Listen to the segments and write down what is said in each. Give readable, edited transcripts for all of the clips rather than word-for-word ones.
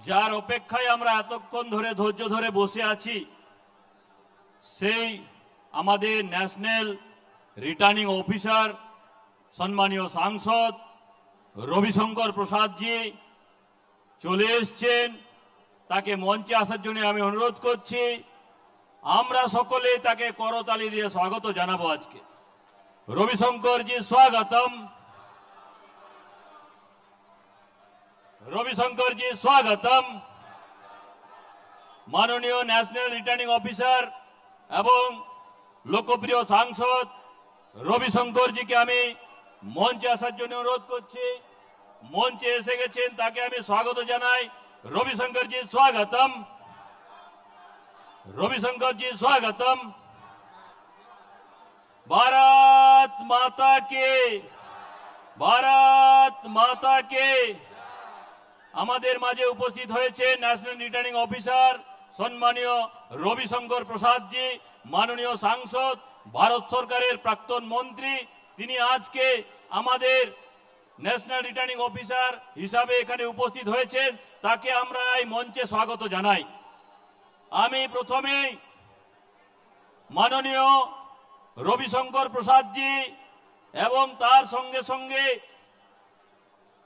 যার অপেক্ষায় আমরা এতক্ষণ ধরে ধৈর্য ধরে বসে আছি সেই আমাদের ন্যাশনাল রিটার্নিং অফিসার সম্মানীয় সাংসদ রবিশঙ্কর প্রসাদজি চলে এসছেন। তাকে মঞ্চে আসার জন্য আমি অনুরোধ করছি। আমরা সকলে তাকে করতালি দিয়ে স্বাগত জানাবো। আজকে রবিশঙ্করজি স্বাগতম। রবিশঙ্করজি স্বাগতম। মাননীয় ন্যাশনাল রিটার্নিং অফিসার এবং লোকপ্রিয় সাংসদ রবিশঙ্করজিকে আমি মঞ্চে আসার জন্য অনুরোধ করছি। মঞ্চে এসে গেছেন, তাকে আমি স্বাগত জানাই। রবিশঙ্করজি স্বাগতম। রবিশঙ্করজি স্বাগতম। ভারত মাতা কে, ভারত মাতা কে। আমাদের মাঝে উপস্থিত হয়েছে ন্যাশনাল রিটার্নিং অফিসার সম্মানীয় রবিশঙ্কর প্রসাদজি, মাননীয় সাংসদ, ভারত সরকারের প্রাক্তন মন্ত্রী। তিনি আজকে আমাদের ন্যাশনাল রিটার্নিং অফিসার হিসাবে এখানে উপস্থিত হয়েছেন। তাকে আমরা এই মঞ্চে স্বাগত জানাই। আমি প্রথমেই মাননীয় রবিশঙ্কর প্রসাদজি এবং তার সঙ্গে সঙ্গে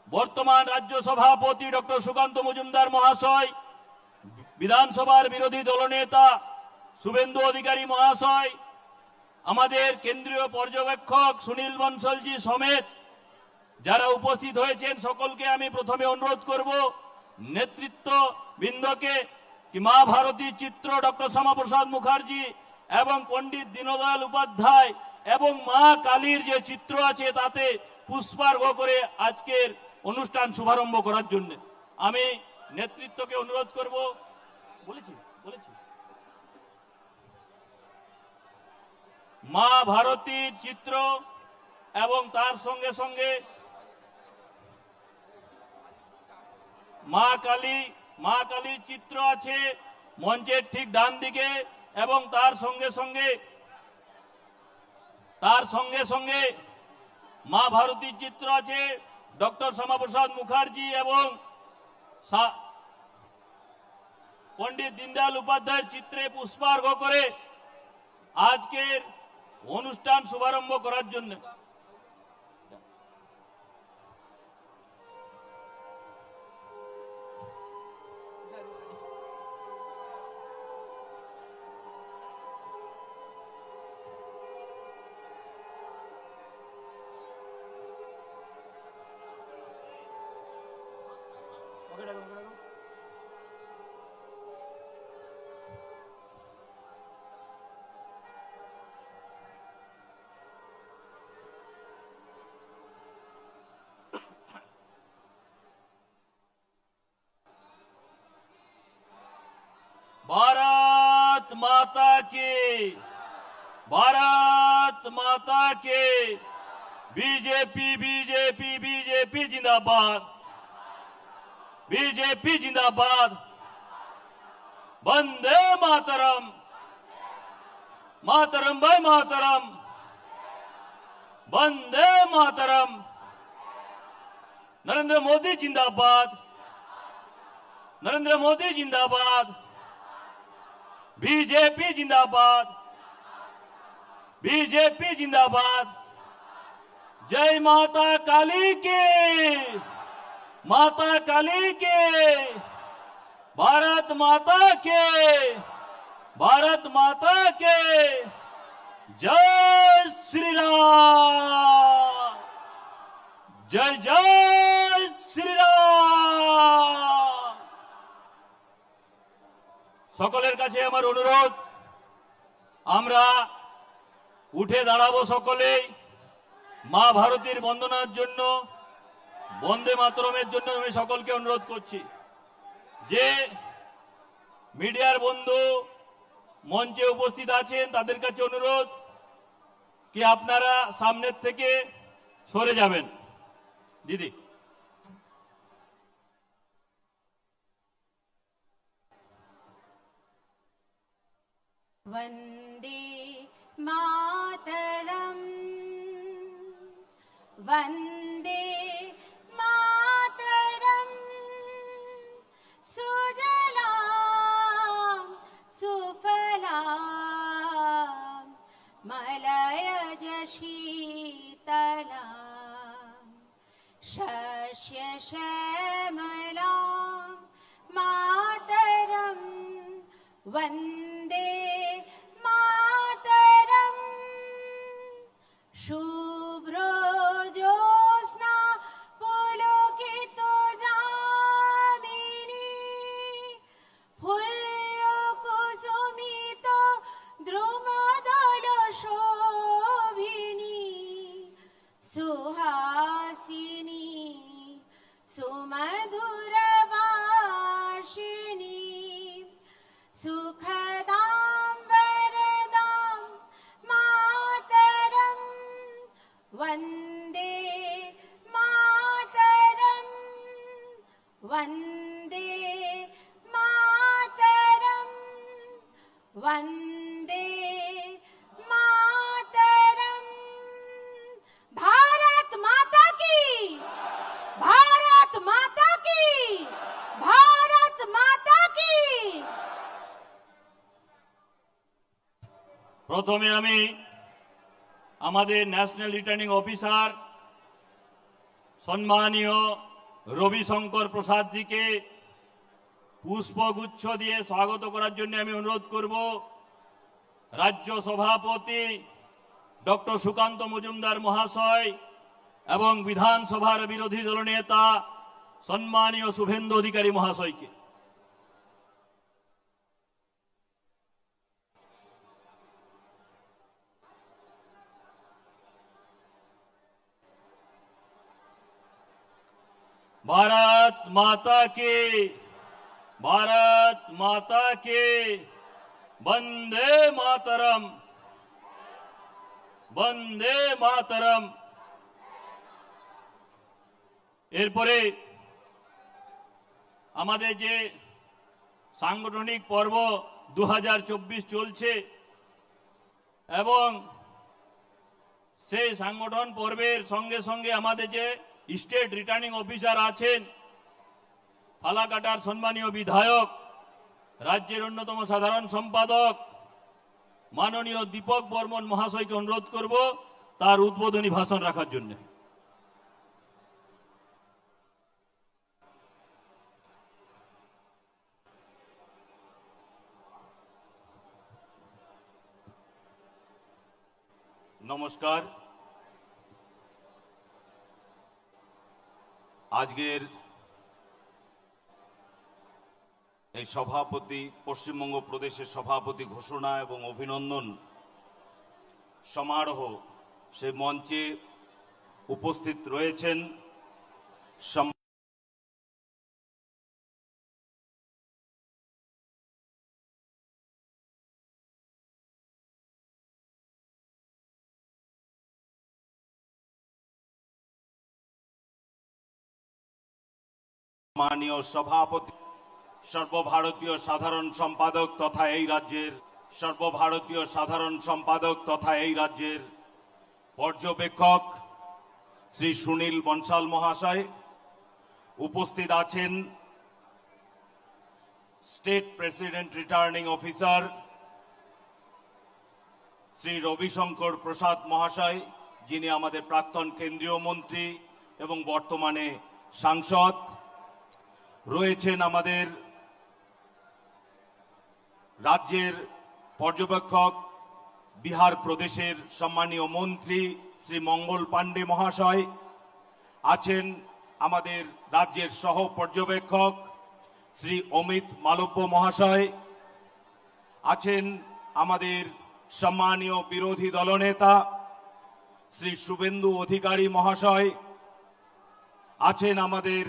বর্তমান রাজ্য সভাপতি ডক্টর সুকান্ত মজুমদার মহাশয়, বিধানসভার বিরোধী দলনেতা শুভেন্দু অধিকারী মহাশয়, আমাদের কেন্দ্রীয় পর্যবেক্ষক সুনীল বনসলজি সমেত যারা উপস্থিত হয়েছেন সকলকে আমি প্রথমে অনুরোধ করব নেতৃত্ব বৃন্দকে মা ভারতী চিত্র ডক্টর শ্যামাপ্রসাদ মুখার্জি এবং পণ্ডিত দীনদয়াল উপাধ্যায় এবং মা কালীর যে চিত্র আছে তাতে পুষ্পার্ঘ করে আজকের অনুষ্ঠান শুভারম্ভ করার জন্য আমি নেতৃত্বকে অনুরোধ করব। বলেছি মা ভারতীর চিত্র এবং তার সঙ্গে সঙ্গে মা কালীর চিত্র আছে মঞ্চের ঠিক ডান দিকে এবং তার সঙ্গে সঙ্গে মা ভারতীর চিত্র আছে ডক্টর শ্যামাপ্রসাদ মুখার্জি এবং পণ্ডিত দীনদয়াল উপাধ্যায়ের চিত্রে পুষ্পার্ঘ করে আজকের অনুষ্ঠান শুভারম্ভ করার জন্য भारत माता की, भारत माता के। बीजेपी बीजेपी बीजेपी जिंदाबाद, बीजेपी जिंदाबाद। वंदे मातरम, मातरम भाई मातरम, वंदे मातरम। नरेंद्र मोदी जिंदाबाद, नरेंद्र मोदी जिंदाबाद। बीजेपी जिंदाबाद, बीजेपी जिंदाबाद। जय माता काली के, माता काली के। भारत माता के, भारत माता के। जय श्री राम, जय जय श्री राम। সকলের কাছে আমার অনুরোধ, আমরা উঠে দাঁড়াবো সকলেই মা ভারতীর বন্দনার জন্য, বন্দে মাতরমের জন্য আমি সকলকে অনুরোধ করছি। যে মিডিয়ার বন্ধু মঞ্চে উপস্থিত আছেন তাদের কাছে অনুরোধ কি আপনারা সামনের থেকে সরে যাবেন। দিদি वंदे मातरम, वंदे मातरम। श्यामलां मातरं वन्दे मातरम् शुभ्रो ज्योत्स्ना पुलकितो जामिनी फुल्लकुसुमितो द्रुमदल शोभिनी सुहासिनी सुमधुरवासिनी सुखदां वरदां मातरं वन्दे मातरं वन्दे मातरं वन्दे मातरं भारत माता की भारत माता की भारत माता की প্রথমে আমি আমাদের ন্যাশনাল রিটার্নিং অফিসার সম্মানীয় রবিশঙ্কর প্রসাদ জিকে পুষ্পগুচ্ছ দিয়ে স্বাগত করার জন্য আমি অনুরোধ করব। রাজ্য সভাপতি ডক্টর সুকান্ত মজুমদার মহাশয় এবং বিধানসভার বিরোধী দলনেতা সম্মানীয় শুভেন্দু অধিকারী মহাশয়কে। भारत माता की भारत माता की वंदे मातरम वंदे मातरम। এরপরে আমাদের যে সাংগঠনিক পর্ব 2024 চলছে এবং সেই সংগঠন পর্বের সঙ্গে সঙ্গে আমাদের যে স্টেট রিটার্নিং অফিসার আছেন, ফালাকাটার সম্মানীয় বিধায়ক, রাজ্যের অন্যতম সাধারণ সম্পাদক মাননীয় দীপক বর্মন মহাশয়কে অনুরোধ করব তার উদ্বোধনী ভাষণ রাখার জন্য। নমস্কার। আজকের এই সভাপতি, পশ্চিমবঙ্গ প্রদেশের সভাপতি ঘোষণা এবং অভিনন্দন সমারোহ, সে মঞ্চে উপস্থিত রয়েছেন মাননীয় সভাপতি, সর্বভারতীয় সাধারণ সম্পাদক তথা এই রাজ্যের সর্বভারতীয় সাধারণ সম্পাদক তথা এই রাজ্যের পর্যবেক্ষক শ্রী সুনীল বনসাল মহাশয়, উপস্থিত আছেন state president returning officer Shri Ravishankar Prasad মহাশয়, যিনি আমাদের প্রাক্তন কেন্দ্রীয় মন্ত্রী এবং বর্তমানে সাংসদ। রয়েছেন আমাদের রাজ্যের পর্যবেক্ষক বিহার প্রদেশের সম্মানীয় মন্ত্রী শ্রী মঙ্গল পাণ্ডে মহাশয়, আছেন আমাদের রাজ্যের সহ পর্যবেক্ষক শ্রী অমিত মালব্য মহাশয়, আছেন আমাদের সম্মানীয় বিরোধী দলনেতা শ্রী শুভেন্দু অধিকারী মহাশয়, আছেন আমাদের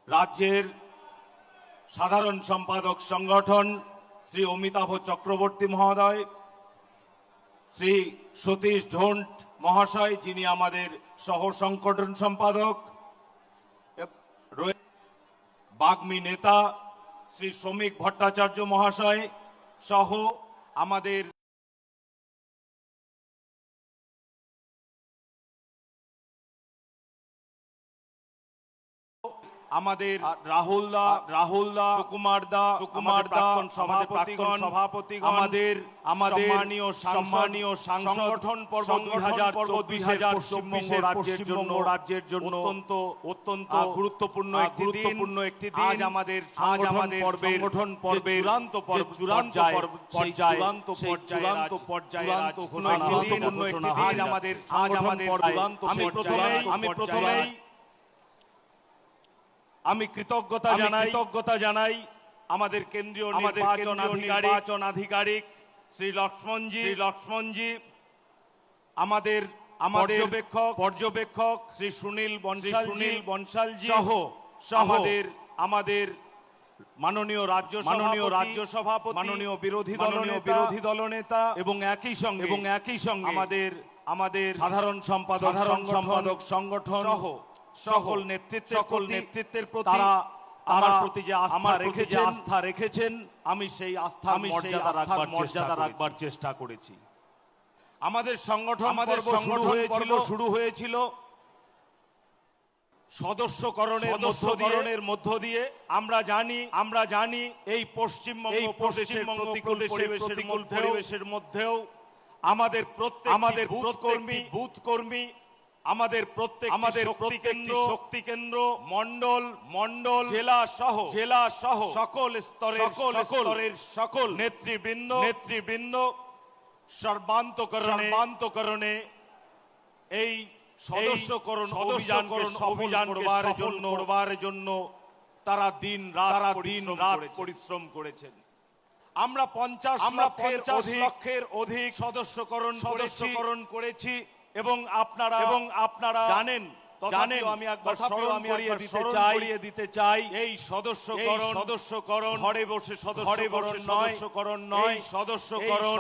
রাজ্যের সাধারণ সম্পাদক সংগঠন শ্রী অমিতাভ চক্রবর্তী মহোদয়, শ্রী সতীশ ঢোন্ট মহাশয়, যিনি আমাদের সহ সংগঠন সম্পাদক, বাগ্মী নেতা শ্রী শ্রমিক ভট্টাচার্য মহাশয় সহ আমাদের আমাদের রাহুল দা সুকুমার দা প্রাক্তন সভাপতিগণ আমাদের সম্মানীয় সংগঠন পর্ব 2024 রাজ্যের জন্য অত্যন্ত গুরুত্বপূর্ণ একটি দিন। আজ আমাদের সংগঠন পর্বের চূড়ান্ত পর্যায়ে আজ আমাদের আমি প্রথমেই আমি কৃতজ্ঞতা জানাই আমাদের কেন্দ্রীয় নির্বাচন আধিকারিক শ্রী লক্ষ্মণজি, আমাদের পর্যবেক্ষক শ্রী সুনীল বনশালজি সহ আমাদের মাননীয় রাজ্য সভাপতি, মাননীয় বিরোধী দলনেতা এবং একই সঙ্গে আমাদের সাধারণ সম্পাদক সংগঠন সহ সকল নেতৃত্বের প্রতি আমার প্রতি যে আস্থা রেখেছেন আমি সেই আস্থা মর্যাদা রাখবার চেষ্টা করেছি। আমাদের সংগঠন শুরু হয়েছিল সদস্যকরণের মধ্য দিয়ে। আমরা জানি এই পশ্চিমবঙ্গ প্রতিকূল পরিবেশের মধ্যেও আমাদের বুথ কর্মী আমাদের শক্তি কেন্দ্র মন্ডল জেলা সহ সকল স্তরের সকল নেতৃবৃন্দ সর্বান্তকরণে এই সদস্যকরণ অভিযান করবার জন্য তারা দিন রাত পরিশ্রম করেছেন। আমরা 50 লক্ষের অধিক সদস্যকরণ করেছি এবং আপনারা জানেন আমি একবার স্মরণ করিয়ে দিতে চাই এই সদস্যকরণ ঘরে বসে সদস্যকরণ নয়, সদস্যকরণ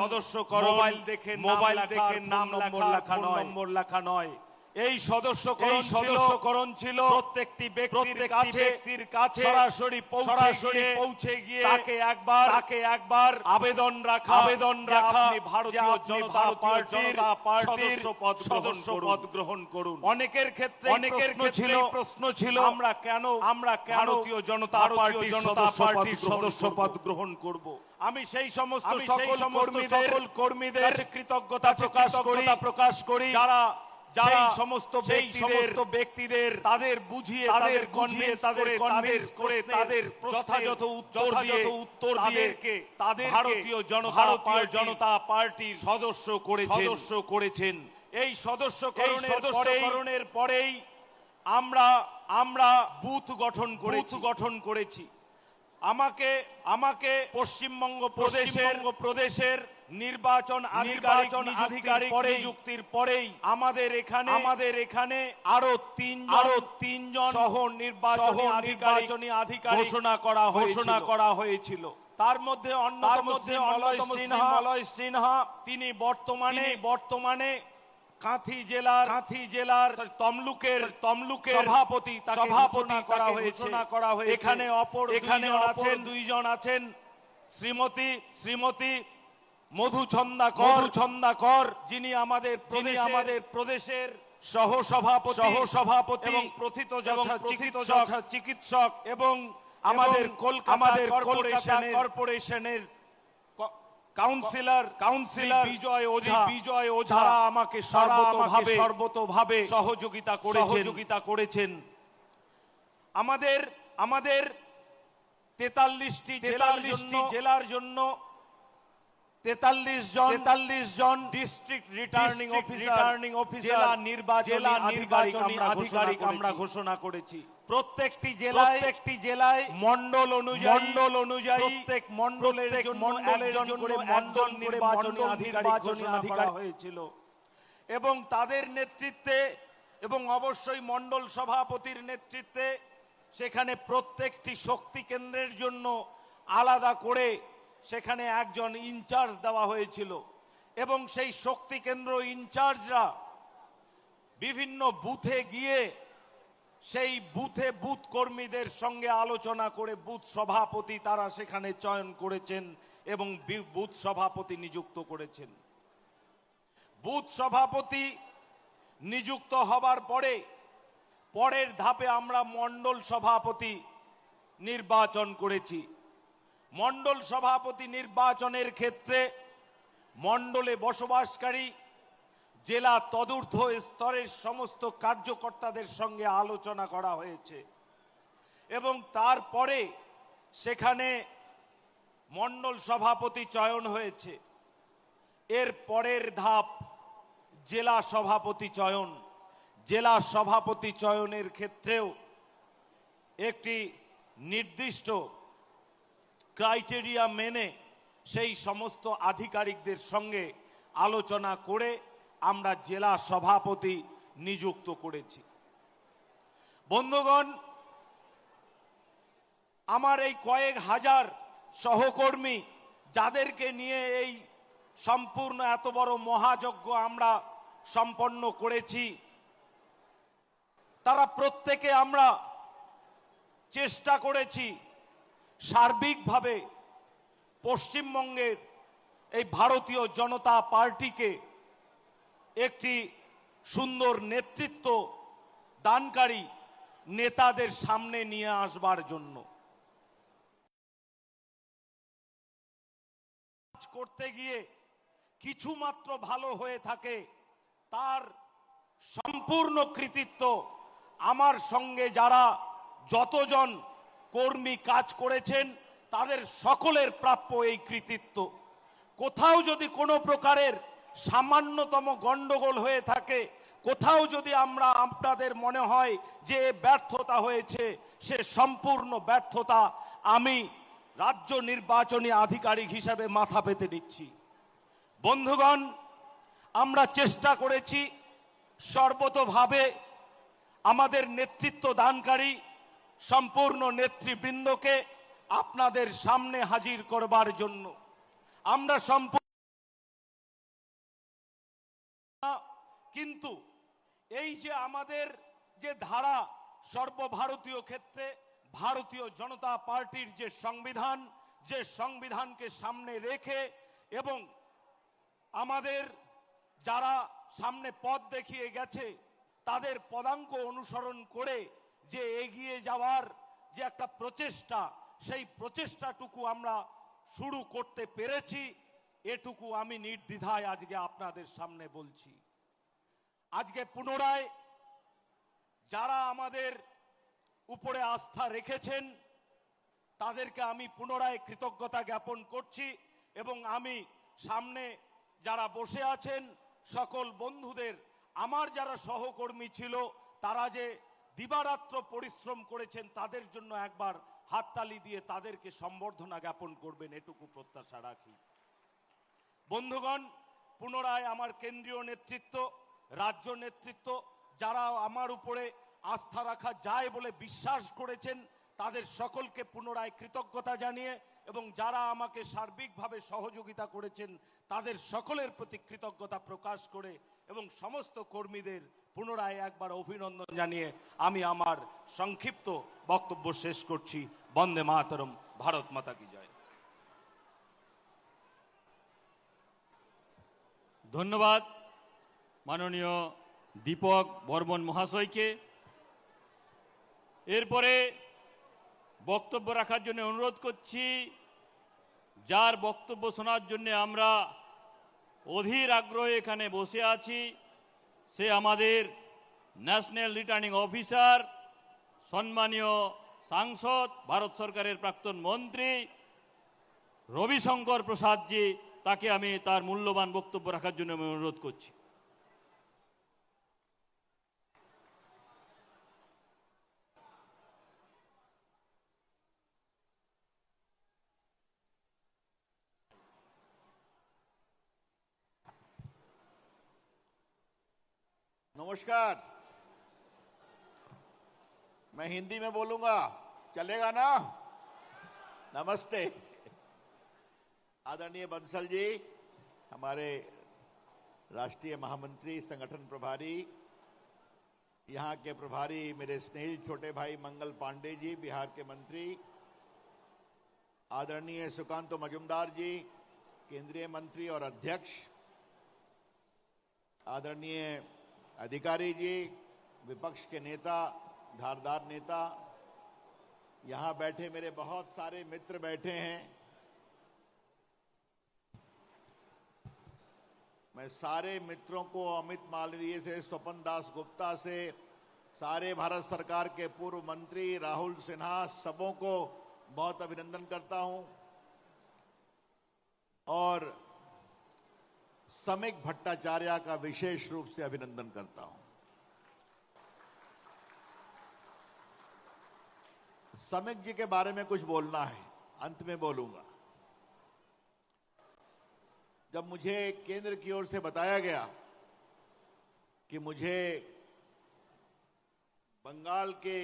মোবাইল দেখে নাম নম্বর লেখা নয়। এই সদস্যকরণ ছিল প্রত্যেকটি ব্যক্তির কাছে সরাসরি পৌঁছে গিয়ে তাকে একবার আবেদন রাখা আপনি ভারতীয় জনতা পার্টির সদস্য পদ গ্রহণ করুন। অনেকের ক্ষেত্রে প্রশ্ন ছিল আমরা কেন ভারতীয় জনতা পার্টির সদস্য পদ গ্রহণ করব। আমি সেই সমস্ত সকল কর্মীদের কৃতজ্ঞতা প্রকাশ করি যারা সমস্ত ব্যক্তিদের তাদের বুঝিয়ে কনভিন্স করে তাদের যথাযথ উত্তর দিয়ে তাদের ভারতীয় জনতা পার্টির সদস্য করেছেন। এই সদস্যকরণের পরেই আমরা বুথ গঠন করেছি। আমাকে পশ্চিমবঙ্গ প্রদেশের নির্বাচন আধিকারিক নিযুক্তির পরেই আমাদের এখানে আরো তিনজন সহ নির্বাচনী আধিকারিক ঘোষণা হয়েছিল। তার মধ্যে মলয় সিনহা তিনি বর্তমানে কাঁথি জেলার তমলুকের সভাপতি করা হয়েছে। এখানে অপর দুইজন আছেন শ্রীমতী মধুছন্দাকর যিনি আমাদের প্রদেশের সহসভাপতি এবং প্রথিত চিকিৎসক এবং আমাদের কলকাতা কর্পোরেশনের কাউন্সিলর বিজয় ওঝা আমাকে সর্বতোভাবে সহযোগিতা করেছেন। আমাদের 43টি জেলার জন্য 43 জন ডিস্ট্রিক্ট রিটার্নিং অফিসার আধিকারিক আমরা ঘোষণা করেছি। প্রত্যেকটি জেলায় মন্ডল অনুযায়ী প্রত্যেক মন্ডলের জন্য নির্বাচনী আধিকারিক হয়েছিল এবং তাদের নেতৃত্বে এবং অবশ্যই মন্ডল সভাপতির নেতৃত্বে সেখানে প্রত্যেকটি শক্তি কেন্দ্রের জন্য আলাদা করে সেখানে একজন ইনচার্জ দেওয়া হয়েছিল এবং সেই শক্তি কেন্দ্র ইনচার্জরা বিভিন্ন বুথে গিয়ে সেই বুথ কর্মীদের সঙ্গে আলোচনা করে বুথ সভাপতি তারা সেখানে চয়ন করেছেন এবং বুথ সভাপতি নিযুক্ত করেছেন। বুথ সভাপতি নিযুক্ত হবার পরে পরের ধাপে আমরা মণ্ডল সভাপতি নির্বাচন করেছি। মণ্ডল সভাপতি নির্বাচনের ক্ষেত্রে মণ্ডলে বসবাসকারী জেলা তদূর্ধ্ব স্তরের সমস্ত কার্যকর্তাদের সঙ্গে আলোচনা করা হয়েছে এবং তারপরে সেখানে মণ্ডল সভাপতি চয়ন হয়েছে। এর পরের ধাপ জেলা সভাপতি চয়ন। জেলা সভাপতি চয়নের ক্ষেত্রেও একটি নির্দিষ্ট ক্রাইটেরিয়া মেনে সেই সমস্ত আধিকারিকদের সঙ্গে আলোচনা করে আমরা জেলা সভাপতি নিযুক্ত করেছি। বন্ধুগণ, আমার এই কয়েক হাজার সহকর্মী যাদেরকে নিয়ে এই সম্পূর্ণ এত বড় মহাযজ্ঞ আমরা সম্পন্ন করেছি, তারা প্রত্যেকে আমরা চেষ্টা করেছি সার্বিকভাবে পশ্চিমবঙ্গের এই ভারতীয় জনতা পার্টিকে একটি সুন্দর নেতৃত্ব দানকারী নেতাদের সামনে নিয়ে আসবার জন্য। করতে গিয়ে কিছু মাত্র ভালো হয়ে থাকে, তার সম্পূর্ণ কৃতিত্ব আমার সঙ্গে যারা যতজন কর্মী কাজ করেছেন তাদের সকলের প্রাপ্য এই কৃতিত্ব। কোথাও যদি কোনো প্রকারের সামান্যতম গন্ডগোল হয়ে থাকে, কোথাও যদি আপনাদের মনে হয় যে ব্যর্থতা হয়েছে, সে সম্পূর্ণ ব্যর্থতা আমি রাজ্য নির্বাচনী আধিকারিক হিসাবে মাথা পেতে দিচ্ছি। বন্ধুগণ, আমরা চেষ্টা করেছি সর্বতোভাবে আমাদের নেতৃত্ব দানকারী সম্পূর্ণ নেতৃবৃন্দকে আপনাদের সামনে হাজির করবার জন্য। আমরা কিন্তু এই যে আমাদের যে ধারা, সর্বভারতীয় ক্ষেত্রে ভারতীয় জনতা পার্টির যে সংবিধানকে সামনে রেখে এবং আমাদের যারা সামনে পথ দেখিয়ে গেছে তাদের পদাঙ্ক অনুসরণ করে যে এগিয়ে যাওয়ার যে একটা প্রচেষ্টা, সেই প্রচেষ্টাটুকু আমরা শুরু করতে পেরেছি, এটুকু আমি নির্দ্বিধায় আজকে আপনাদের সামনে বলছি। আজকে পুনরায় যারা আমাদের উপরে আস্থা রেখেছেন তাদেরকে আমি পুনরায় কৃতজ্ঞতা জ্ঞাপন করছি এবং আমি সামনে যারা বসে আছেন সকল বন্ধুদের, আমার যারা সহকর্মী ছিল তারা যে দিবারাত্র পরিশ্রম করেছেন তাদের জন্য একবার হাততালি দিয়ে তাদেরকে সম্বর্ধনা জ্ঞাপন করবেন, এটুকু প্রত্যাশা রাখি। বন্ধুগণ, পুনরায় আমার কেন্দ্রীয় নেতৃত্ব, রাজ্য নেতৃত্ব, যারা আমার উপরে আস্থা রাখা যায় বলে বিশ্বাস করেছেন তাদের সকলকে পুনরায় কৃতজ্ঞতা জানিয়ে এবং যারা আমাকে সার্বিকভাবে সহযোগিতা করেছেন তাদের সকলের প্রতি কৃতজ্ঞতা প্রকাশ করে এবং সমস্ত কর্মীদের পুনরায় একবার অভিনন্দন জানিয়ে আমি আমার সংক্ষিপ্ত বক্তব্য শেষ করছি। বন্দে মাতরম, ভারত মাতা কি জয়। ধন্যবাদ মাননীয় দীপক বর্মন মহাশয়কে। এরপরে বক্তব্য রাখার জন্য অনুরোধ করছি, যার বক্তব্য শোনার জন্য আমরা অধীর আগ্রহে এখানে বসে আছি, সে আমাদের ন্যাশনাল রিটার্নিং অফিসার, সম্মানীয় সাংসদ, ভারত সরকারের প্রাক্তন মন্ত্রী রবিশঙ্কর প্রসাদজি। তাকে আমি তার মূল্যবান বক্তব্য রাখার জন্য আমি অনুরোধ করছি। नमस्कार। मैं हिंदी में बोलूंगा, चलेगा ना? नमस्ते। आदरणीय बंसल जी, हमारे राष्ट्रीय महामंत्री, संगठन प्रभारी, यहाँ के प्रभारी मेरे स्नेही छोटे भाई मंगल पांडे जी, बिहार के मंत्री, आदरणीय सुकांत मजुमदार जी, केंद्रीय मंत्री और अध्यक्ष, आदरणीय अधिकारी जी, विपक्ष के नेता धारदार नेता, यहां बैठे मेरे बहुत सारे मित्र बैठे हैं। मैं सारे मित्रों को, अमित मालवीय से स्वपन दास गुप्ता से, सारे भारत सरकार के पूर्व मंत्री राहुल सिन्हा, सबों को बहुत अभिनंदन करता हूं और समीक भट्टाचार्य का विशेष रूप से अभिनंदन करता हूं। समीक जी के बारे में कुछ बोलना है, अंत में बोलूंगा। जब मुझे केंद्र की ओर से बताया गया कि मुझे बंगाल के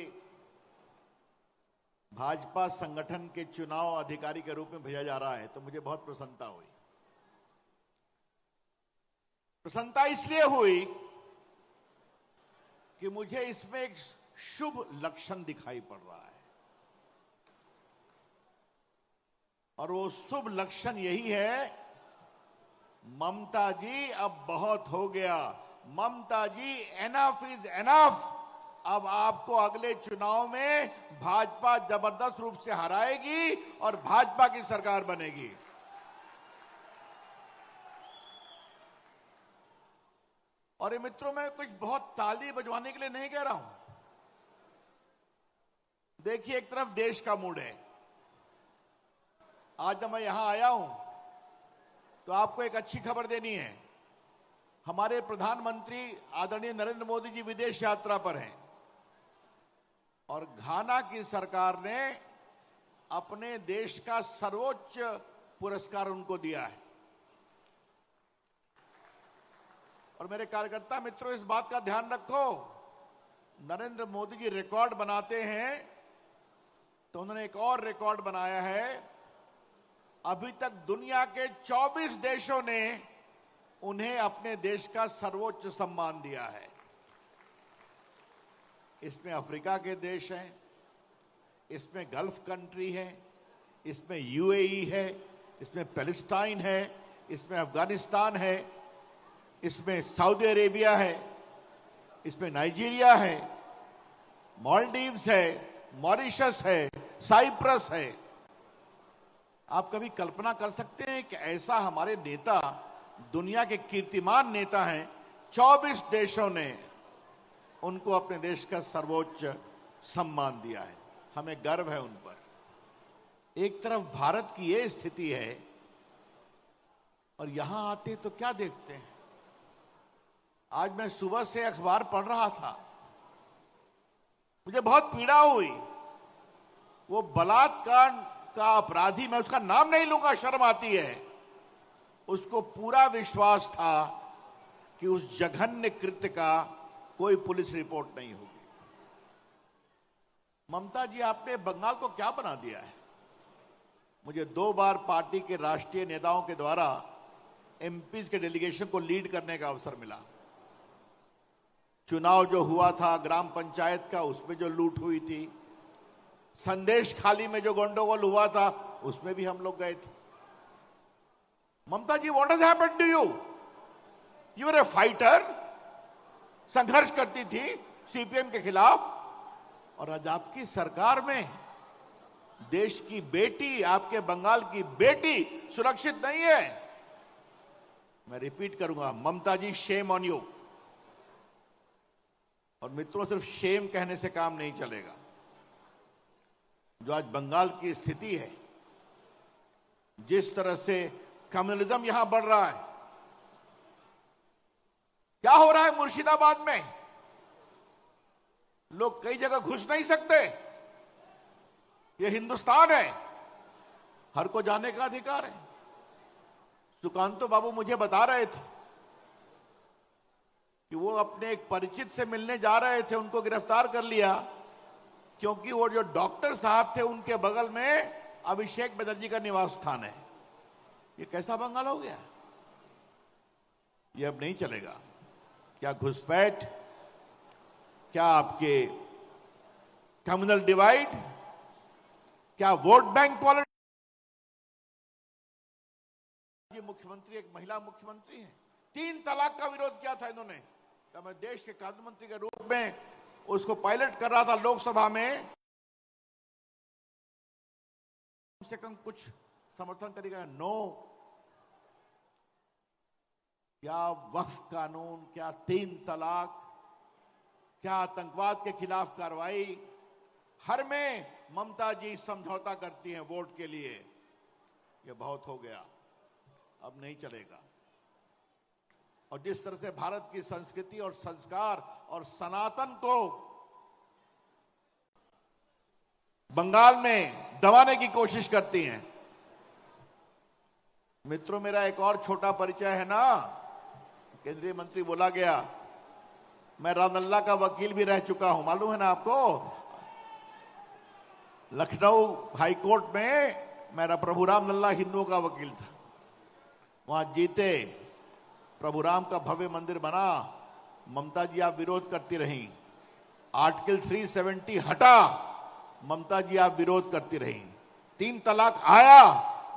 भाजपा संगठन के चुनाव अधिकारी के रूप में भेजा जा रहा है, तो मुझे बहुत प्रसन्नता हुई। प्रसन्नता इसलिए हुई कि मुझे इसमें एक शुभ लक्षण दिखाई पड़ रहा है, और वो शुभ लक्षण यही है, ममता जी अब बहुत हो गया, ममता जी एनफ इज एनफ। अब आपको अगले चुनाव में भाजपा जबरदस्त रूप से हराएगी और भाजपा की सरकार बनेगी। और ये मित्रों, मैं कुछ बहुत ताली बजवाने के लिए नहीं कह रहा हूं। देखिए, एक तरफ देश का मूड है। आज जब मैं यहां आया हूं तो आपको एक अच्छी खबर देनी है। हमारे प्रधानमंत्री आदरणीय नरेंद्र मोदी जी विदेश यात्रा पर हैं और घाना की सरकार ने अपने देश का सर्वोच्च पुरस्कार उनको दिया है। और मेरे कार्यकर्ता मित्रों, इस बात का ध्यान रखो, नरेंद्र मोदी जी रिकॉर्ड बनाते हैं तो उन्होंने एक और रिकॉर्ड बनाया है। अभी तक दुनिया के 24 देशों ने उन्हें अपने देश का सर्वोच्च सम्मान दिया है। इसमें अफ्रीका के देश हैं, इसमें गल्फ कंट्री है, इसमें यूएई है, इसमें पैलेस्टाइन है, इसमें अफगानिस्तान है, इसमें सऊदी अरेबिया है, इसमें नाइजीरिया है, मालदीव्स है, मॉरिशस है, साइप्रस है। आप कभी कल्पना कर सकते हैं कि ऐसा हमारे नेता, दुनिया के कीर्तिमान नेता हैं, 24 देशों ने उनको अपने देश का सर्वोच्च सम्मान दिया है। हमें गर्व है उन पर। एक तरफ भारत की ये स्थिति है और यहां आते तो क्या देखते हैं। आज मैं सुबह से अखबार पढ़ रहा था, मुझे बहुत पीड़ा हुई। वो बलात्कार का अपराधी, मैं उसका नाम नहीं लूंगा, शर्म आती है, उसको पूरा विश्वास था कि उस जघन्य कृत्य का कोई पुलिस रिपोर्ट नहीं होगी। ममता जी, आपने बंगाल को क्या बना दिया है। मुझे 2 बार पार्टी के राष्ट्रीय नेताओं के द्वारा एमपीज के डेलीगेशन को लीड करने का अवसर मिला। चुनाव जो हुआ था ग्राम पंचायत का, उसमें जो लूट हुई थी, संदेश खाली में जो गंडगोल हुआ था, उसमें भी हम लोग गए थे। Mamata ji, what has happened to you? You are a fighter, संघर्ष करती थी सीपीएम के खिलाफ, और आज आपकी सरकार में देश की बेटी, आपके बंगाल की बेटी सुरक्षित नहीं है। मैं रिपीट करूंगा, ममता जी, शेम ऑन यू। और मित्रों, सिर्फ शेम कहने से काम नहीं चलेगा। जो आज बंगाल की स्थिति है, जिस तरह से कम्युनिज्म यहां बढ़ रहा है, क्या हो रहा है मुर्शिदाबाद में, लोग कई जगह घुस नहीं सकते। ये हिंदुस्तान है, हर को जाने का अधिकार है। सुकांतो बाबू मुझे बता रहे थे कि वो अपने एक परिचित से मिलने जा रहे थे, उनको गिरफ्तार कर लिया क्योंकि वो जो डॉक्टर साहब थे, उनके बगल में अभिषेक बनर्जी का निवास स्थान है। ये कैसा बंगाल हो गया? ये अब नहीं चलेगा। क्या घुसपैठ, क्या आपके कम्युनल डिवाइड, क्या वोट बैंक पॉलिटिक्स। ये मुख्यमंत्री एक महिला मुख्यमंत्री है। 3 तलाक का विरोध किया था इन्होंने। तो मैं देश के कानून मंत्री के रूप में उसको पायलट कर रहा था लोकसभा में, कम से कम कुछ समर्थन करेगा? नो। क्या वक्फ कानून, क्या 3 तलाक, क्या आतंकवाद के खिलाफ कार्रवाई, हर में ममता जी समझौता करती हैं वोट के लिए। यह बहुत हो गया, अब नहीं चलेगा। और जिस तरह से भारत की संस्कृति और संस्कार और सनातन को बंगाल में दबाने की कोशिश करती हैं। मित्रों, मेरा एक और छोटा परिचय है ना, केंद्रीय मंत्री बोला गया, मैं रामलला का वकील भी रह चुका हूं, मालूम है ना आपको। लखनऊ हाईकोर्ट में मेरा प्रभु राम लल्ला हिंदुओं का वकील था। वहां जीते, प्रभु राम का भव्य मंदिर बना, ममता जी आप विरोध करती रहीं। आर्टिकल 370 हटा, ममता जी आप विरोध करती रहीं। 3 तलाक आया,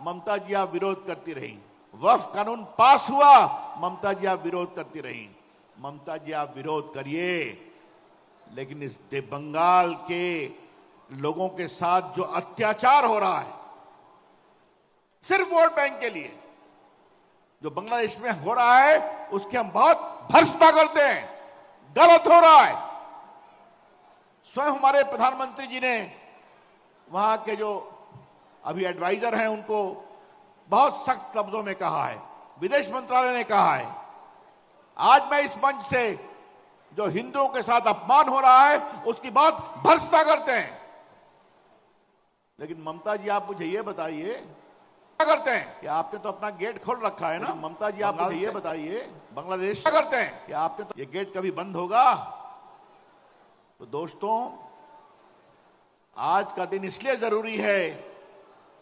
ममता जी आप विरोध करती रहीं। वक्फ कानून पास हुआ, ममता जी आप विरोध करती रहीं। ममता जी आप विरोध करिए, लेकिन इस बंगाल के लोगों के साथ जो अत्याचार हो रहा है सिर्फ वोट बैंक के लिए, जो बांग्लादेश में हो रहा है, उसकी हम बहुत भर्त्सना करते हैं। गलत हो रहा है। स्वयं हमारे प्रधानमंत्री जी ने वहां के जो अभी एडवाइजर हैं उनको बहुत सख्त लफ्जों में कहा है। विदेश मंत्रालय ने कहा है। आज मैं इस मंच से जो हिंदुओं के साथ अपमान हो रहा है उसकी बात भर्त्सना करते हैं। लेकिन ममता जी आप मुझे ये बताइए, क्या करते हैं कि आपने तो अपना गेट खोल रखा है ना। ममता जी आप मुझे ये बताइए, बांग्लादेश क्या करते हैं कि आपने तो ये गेट कभी बंद होगा? तो दोस्तों, आज का दिन इसलिए जरूरी है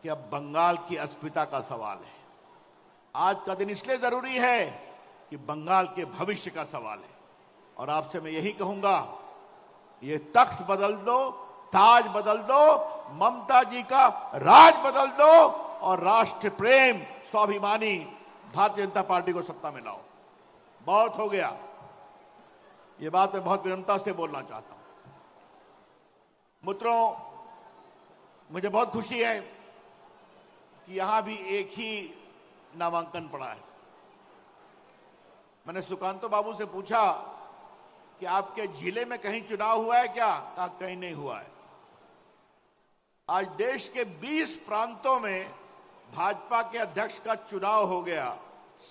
कि अब बंगाल की अस्मिता का सवाल है। आज का दिन इसलिए जरूरी है कि बंगाल के भविष्य का सवाल है। और आपसे मैं यही कहूंगा, ये तख्त बदल दो, ताज बदल दो, ममता जी का राज बदल दो और राष्ट्र प्रेम स्वाभिमानी भारतीय जनता पार्टी को सत्ता में लाओ। बहुत हो गया। ये बात मैं बहुत विनम्रता से बोलना चाहता हूं। मित्रों, मुझे बहुत खुशी है कि यहां भी एक ही नामांकन पड़ा है। मैंने सुकांतो बाबू से पूछा कि आपके जिले में कहीं चुनाव हुआ है क्या? कहा कहीं नहीं हुआ है। आज देश के 20 प्रांतों में भाजपा के अध्यक्ष का चुनाव हो गया,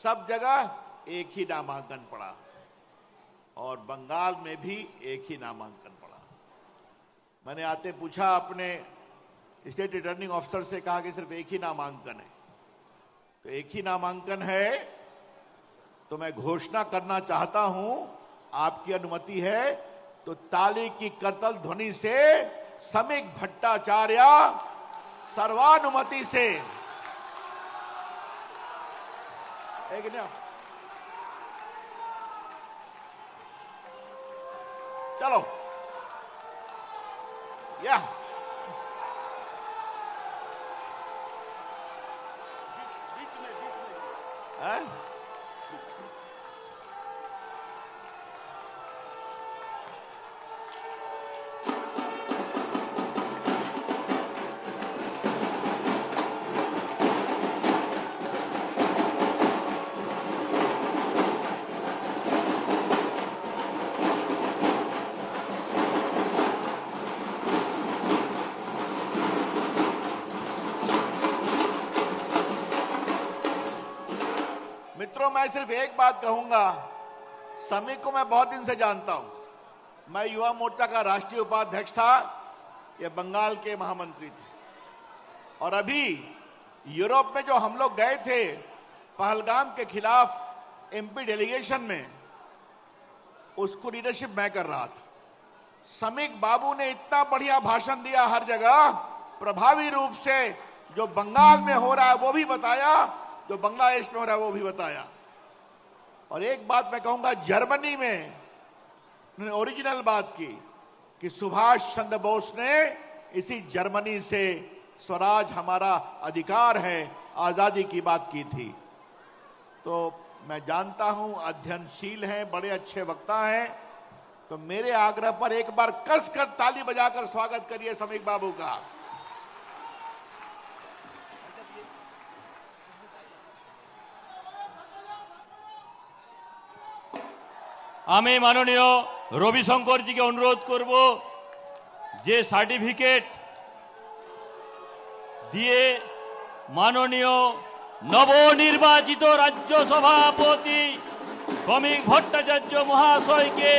सब जगह एक ही नामांकन पड़ा और बंगाल में भी एक ही नामांकन पड़ा। मैंने आते पूछा अपने स्टेट रिटर्निंग ऑफिसर से, कहा कि सिर्फ एक ही नामांकन है। तो एक ही नामांकन है तो मैं घोषणा करना चाहता हूं, आपकी अनुमति है तो ताली की करतल ध्वनि से समीक भट्टाचार्य सर्वानुमति से एक ना, चलो या हैं? मित्रों, मैं सिर्फ एक बात कहूंगा, समीक को मैं बहुत दिन से जानता हूं। मैं युवा मोर्चा का राष्ट्रीय उपाध्यक्ष था, ये बंगाल के महामंत्री थे। और अभी यूरोप में जो हम लोग गए थे पहलगाम के खिलाफ एमपी डेलीगेशन में, उसको लीडरशिप मैं कर रहा था। समीक बाबू ने इतना बढ़िया भाषण दिया हर जगह, प्रभावी रूप से जो बंगाल में हो रहा है वो भी बताया, जो बांग्लादेश में हो रहा है वो भी बताया। और एक बात मैं कहूंगा, जर्मनी में उन्होंने ओरिजिनल बात की कि सुभाष चंद्र बोस ने इसी जर्मनी से स्वराज हमारा अधिकार है, आजादी की बात की थी। तो मैं जानता हूं अध्ययनशील हैं, बड़े अच्छे वक्ता हैं। तो मेरे आग्रह पर एक बार कसकर ताली बजाकर स्वागत करिए श्रमिक बाबू का। আমি মাননীয় রবিশঙ্করজিকে অনুরোধ করব যে সার্টিফিকেট দিয়ে মাননীয় নবনির্বাচিত রাজ্য সভাপতি শ্রমিক ভট্টাচার্য মহাশয়কে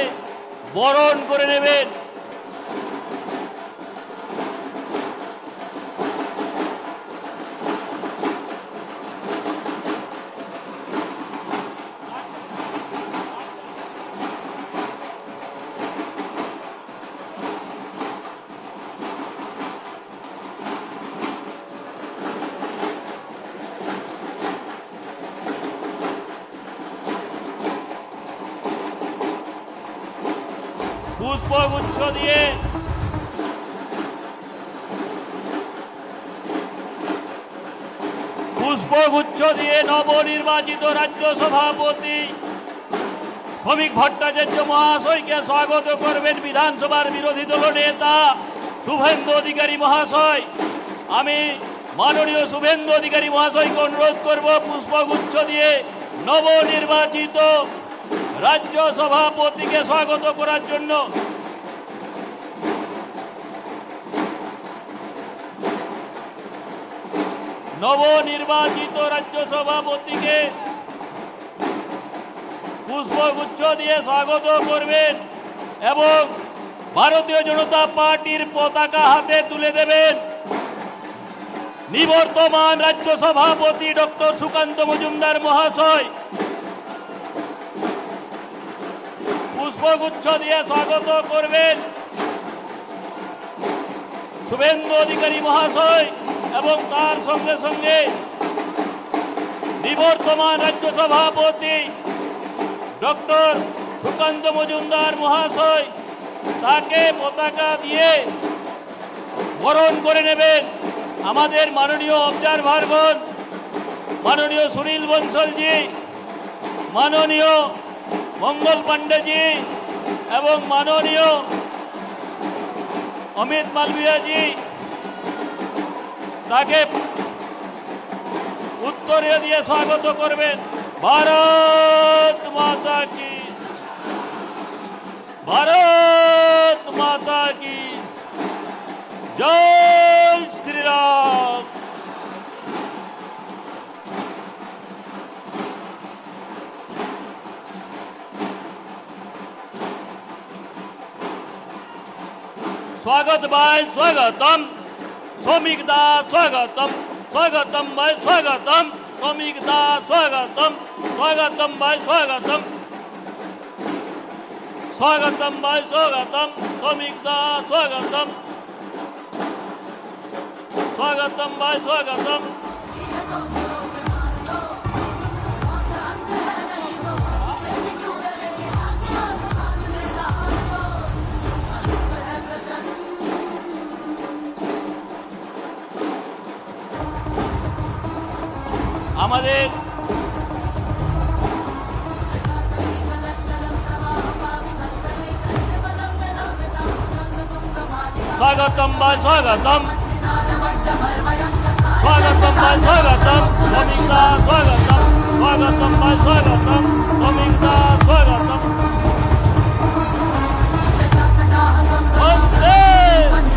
বরণ করে নেবেন। পুষ্পগুচ্ছ দিয়ে নবনির্বাচিত রাজ্য সভাপতি শ্রমিক ভট্টাচার্য মহাশয়কে স্বাগত করবেন বিধানসভার বিরোধী দল নেতা শুভেন্দু অধিকারী মহাশয়। আমি মাননীয় শুভেন্দু অধিকারী মহাশয়কে অনুরোধ করব পুষ্পগুচ্ছ দিয়ে নবনির্বাচিত রাজ্য সভাপতিকে স্বাগত করার জন্য। নবনির্বাচিত রাজ্য সভাপতিকে পুষ্পগুচ্ছ দিয়ে স্বাগত করবেন এবং ভারতীয় জনতা পার্টির পতাকা হাতে তুলে দেবেন। নিবর্তমান রাজ্য সভাপতি ডক্টর সুকান্ত মজুমদার মহাশয় পুষ্পগুচ্ছ দিয়ে স্বাগত করবেন শুভেন্দু অধিকারী মহাশয় এবং তার সঙ্গে সঙ্গে নিবর্তমান রাজ্য সভাপতি ডক্টর সুকান্ত মজুমদার মহাশয় তাকে পতাকা দিয়ে বরণ করে নেবেন। আমাদের মাননীয় অবজারভারগণ, মাননীয় সুনীল বনসলজি, মাননীয় মঙ্গল পান্ডেজি এবং মাননীয় অমিত মালভিয়াজি তাকে উত্তরে দিয়ে স্বাগত করবেন। ভারত মাতা কি, ভারত মাতা কি জয় শ্রীরাম। स्वागत भाई स्वागतम, श्रमिक दा स्वागतम, स्वागतम भाई स्वागतम, श्रमिक दा स्वागतम, स्वागतम भाई स्वागतम, स्वागतम भाई स्वागतम, श्रमिक दा स्वागतम, स्वागतम भाई स्वागतम। আমাদের স্বাগতম ভাই স্বাগতম, স্বাগতম ভাই স্বাগতম, শ্রমিকদা স্বাগতম, স্বাগতম ভাই স্বাগতম, শ্রমিকদা স্বাগতম। বন্দে বন্দে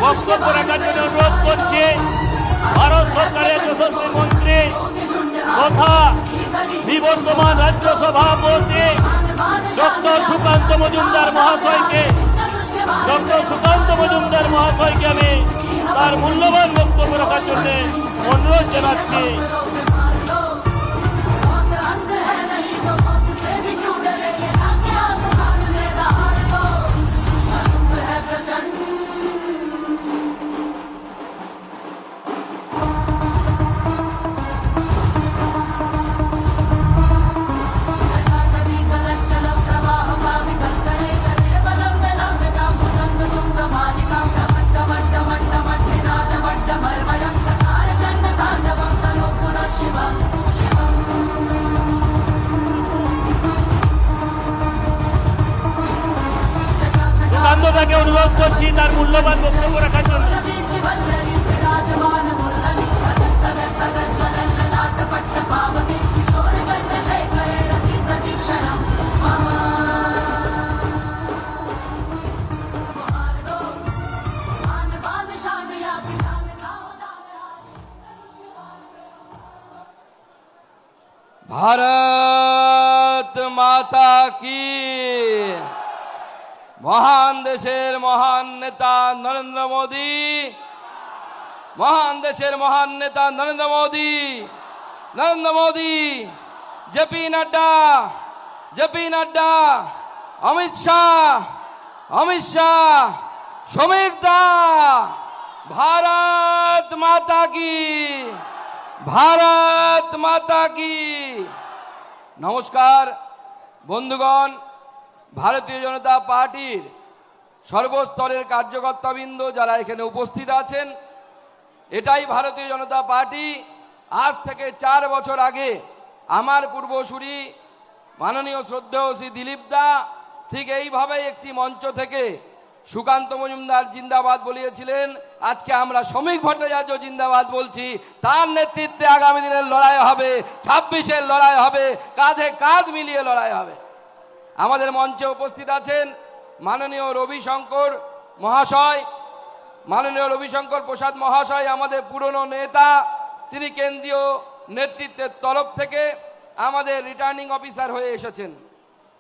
বক্তব্য রাখার জন্য অনুরোধ করছি ভারত সরকারের যশস্বী মন্ত্রী তথা নিবর্তমান রাজ্য সভাপতি ডক্টর সুকান্ত মজুমদার মহাশয়কে, ডক্টর সুকান্ত মজুমদার মহাশয়কে আমি তার মূল্যবান বক্তব্য রাখার জন্য অনুরোধ জানাচ্ছি। সুকান্তদাকে অনুরোধ করছি তার মূল্যবান বক্তব্য রাখার জন্য। भारत माता की। महान देशेर महान नेता नरेंद्र मोदी, महान देशेर महान नेता नरेंद्र मोदी, जेपी नड्डा, अमित शाह, श्रमिक दा, भारत माता की। नमस्कार बंधुगण, भारतीय जनता पार्टीर सर्वस्तरेर कार्यकर्ताबृंद যারা এখানে উপস্থিত আছেন, এটাই ভারতীয় জনতা পার্টি আজ থেকে 4 বছর আগে আমার পূর্বসূরি মাননীয় শ্রদ্ধেয় শ্রী দিলীপ দা ঠিক এইভাবে একটি মঞ্চ থেকে সুকান্ত মজুমদার জিন্দাবাদ বলিয়েছিলেন। আজকে আমরা শ্রমিক ভট্টাচার্য জিন্দাবাদ বলছি। তার নেতৃত্বে আগামী দিনের লড়াই হবে, 26-এর লড়াই হবে, কাঁধে কাঁধ মিলিয়ে লড়াই হবে। আমাদের মঞ্চে উপস্থিত আছেন মাননীয় রবিশঙ্কর প্রসাদ মহাশয়, আমাদের পুরনো নেতা। তিনি কেন্দ্রীয় নেতৃত্বের তরফ থেকে আমাদের রিটার্নিং অফিসার হয়ে এসেছেন।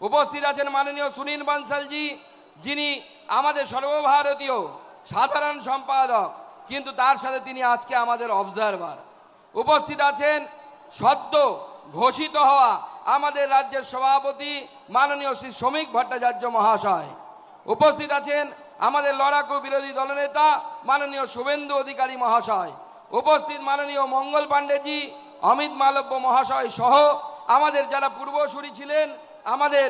উপস্থিত আছেন মাননীয় সুনীল বানসালজি, যিনি আমাদের সর্বভারতীয় সাধারণ সম্পাদক, কিন্তু তার সাথে তিনি আজকে আমাদের অবজারভার। উপস্থিত আছেন সদ্য ঘোষিত হওয়া আমাদের রাজ্যের সভাপতি মাননীয় শ্রী শ্রমিক ভট্টাচার্য মহাশয়। উপস্থিত আছেন আমাদের লড়াকু বিরোধী দলনেতা মাননীয় শুভেন্দু অধিকারী মহাশয়। উপস্থিত মাননীয় মঙ্গল পাণ্ডেজি, অমিত মালব্য মহাশয় সহ আমাদের যারা পূর্বসূরি ছিলেন, আমাদের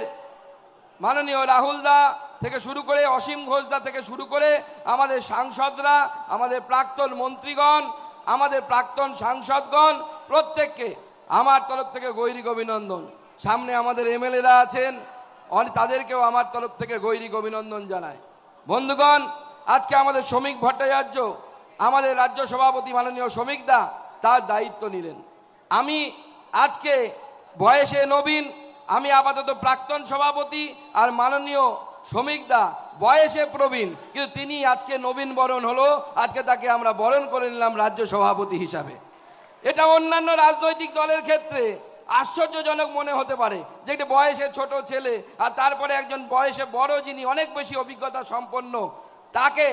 মাননীয় রাহুল দা থেকে শুরু করে অসীম ঘোষ দা থেকে শুরু করে আমাদের সাংসদরা, আমাদের প্রাক্তন মন্ত্রীগণ, আমাদের প্রাক্তন সাংসদগণ, প্রত্যেককে আমার তরফ থেকে গৈরিক অভিনন্দন। সামনে আমাদের এমএলএরা আছেন, তাদেরকেও আমার তরফ থেকে গৈরিক অভিনন্দন জানাই। বন্ধুগণ, আজকে আমাদের শ্রমিক ভট্টাচার্য, আমাদের রাজ্য সভাপতি মাননীয় শ্রমিক দা তার দায়িত্ব নিলেন। আমি আজকে বয়সে নবীন, আমি আপাতত প্রাক্তন সভাপতি, আর মাননীয় শ্রমিক দা বয়সে প্রবীণ, কিন্তু তিনি আজকে নবীন বরণ হলো। আজকে তাকে আমরা বরণ করে নিলাম রাজ্য সভাপতি হিসাবে। এটা অন্যান্য রাজনৈতিক দলের ক্ষেত্রে আশ্চর্যজনক মনে হতে পারে যে একটি বয়সে ছোট ছেলে আর তারপরে একজন বয়সে বড় যিনি অনেক বেশি অভিজ্ঞতা সম্পন্ন, তাকে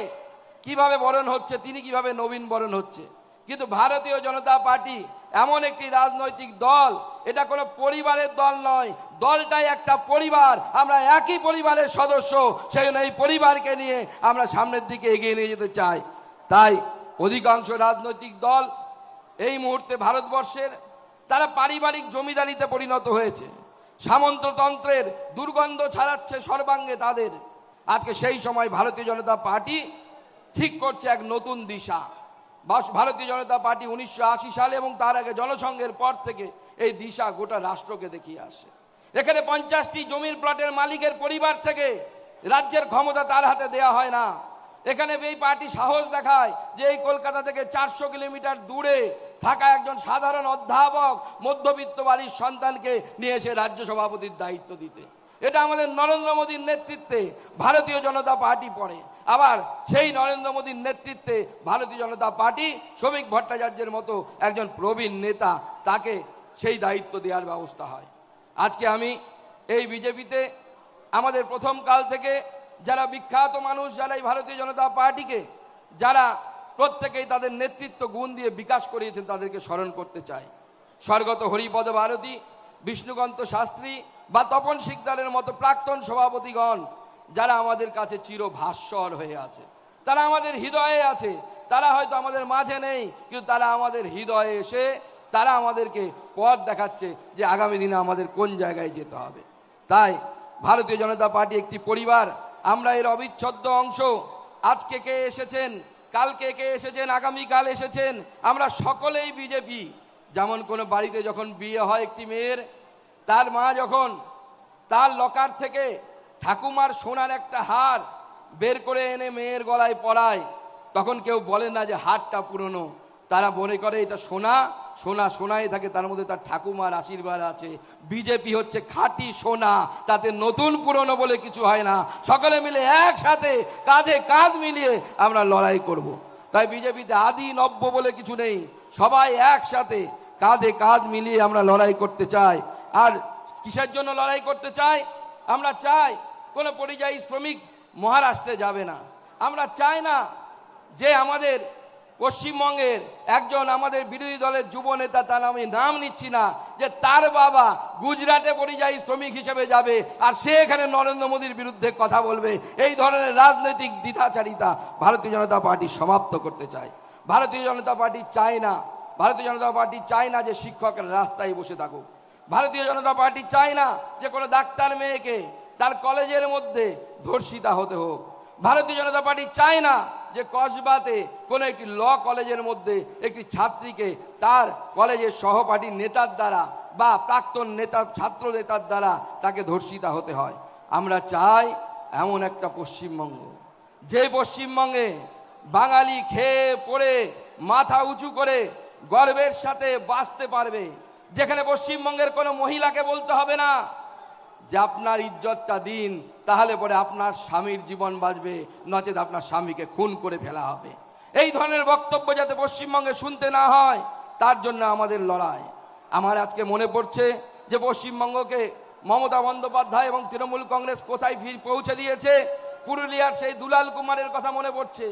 কিভাবে বরণ হচ্ছে, তিনি কিভাবে নবীন বরণ হচ্ছে। কিন্তু ভারতীয় জনতা পার্টি এমন একটি রাজনৈতিক দল, এটা কোনো পরিবারের দল নয়, দলটাই একটা পরিবার। আমরা একই পরিবারের সদস্য, সেই জন্য এই পরিবারকে নিয়ে আমরা সামনের দিকে এগিয়ে নিয়ে যেতে চাই। তাই অধিকাংশ রাজনৈতিক দল এই মুহূর্তে ভারতবর্ষের, তারা পারিবারিক জমিদারিতে পরিণত হয়েছে, সামন্ততন্ত্রের দুর্গন্ধ ছড়াচ্ছে সর্বাঙ্গে তাদের। আজকে সেই সময় ভারতীয় জনতা পার্টি ঠিক করছে এক নতুন দিশা। ভারতীয় জনতা পার্টি 1980 সালে এবং তার আগে জনসংঘের পর থেকে এই দিশা গোটা রাষ্ট্রকে দেখিয়ে আসে। এখানে 50টি জমির প্লটের মালিকের পরিবার থেকে রাজ্যের ক্ষমতা তার হাতে দেয়া হয় না। এখানে এই পার্টি সাহস দেখায় যে এই কলকাতা থেকে 400 কিলোমিটার দূরে থাকা একজন সাধারণ অধ্যাপক মধ্যবিত্ত বাড়ির সন্তানকে নিয়ে এসে রাজ্য সভাপতির দায়িত্ব দিতে। এটা আমাদের নরেন্দ্র মোদীর নেতৃত্বে ভারতীয় জনতা পার্টি পড়ে। আবার সেই নরেন্দ্র মোদীর নেতৃত্বে ভারতীয় জনতা পার্টি শ্রমিক ভট্টাচার্যের মতো একজন প্রবীণ নেতা, তাকে সেই দায়িত্ব দেওয়ার ব্যবস্থা হয়। আজকে আমি এই বিজেপিতে আমাদের প্রথম কাল থেকে যারা বিখ্যাত মানুষ, যারা এই ভারতীয় জনতা পার্টিকে যারা প্রত্যেকেই তাদের নেতৃত্ব গুণ দিয়ে বিকাশ করিয়েছেন, তাদেরকে স্মরণ করতে চাই। স্বর্গত হরিপদ ভারতী, বিষ্ণুকান্ত শাস্ত্রী বা তপন শিকদারের মতো প্রাক্তন সভাপতিগণ, যারা আমাদের কাছে চিরভাস্বর হয়ে আছে, তারা আমাদের হৃদয়ে আছে। তারা হয়তো আমাদের মাঝে নেই, কিন্তু তারা আমাদের হৃদয়ে এসে তারা আমাদেরকে পথ দেখাচ্ছে যে আগামী দিনে আমাদের কোন জায়গায় যেতে হবে। তাই ভারতীয় জনতা পার্টি একটি পরিবার, আমরা এর অবিচ্ছেদ্য অংশ। আজকে কে এসেছেন, কালকে কে এসেছেন, আগামীকাল এসেছেন, আমরা সকলেই বিজেপি। যেমন কোনো বাড়িতে যখন বিয়ে হয় একটি মেয়ের, তার মা যখন তার লকার থেকে ঠাকুমার সোনার একটা হার বের করে এনে মেয়ের গলায় পরায়, তখন কেউ বলে না যে হারটা পুরনো। তারা মনে করে এটা সোনা, সোনা সোনাই থাকে, তার মধ্যে তার ঠাকুমার আশীর্বাদ আছে। বিজেপি হচ্ছে খাঁটি সোনা, তাতে নতুন পুরনো বলে কিছু হয় না। সকলে মিলে একসাথে কাঁধে কাঁধ মিলিয়ে আমরা লড়াই করব। তাই বিজেপিতে আদি নব্য বলে কিছু নেই, সবাই একসাথে কাঁধে কাঁধ মিলিয়ে আমরা লড়াই করতে চাই। আর কিসের জন্য লড়াই করতে চাই? আমরা চাই কোনো পরিযায়ী শ্রমিক মহারাষ্ট্রে যাবে না। আমরা চাই না যে আমাদের পশ্চিমবঙ্গের একজন আমাদের বিরোধী দলের যুব নেতা, তার আমি নাম নিচ্ছি না, যে তার বাবা গুজরাটে পরিযায়ী শ্রমিক হিসেবে যাবে আর সে এখানে নরেন্দ্র মোদীর বিরুদ্ধে কথা বলবে। এই ধরনের রাজনৈতিক দ্বিধাচারিতা ভারতীয় জনতা পার্টি সমাপ্ত করতে চায়। ভারতীয় জনতা পার্টি চায় না, ভারতীয় জনতা পার্টি চায় না যে শিক্ষকের রাস্তায় বসে থাকুক। ভারতীয় জনতা পার্টি চায় না যে কোনো ডাক্তার মেয়েকে তার কলেজের মধ্যে ধর্ষিতা হতে হোক। ভারতীয় জনতা পার্টি চায় না যে কসবাতে কোনো একটি ল কলেজের মধ্যে একটি ছাত্রীকে তার কলেজের সহপাঠী নেতার দ্বারা বা প্রাক্তন নেতা ছাত্র নেতার দ্বারা তাকে ধর্ষিতা হতে হয়। আমরা চাই এমন একটা পশ্চিমবঙ্গ, যে পশ্চিমবঙ্গে বাঙালি খেয়ে পড়ে মাথা উঁচু করে গর্বের সাথে বাঁচতে পারবে, যেখানে পশ্চিমবঙ্গের কোনো মহিলাকে বলতে হবে না যে আপনার ইজ্জতটা দিন, তাহলে পরে আপনার স্বামীর জীবন বাঁচবে, নচেত আপনার স্বামীকে খুন করে ফেলা হবে। এই ধরনের বক্তব্য যাতে পশ্চিমবঙ্গে শুনতে না হয়, তার জন্য আমাদের লড়াই। আমার আজকে মনে পড়ছে যে পশ্চিমবঙ্গকে মমতা বন্দ্যোপাধ্যায় এবং তৃণমূল কংগ্রেস কোথায় পৌঁছে দিয়েছে। পুরুলিয়ার সেই দুলাল কুমারের কথা মনে পড়ছে,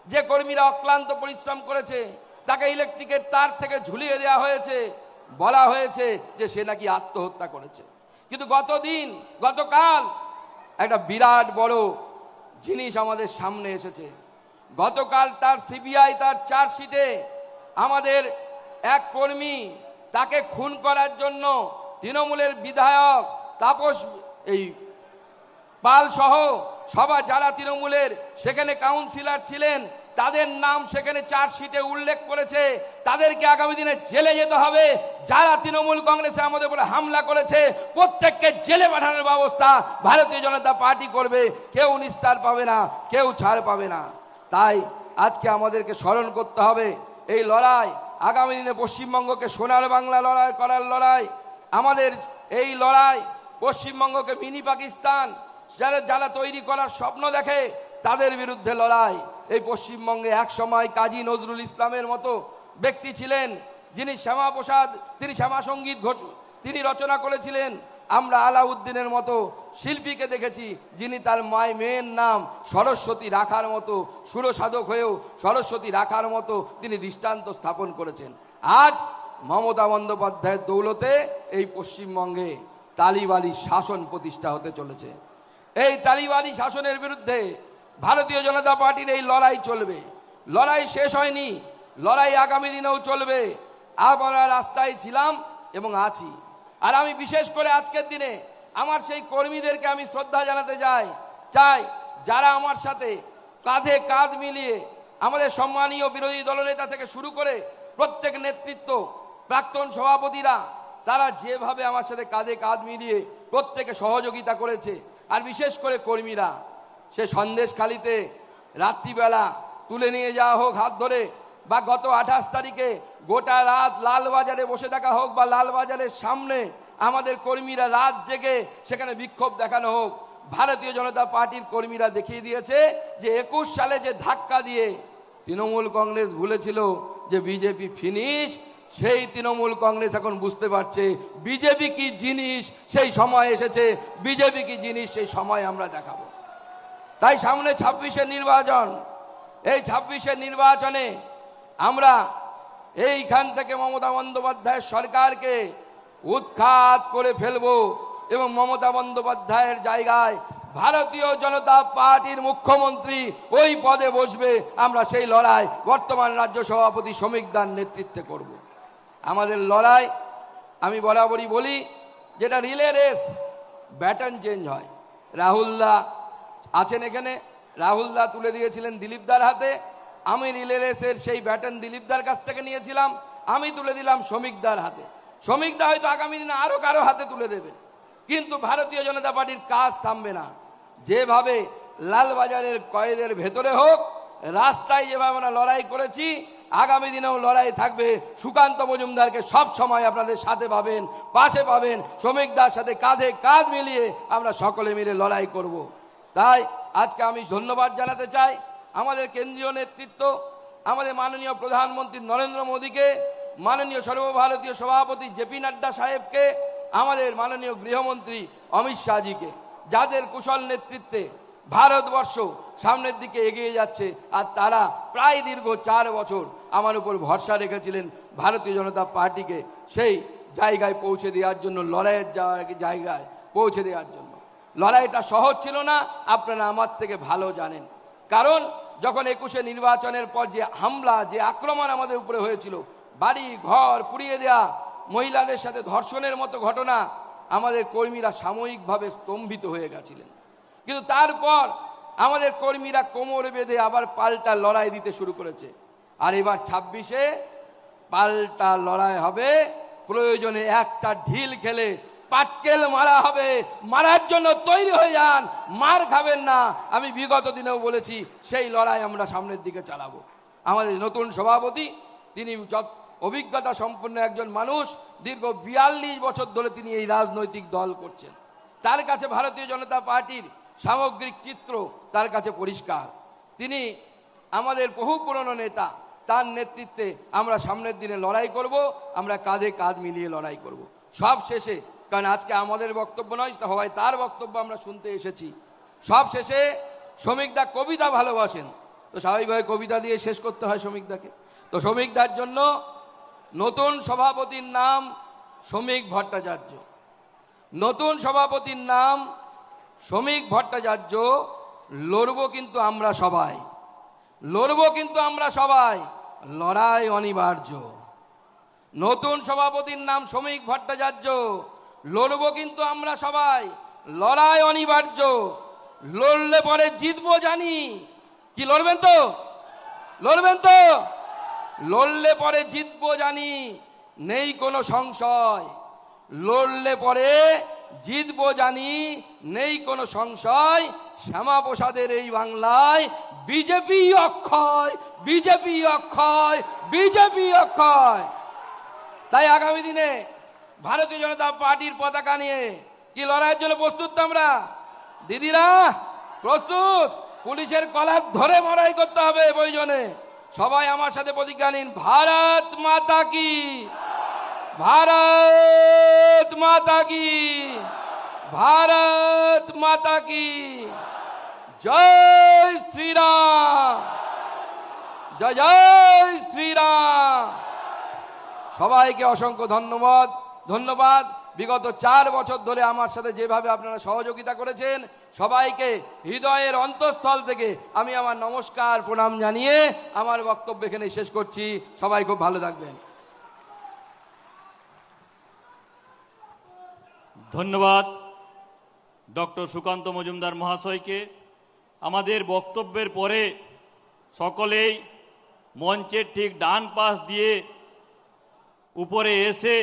যে কর্মীরা অক্লান্ত পরিশ্রম করেছে, তাকে ইলেকট্রিকের তার থেকে ঝুলিয়ে দেওয়া হয়েছে, বলা হয়েছে যে সে নাকি আত্মহত্যা করেছে। কিন্তু গতকাল একটা বিরাট বড় জিনিস আমাদের সামনে এসেছে। গতকাল তার সিবিআই তার চার্জশিটে আমাদের এক কর্মী, তাকে খুন করার জন্য তৃণমূলের বিধায়ক তাপস পাল সহ সবাই যারা তৃণমূলের সেখানে কাউন্সিলর ছিলেন, তাদের নাম সেখানে চার্জশিটে উল্লেখ করেছে। তাদেরকে আগামী দিনে জেলে যেতে হবে। যারা তৃণমূল কংগ্রেসে আমাদের উপরে হামলা করেছে প্রত্যেককে জেলে পাঠানোর ব্যবস্থা ভারতীয় জনতা পার্টি করবে। কেউ নিস্তার পাবে না, কেউ ছাড় পাবে না। তাই আজকে আমাদেরকে স্মরণ করতে হবে এই লড়াই, আগামী দিনে পশ্চিমবঙ্গকে সোনার বাংলা লড়াই করার লড়াই। আমাদের এই লড়াই পশ্চিমবঙ্গকে মিনি পাকিস্তান যারা তৈরি করার স্বপ্ন দেখে তাদের বিরুদ্ধে লড়াই। এই পশ্চিমবঙ্গে এক সময় কাজী নজরুল ইসলামের মতো ব্যক্তি ছিলেন, যিনি তিনি শ্যামা সঙ্গীত তিনি রচনা করেছিলেন। আমরা আলাউদ্দিনের মতো শিল্পীকে দেখেছি, যিনি তার মেয়ের নাম সরস্বতী রাখার মতো সুরসাধক হয়েও সরস্বতী রাখার মতো তিনি দৃষ্টান্ত স্থাপন করেছেন। আজ মমতা বন্দ্যোপাধ্যায়ের দৌলতে এই পশ্চিমবঙ্গে তালিবানি শাসন প্রতিষ্ঠা হতে চলেছে। এই তালিবানি শাসনের বিরুদ্ধে ভারতীয় জনতা পার্টির এই লড়াই চলবে। লড়াই শেষ হয়নি, লড়াই আগামী দিনেও চলবে। আমরা রাস্তায় ছিলাম এবং আছি। আর আমি বিশেষ করে আজকের দিনে আমার সেই কর্মীদেরকে আমি শ্রদ্ধা জানাতে চাই যারা আমার সাথে কাঁধে কাঁধ মিলিয়ে, আমাদের সম্মানীয় বিরোধী দলনেতা থেকে শুরু করে প্রত্যেক নেতৃত্ব, প্রাক্তন সভাপতিরা, তারা যেভাবে আমার সাথে কাঁধে কাঁধ মিলিয়ে প্রত্যেকে সহযোগিতা করেছে। আর বিশেষ করে কর্মীরা, সে সন্দেশখালিতে রাত্রিবেলা তুলে নিয়ে যাওয়া হোক হাত ধরে, বা গত 28 তারিখে গোটা রাত লালবাজারে বসে থাকা হোক, বা লালবাজারের সামনে আমাদের কর্মীরা রাত জেগে সেখানে বিক্ষোভ দেখানো হোক, ভারতীয় জনতা পার্টির কর্মীরা দেখিয়ে দিয়েছে যে 21 সালে যে ধাক্কা দিয়ে তৃণমূল কংগ্রেস ভুলেছিল যে বিজেপি ফিনিশ, সেই তৃণমূল কংগ্রেস এখন বুঝতে পারছে বিজেপি কি জিনিস। সেই সময় এসেছে, বিজেপি কি জিনিস সেই সময় আমরা দেখাবো। তাই সামনে 26-এর নির্বাচন, এই 26-এর নির্বাচনে আমরা এইখান থেকে মমতা বন্দ্যোপাধ্যায়ের সরকারকে উৎখাত করে ফেলবো এবং মমতা বন্দ্যোপাধ্যায়ের জায়গায় ভারতীয় জনতা পার্টির মুখ্যমন্ত্রী ওই পদে বসবে। আমরা সেই লড়াই বর্তমান রাজ্য সভাপতি শ্রমিক দার নেতৃত্বে করব। আমাদের লড়াই, আমি বরাবরই বলি, যেটা রিলে রেস, ব্যাটন চেঞ্জ হয়। রাহুলদা আছেন এখানে, রাহুলদা তুলে দিয়েছিলেন দিলীপদার হাতে। আমি রিলে রেসের সেই ব্যাটন দিলীপদার কাছ থেকে নিয়েছিলাম, আমি তুলে দিলাম শ্রমিকদার হাতে। শ্রমিকদা হয়তো আগামী দিনে আরো কারো হাতে তুলে দেবে, কিন্তু ভারতীয় জনতা পার্টির কাজ থামবে না। যেভাবে লালবাজারের কয়েদের ভেতরে হোক, রাস্তায় যেভাবে আমরা লড়াই করেছি, আগামী দিনেও লড়াই থাকবে। সুকান্ত মজুমদারকে সব সময় আপনাদের সাথে পাবেন, পাশে পাবেন। শ্রমিকদের সাথে কাঁধে কাঁধ মিলিয়ে আমরা সকলে মিলে লড়াই করব। তাই আজকে আমি ধন্যবাদ জানাতে চাই আমাদের কেন্দ্রীয় নেতৃত্ব, আমাদের মাননীয় প্রধানমন্ত্রী নরেন্দ্র মোদীকে, মাননীয় সর্বভারতীয় সভাপতি জেপি নাড্ডা সাহেবকে, আমাদের মাননীয় গৃহমন্ত্রী অমিত শাহজিকে, যাদের কুশল নেতৃত্বে ভারতবর্ষ সামনের দিকে এগিয়ে যাচ্ছে। আর তারা প্রায় দীর্ঘ 4 বছর আমার উপর ভরসা রেখেছিলেন ভারতীয় জনতা পার্টিকে সেই জায়গায় পৌঁছে দেওয়ার জন্য, লড়াইয়ের জায়গায় পৌঁছে দেওয়ার জন্য। লড়াইটা সহজ ছিল না, আপনারা আমার থেকে ভালো জানেন। কারণ যখন 21শে নির্বাচনের পর যে হামলা, যে আক্রমণ আমাদের উপরে হয়েছিল, বাড়ি ঘর পুড়িয়ে দেওয়া, মহিলাদের সাথে ধর্ষণের মতো ঘটনা, আমাদের কর্মীরা সাময়িকভাবে স্তম্ভিত হয়ে গেছিলেন। কিন্তু তারপর আমাদের কর্মীরা কোমর বেঁধে আবার পাল্টা লড়াই দিতে শুরু করেছে। আর এবার 26-এ পাল্টা লড়াই হবে। প্রয়োজনে একটা ঢিল খেলে পাটকেল মারা হবে। মারার জন্য তৈরি হয়ে যান, মার খাবেন না। আমি বিগত দিনেও বলেছি, সেই লড়াই আমরা সামনের দিকে চালাবো। আমাদের নতুন সভাপতি, তিনি অভিজ্ঞতা সম্পন্ন একজন মানুষ, দীর্ঘ 42 বছর ধরে তিনি এই রাজনৈতিক দল করছেন। তার কাছে ভারতীয় জনতা পার্টির সামগ্রিক চিত্র তার কাছে পরিষ্কার। তিনি আমাদের বহু পুরনো নেতা, তার নেতৃত্বে আমরা সামনের দিনে লড়াই করব। আমরা কাঁধে কাঁধ মিলিয়ে লড়াই করব। সব শেষে, কারণ আজকে আমাদের বক্তব্য নয়, সবাই তার বক্তব্য আমরা শুনতে এসেছি। সব শেষে শ্রমিকদা কবিতা ভালোবাসেন, তো স্বাভাবিকভাবে কবিতা দিয়ে শেষ করতে হয় শ্রমিকদাকে। তো শ্রমিকদার জন্য নতুন সভাপতির নাম শ্রমিক ভট্টাচার্য। নতুন সভাপতির নাম শ্রমিক ভট্টাচার্য। লড়বো কিন্তু আমরা সবাই, লড়বো কিন্তু আমরা সবাই, লড়াই অনিবার্য। নতুন সভাপতির নাম শ্রমিক ভট্টাচার্য। লড়বো কিন্তু আমরা সবাই, লড়াই অনিবার্য। লড়লে পরে জিতবো জানি। কি লড়বেন তো? লড়বেন তো? লড়লে পরে জিতবো জানি, নেই কোনো সংশয়। লড়লে পরে জিতবো জানি, নেই কোনো সংশয়। শ্যামাপ্রসাদের এই বাংলায় বিজেপি অক্ষয়, বিজেপি অক্ষয়, বিজেপি অক্ষয়। তাই আগামী দিনে ভারতীয় জনতা পার্টির পতাকা নিয়ে কি লড়াইয়ের জন্য প্রস্তুত? আমরা দিদিরা প্রস্তুত? পুলিশের কলার ধরে লড়াই করতে হবে প্রয়োজনে। সবাই আমার সাথে প্রতিজ্ঞা নিন, ভারত মাতা কি, ভারত মাতা কি, ভারত মাতা কি। জয় শ্রীরাম, জয় জয় শ্রীরাম। সবাইকে অসংখ্য ধন্যবাদ। ধন্যবাদ। বিগত 4 বছর ধরে আমার সাথে যেভাবে আপনারা সহযোগিতা করেছেন, সবাইকে হৃদয়ের অন্তঃস্থল থেকে আমি আমার নমস্কার প্রণাম জানিয়ে আমার বক্তব্য এখানে শেষ করছি। সবাই খুব ভালো থাকবেন। ধন্যবাদ ডক্টর সুকান্ত মজুমদার মহাশয়কে। আমাদের বক্তব্যের পরে সকলেই মঞ্চের ঠিক ডান পাশ দিয়ে উপরে এসে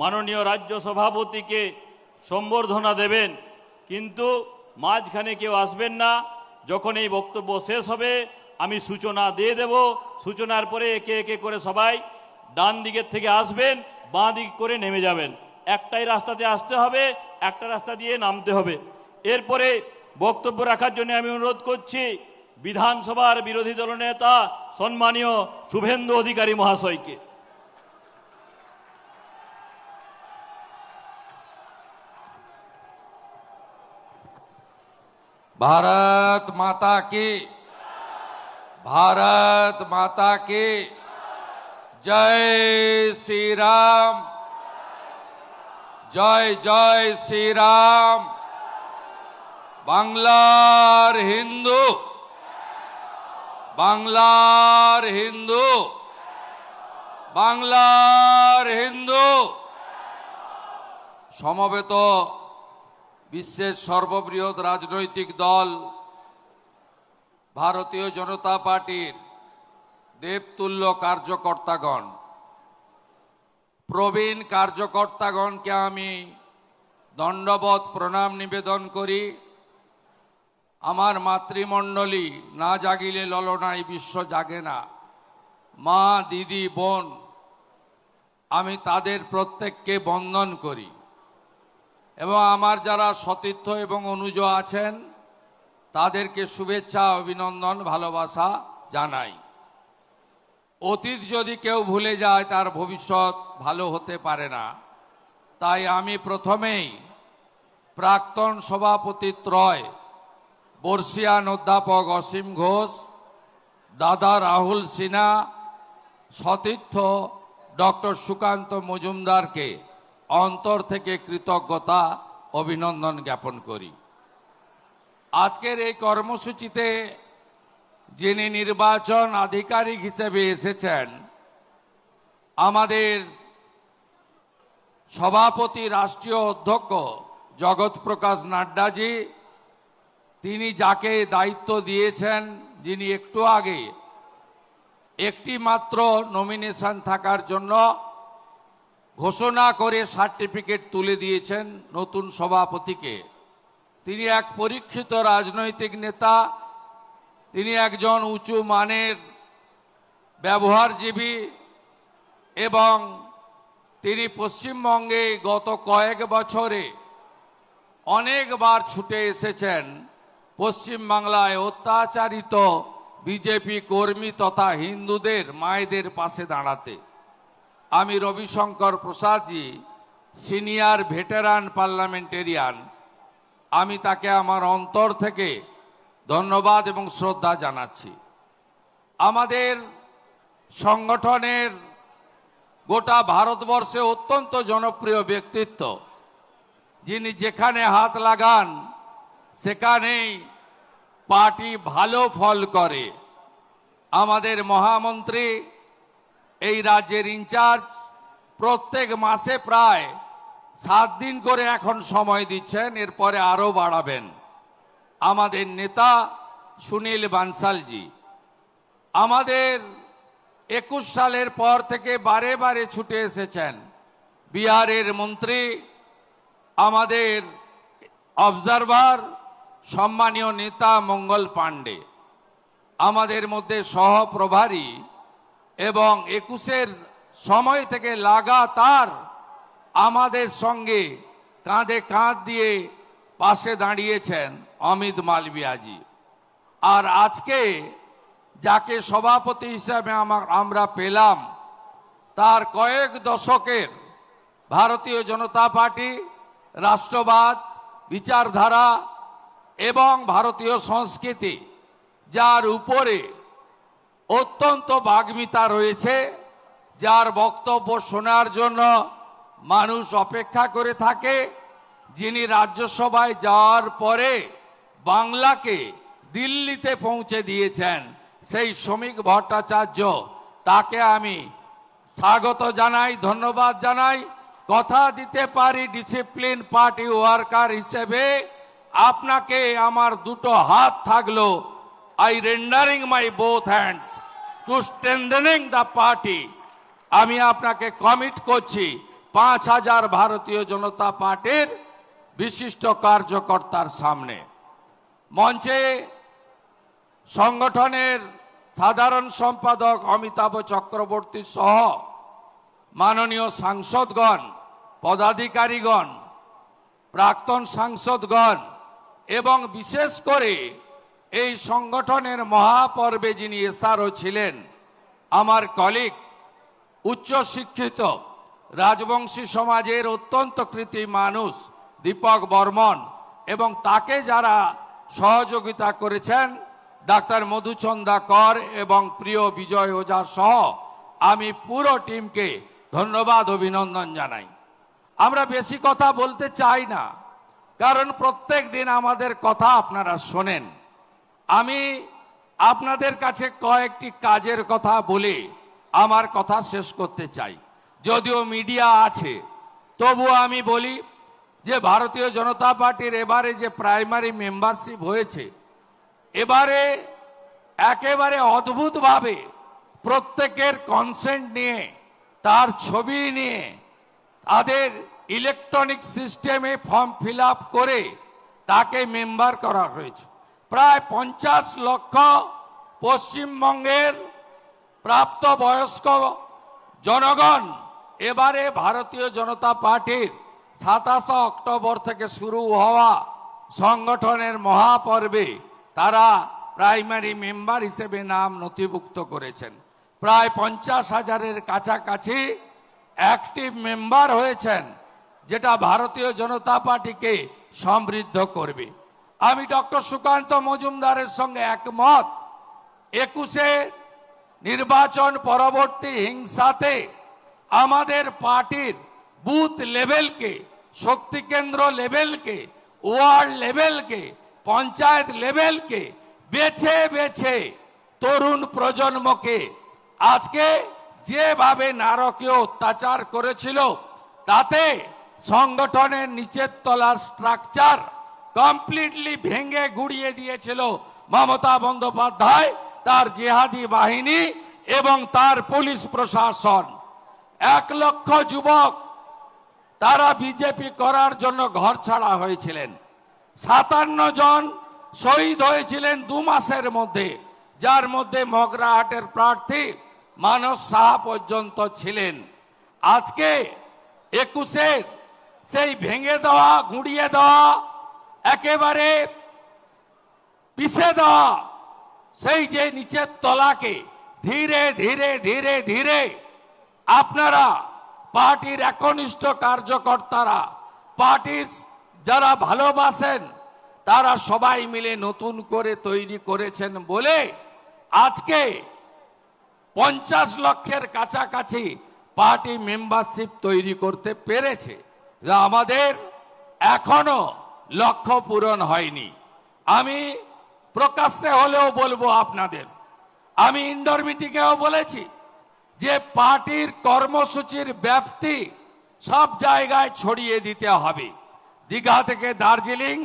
মাননীয় রাজ্য সভাপতিকে সম্বর্ধনা দেবেন, কিন্তু মাঝখানে কেউ আসবেন না। যখন এই বক্তব্য শেষ হবে আমি সূচনা দিয়ে দেব। সূচনার পরে একে একে করে সবাই ডান দিকের থেকে আসবেন, বাঁ দিক করে নেমে যাবেন। একটাই রাস্তাতে আসতে হবে, একটা রাস্তা দিয়ে নামতে হবে। এরপরে বক্তব্য রাখার জন্য আমি অনুরোধ করছি বিধানসভার বিরোধী দলনেতা সম্মানীয় শুভেন্দু অধিকারী মহাশয়কে। भारत माता की, भारत माता की जय श्री राम, जय जय श्री राम। बांग्लार हिंदू, बांग्लार हिंदू, बांग्लार हिंदू। समवेत বিশ্বের সর্ববৃহৎ রাজনৈতিক দল ভারতীয় জনতা পার্টির দেবতুল্য কার্যকর্তাগণ, প্রবীণ কার্যকর্তাগণকে আমি দণ্ডবত প্রণাম নিবেদন করি। আমার মাতৃমণ্ডলী না জাগিলে ললনায় বিশ্ব জাগে না। মা, দিদি, বোন, আমি তাদের প্রত্যেককে বন্দন করি এবং আমার যারা সতীর্থ এবং অনুজ আছেন তাদেরকে শুভেচ্ছা, অভিনন্দন, ভালোবাসা জানাই। অতীত যদি কেউ ভুলে যায় তার ভবিষ্যৎ ভালো হতে পারে না। তাই আমি প্রথমেই প্রাক্তন সভাপতি ত্রয় বর্ষিয়ান অধ্যাপক অসীম ঘোষ, দাদা রাহুল সিনহা, সতীর্থ ডক্টর সুকান্ত মজুমদারকে অন্তর থেকে কৃতজ্ঞতা, অভিনন্দন জ্ঞাপন করি। আজকের এই কর্মসূচিতে যিনি নির্বাচন আধিকারিক হিসেবে এসেছেন, আমাদের সভাপতি রাষ্ট্রীয় অধ্যক্ষ জগৎ প্রকাশ নাড্ডাজি, তিনি যাকে দায়িত্ব দিয়েছেন, যিনি একটু আগে একটি মাত্র নমিনেশন থাকার জন্য ঘোষণা করে সার্টিফিকেট তুলে দিয়েছেন নতুন সভাপতিকে। তিনি এক পরীক্ষিত রাজনৈতিক নেতা, তিনি একজন উঁচু মানের ব্যবহারজীবী এবং তিনি পশ্চিমবঙ্গে গত কয়েক বছরে অনেকবার ছুটে এসেছেন পশ্চিমবাংলায় অত্যাচারিত বিজেপি কর্মী তথা হিন্দুদের মায়েদের পাশে দাঁড়াতে। আমি রবিশঙ্কর প্রসাদজি, সিনিয়র ভেটেরান পার্লামেন্টেরিয়ান, আমি তাকে আমার অন্তর থেকে ধন্যবাদ এবং শ্রদ্ধা জানাচ্ছি। আমাদের সংগঠনের গোটা ভারতবর্ষে অত্যন্ত জনপ্রিয় ব্যক্তিত্ব, যিনি যেখানে হাত লাগান সেখানেই পার্টি ভালো ফল করে। আমাদের মহামন্ত্রী, এই রাজ্যের ইনচার্জ, প্রত্যেক মাসে প্রায় 7 দিন করে এখন সময় দিচ্ছেন, এরপরে আরো বাড়াবেন। আমাদের নেতা সুনীল বানসালজি আমাদের 21 সালের পর থেকে বারে বারে ছুটে এসেছেন। বিহারের মন্ত্রী, আমাদের অবজারভার সম্মানীয় নেতা মঙ্গল পাণ্ডে, আমাদের মধ্যে সহপ্রভারী এবং 21-এর সময় থেকে লাগাতার আমাদের সঙ্গে কাঁধে কাঁধ দিয়ে পাশে দাঁড়িয়েছেন অমিত মালবিয়াজি। আর আজকে যাকে সভাপতি হিসাবে আমরা পেলাম, তার কয়েক দশকের ভারতীয় জনতা পার্টি, রাষ্ট্রবাদ, বিচারধারা এবং ভারতীয় সংস্কৃতি, যার উপরে অত্যন্ত বাগ্মিতা রয়েছে, যার বক্তব্য শোনার জন্য মানুষ অপেক্ষা করে থাকে, যিনি রাজ্যসভায় যাওয়ার পরে বাংলাকে দিল্লিতে পৌঁছে দিয়েছেন, সেই শ্রমিক ভট্টাচার্য, তাকে আমি স্বাগত জানাই, ধন্যবাদ জানাই। কথা দিতে পারি ডিসিপ্লিন পার্টি ওয়ার্কার হিসেবে আপনাকে আমার দুটো হাত থাকলো। I rendering my both hands to strengthening the party. আমি আপনাকে কমিট করছি 5000 ভারতীয় জনতা পার্টির বিশিষ্ট কার্যকর্তার সামনে। মঞ্চে সংগঠনের সাধারণ সম্পাদক অমিতাভ চক্রবর্তী সহ মাননীয় সাংসদগণ, পদাধিকারীগণ, প্রাক্তন সাংসদগণ এবং বিশেষ করে এই সংগঠনের মহাপর্বে যিনি এসআরও ছিলেন, আমার কলিগ, উচ্চ শিক্ষিত রাজবংশী সমাজের অত্যন্ত কৃতি মানুষ দীপক বর্মন এবং তাকে যারা সহযোগিতা করেছেন ডাক্তার মধুচন্দা কর এবং প্রিয় বিজয় ওঝা সহ আমি পুরো টিমকে ধন্যবাদ, অভিনন্দন জানাই। আমরা বেশি কথা বলতে চাই না, কারণ প্রত্যেক দিন আমাদের কথা আপনারা শোনেন। আমি আপনাদের কাছে কয়েকটি কাজের কথা বলে আমার কথা শেষ করতে চাই। যদিও মিডিয়া আছে, তবুও আমি বলি যে ভারতীয় জনতা পার্টির এবারে যে প্রাইমারি মেম্বারশিপ হয়েছে, এবারে একেবারে অদ্ভুতভাবে প্রত্যেকের কনসেন্ট নিয়ে, তার ছবি নিয়ে, তাদের ইলেকট্রনিক সিস্টেমে ফর্ম ফিল আপ করে তাকে মেম্বার করা হয়েছে। প্রায় 50 লক্ষ পশ্চিমবঙ্গের প্রাপ্তবয়স্ক জনগণ এবারে ভারতীয় জনতা পার্টির 27 অক্টোবর থেকে শুরু হওয়া সংগঠনের মহাপর্বে তারা প্রাইমারি মেম্বার হিসেবে নাম নথিভুক্ত করেছেন। প্রায় 50,000-এর কাছাকাছি অ্যাক্টিভ মেম্বার হয়েছেন, যেটা ভারতীয় জনতা পার্টিকে সমৃদ্ধ করবে। আমি ডক্টর সুকান্ত মজুমদারের সঙ্গে একমত। 21-এ নির্বাচন পরবর্তী হিংসাতে আমাদের পার্টির বুথ লেভেলকে, শক্তি কেন্দ্র লেভেলকে, ওয়ার্ড লেভেলকে, পঞ্চায়েত লেভেলকে বেছে বেছে তরুণ প্রজন্মকে আজকে যেভাবে নারকীয় অত্যাচার করেছিল, তাতে সংগঠনের নিচের তলার স্ট্রাকচার কমপ্লিটলি ভেঙে গুড়িয়ে দিয়েছিল মমতা বন্দ্যোপাধ্যায়, তার জিহাদি বাহিনী এবং তার পুলিশ প্রশাসন। 1 লক্ষ যুবক তারা বিজেপি করার জন্য ঘর ছাড়া হয়েছিলেন। 57 জন শহীদ হয়েছিলেন 2 মাসের মধ্যে, যার মধ্যে মগরাহাটের প্রার্থী মানস সাহা পর্যন্ত ছিলেন। আজকে 21-এর সেই ভেঙে দেওয়া, গুঁড়িয়ে দেওয়া, একেবারে পিষে দেওয়া সেই যে নিচের তলাকে ধীরে ধীরে ধীরে ধীরে আপনারা পার্টির একনিষ্ঠ কার্যকর্তারা, পার্টির যারা ভালোবাসেন, তারা সবাই মিলে নতুন করে তৈরি করেছেন বলে আজকে 50 লক্ষের কাছাকাছি পার্টি মেম্বারশিপ তৈরি করতে পেরেছে। যা আমাদের এখনো লক্ষ্য পূরণ হয়নি। আমি প্রকাশ্যে হলেও বলবো আপনাদের, আমি ইনডোর মিটিংয়েও বলেছি যে পার্টির কর্মসূচির ব্যাপ্তি সব জায়গায় ছড়িয়ে দিতে হবে। দীঘা থেকে দার্জিলিং,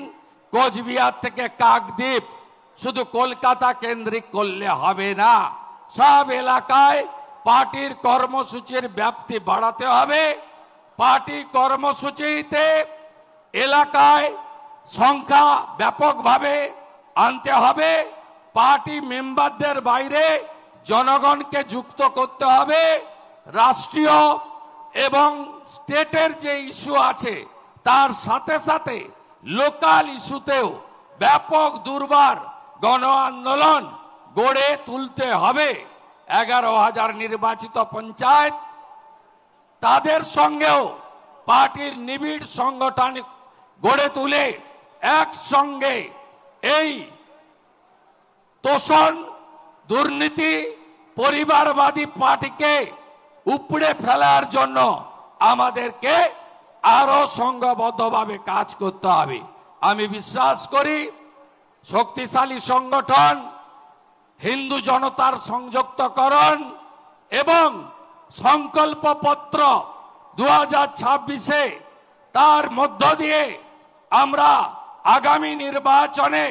কোচবিহার থেকে কাকদ্বীপ, শুধু কলকাতা কেন্দ্রিক করলে হবে না। সব এলাকায় পার্টির কর্মসূচির ব্যাপ্তি বাড়াতে হবে। পার্টি কর্মসূচিতে এলাকায় সংখ্যা ব্যাপকভাবে আনতে হবে। পার্টি মেম্বারদের বাইরে জনগণকে যুক্ত করতে হবে। রাষ্ট্রীয় এবং স্টেটের যে ইস্যু আছে তার সাথে সাথে লোকাল ইস্যুতেও ব্যাপক দুর্বার গণ আন্দোলন গড়ে তুলতে হবে। 11,000 নির্বাচিত পঞ্চায়েত, তাদের সঙ্গেও পার্টির নিবিড় সংগঠন গড়ে তুলে একসঙ্গে এই তোষণ, দুর্নীতি, পরিবারবাদী পার্টিকে উপড়ে ফেলার জন্য আমাদেরকে আরো সংঘবদ্ধভাবে কাজ করতে হবে। আমি বিশ্বাস করি শক্তিশালী সংগঠন, হিন্দু জনতার সংযুক্তকরণ এবং সংকল্পপত্র 2026-এ তার মধ্য দিয়ে আমরা আগামী নির্বাচনে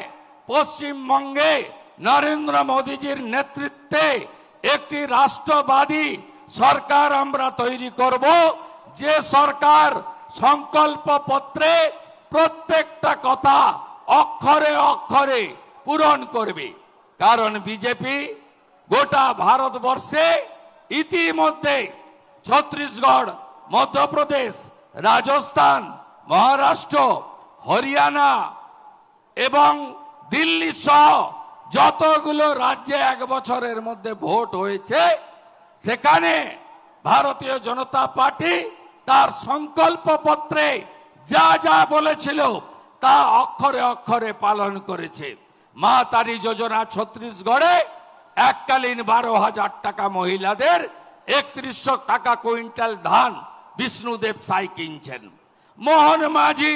পশ্চিমবঙ্গে নরেন্দ্র মোদীজির নেতৃত্বে একটি রাষ্ট্রবাদী সরকার আমরা তৈরি করব, যে সরকার সংকল্পপত্রে প্রত্যেকটা কথা অক্ষরে অক্ষরে পূরণ করবে। কারণ বিজেপি গোটা ভারতবর্ষে ইতিমধ্যে ছত্তিশগড়, মধ্যপ্রদেশ, রাজস্থান, মহারাষ্ট্র, হরিয়ানা এবং দিল্লি সহ যতগুলো রাজ্যে 1 বছরের মধ্যে ভোট হয়েছে, সেখানে ভারতীয় জনতা পার্টি তার সংকল্পপত্রে যা যা বলেছিল তা অক্ষরে অক্ষরে পালন করেছে। মা তারি যোজনা ছত্তিশগড়ে এককালীন 12,000 টাকা মহিলাদের 3100 টাকা কুইন্টাল ধান বিষ্ণুদেব সাই কিনছেন। মোহন মাঝি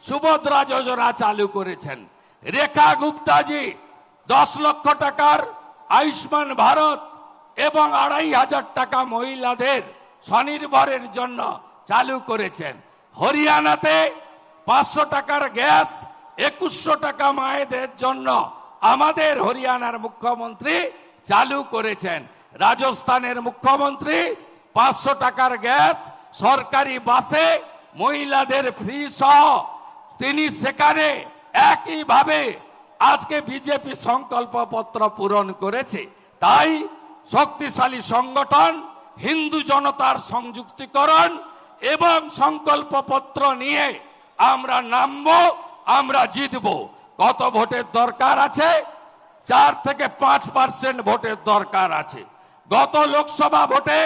সুভদ্রা যোজনা চালু করেছেন। রেখা গুপ্তাজি 10 লক্ষ টাকার আয়ুষ্মান ভারত এবং 2,500 টাকা মহিলাদের স্বনির্ভরের জন্য চালু করেছেন। হরিয়ানাতে 500 টাকার গ্যাস, 2100 টাকা মায়েদের জন্য আমাদের হরিয়ানার মুখ্যমন্ত্রী চালু করেছেন। রাজস্থানের মুখ্যমন্ত্রী 500 টাকার গ্যাস সরকারি বাসে মহিলাদের ফ্রি সহ তিনি সেখানে একইভাবে আজকে বিজেপি সংকল্পপত্র পূরণ করেছে। তাই শক্তিশালী সংগঠন, হিন্দু জনতার সংযুক্তিকরণ এবং সংকল্পপত্র নিয়ে আমরা নামবো, আমরা জিতবো। কত ভোটের দরকার আছে? 4 থেকে 5% ভোটের দরকার আছে। গত লোকসভা ভোটে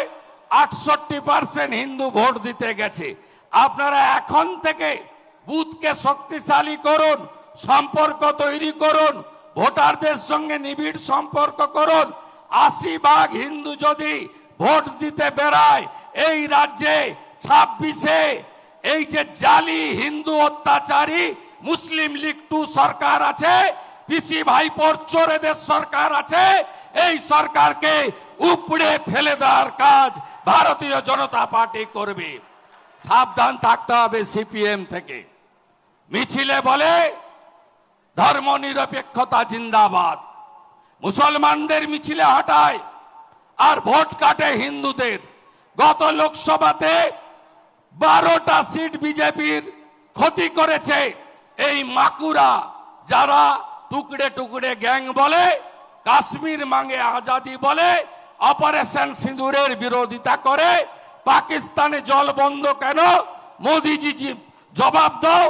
68% হিন্দু ভোট দিতে গেছে। আপনারা এখন থেকে বুথকে শক্তিশালী করুন, সম্পর্ক তৈরি করুন, ভোটারদের সঙ্গে নিবিড় সম্পর্ক করুন। 80% হিন্দু যদি ভোট দিতে বেড়ায় এই রাজ্যে 26-এ এই যে জালি হিন্দু অত্যাচারী মুসলিম লীগ 2 সরকার আছে, পিসি ভাইপোর চোরেদের সরকার আছে, এই সরকারকে উপড়ে ফেলে দেওয়ার কাজ ভারতীয় জনতা পার্টি করবে। সাবধান থাকতে হবে সিপিএম থেকে। মিছিলে বলে ধর্মনিরপেক্ষতা জিন্দাবাদ, মুসলমানদের মিছিলে হাঁটায় আর ভোট কাটে হিন্দুদের। গত লোকসভাতে 12টা সিট বিজেপির ক্ষতি করেছে এই মাকুরা, যারা টুকরে টুকরে গ্যাং বলে, কাশ্মীর মাঙ্গে আজাদি বলে, অপারেশন সিঁদুরের বিরোধিতা করে, পাকিস্তানে জল বন্ধ কেন, মোদিজি জবাব দাও,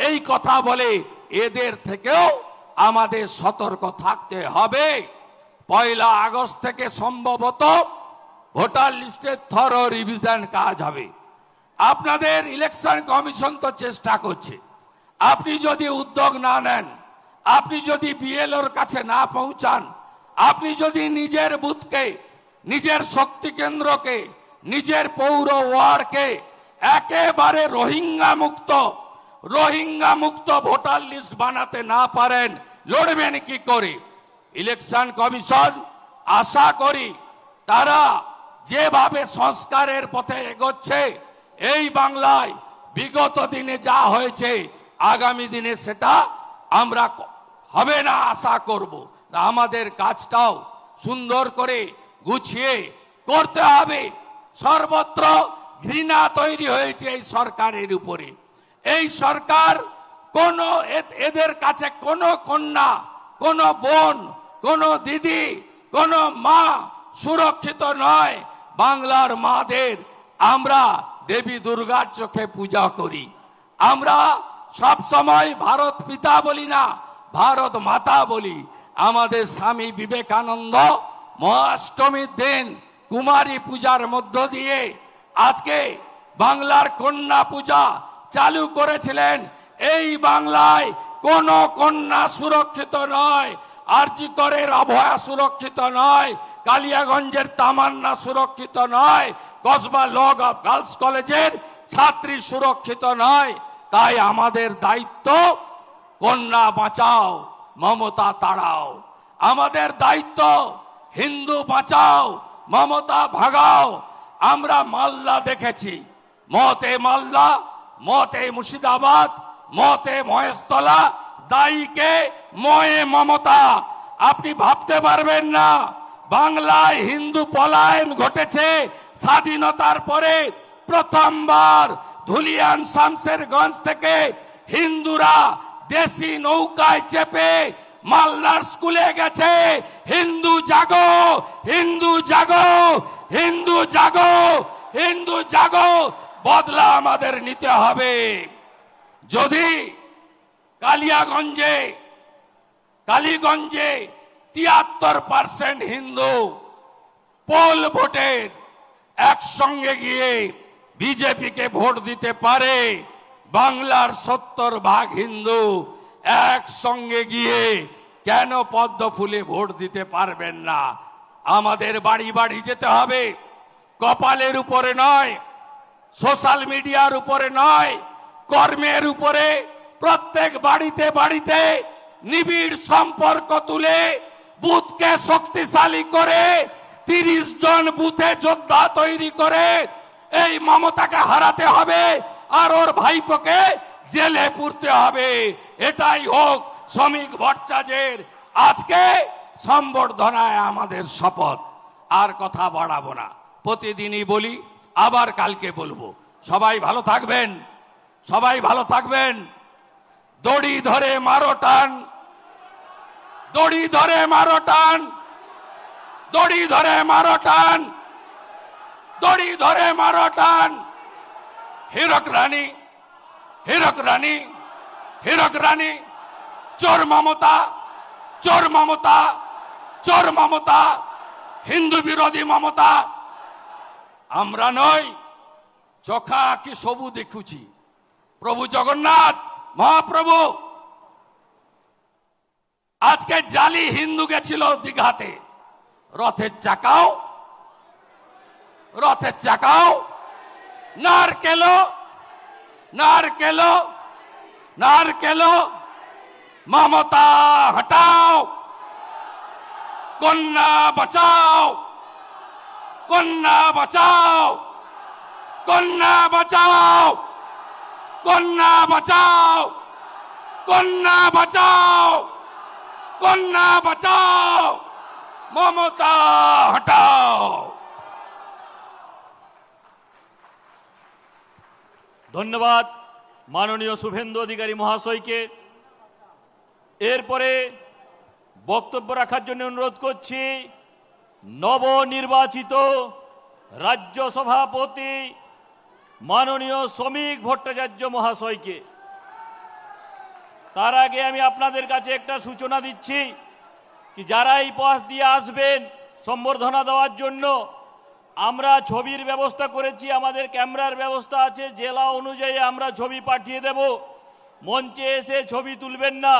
এই কথা বলে। এদের থেকেও আমাদের সতর্ক থাকতে হবে। 1 আগস্ট থেকে সম্ভবত ভোটার লিস্টের থরো রিভিশন কাজ হবে। আপনাদের ইলেকশন কমিশন তো চেষ্টা করছে। আপনি যদি উদ্যোগ না নেন, আপনি যদি বিএলওর কাছে না পৌঁছান, আপনি যদি নিজের বুথকে, নিজের শক্তি কেন্দ্রকে, নিজের পৌর ওয়ার্ডকে একেবারে রোহিঙ্গা মুক্ত ভোটার লিস্ট বানাতে না পারেন, লড়বেন কি করে? ইলেকশন কমিশন আশা করি তারা যেভাবে সংস্কারের পথে এগোচ্ছে, এই বাংলায় বিগত দিনে যা হয়েছে আগামী দিনে সেটা আমরা হবে না আশা করব। আমাদের কাজটাও সুন্দর করে গুছিয়ে করতে হবে। সর্বত্র ঘৃণা তৈরি হয়েছে এই সরকারের উপরে। এই সরকার কোন এদের কাছে কোন কন্যা, কোন বোন, কোন দিদি, কোন মা সুরক্ষিত নয়। বাংলার মাদের আমরা দেবী দুর্গার চোখে পূজা করি। আমরা সব সময় ভারত পিতা বলি না, ভারত মাতা বলি। আমাদের স্বামী বিবেকানন্দ মহাষ্টমীর দিন কুমারী পূজার মধ্য দিয়ে আজকে বাংলার কন্যা পূজা চালু করেছিলেন। এই বাংলায় কোন কন্যা সুরক্ষিত নয়, আরজি করের অভয়া সুরক্ষিত নয়, কালিয়াগঞ্জের তামান্না সুরক্ষিত নয়, কসবা ল গার্লস কলেজের ছাত্রী সুরক্ষিত নয়। তাই আমাদের দায়িত্ব কন্যা বাঁচাও, মমতা তাড়াও। আমাদের দায়িত্ব হিন্দু বাঁচাও, মমতা ভাগাও। আমরা মালদা দেখেছি, মতে মালদা, মতে মুর্শিদাবাদ, মতে মহেশতলা, দায়ীকে ময়ে মমতা। আপনি ভাবতে পারবেন না বাংলায় হিন্দু পলায়ন ঘটেছে স্বাধীনতার পরে। প্রথমবার ধুলিয়ান শামশেরগঞ্জ থেকে হিন্দুরা দেশি নৌকায় চেপে মালদার স্কুলে গেছে। হিন্দু জাগো, হিন্দু জাগো, হিন্দু জাগো, হিন্দু জাগো। বদলা আমাদের নিতে হবে। যদি কালিয়াগঞ্জে, কালীগঞ্জে 73% হিন্দু পোল ভোটের একসঙ্গে গিয়ে বিজেপিকে ভোট দিতে পারে, বাংলার 70% হিন্দু একসঙ্গে গিয়ে কেন পদ্ম ফুলে ভোট দিতে পারবেন না? আমাদের বাড়ি বাড়ি যেতে হবে, কপালের উপরে নয়, সোশ্যাল মিডিয়ার উপরে নয়, কর্মের উপরে। প্রত্যেক বাড়িতে বাড়িতে নিবিড় সম্পর্ক তুলে বুথকে শক্তিশালী করে 30 জন বুথে যোদ্ধা তৈরি করে এই মমতাকে হারাতে হবে আর ওর ভাইপোকে জেলে পুরতে হবে। এটাই হোক শ্রমিক ভট্টাচার্যের আজকে সম্বর্ধনায় আমাদের শপথ। আর কথা বাড়াবো না, প্রতিদিনই বলি, আবার কালকে বলবো। সবাই ভালো থাকবেন, সবাই ভালো থাকবেন। দড়ি ধরে মারো টান, দড়ি ধরে মারো টান, দড়ি ধরে মারো টান, দড়ি ধরে মারো টান। হীরক রানী, হীরক রানী, হীরক রানী, চোর মমতা, চোর মমতা, চোর মমতা, হিন্দু বিরোধী মমতা। আমরা নই, চোখা আঁকি সবু দেখুছি। প্রভু জগন্নাথ মহাপ্রভু আজকে জালি হিন্দু গেছিল দীঘাতে, রথের চাকাও, রথের চাকাও নারকেলো, নারকেলো, নারকেলো। মমতা হটাও, কন্যা বাঁচাও, কন্যা বাঁচাও, কন্যা বাঁচাও, কন্যা বাঁচাও, কন্যা বাঁচাও, কন্যা বাঁচাও, মমতা হটাও। ধন্যবাদ মাননীয় শুভেন্দু অধিকারী মহাশয়কে। এরপরে বক্তব্য রাখার জন্য অনুরোধ করছি নবনির্বাচিত রাজ্য সভাপতি মাননীয় শ্রমিক ভট্টাচার্য মহাশয়কে। তার আগে আমি আপনাদের কাছে একটা সূচনা দিচ্ছি কি যারা এই পাশ দিয়ে আসবেন সম্বর্ধনা দেওয়ার জন্য, আমরা ছবির ব্যবস্থা করেছি, আমাদের ক্যামেরার ব্যবস্থা আছে, জেলা অনুযায়ী আমরা ছবি পাঠিয়ে দেব। মঞ্চে এসে ছবি তুলবেন না,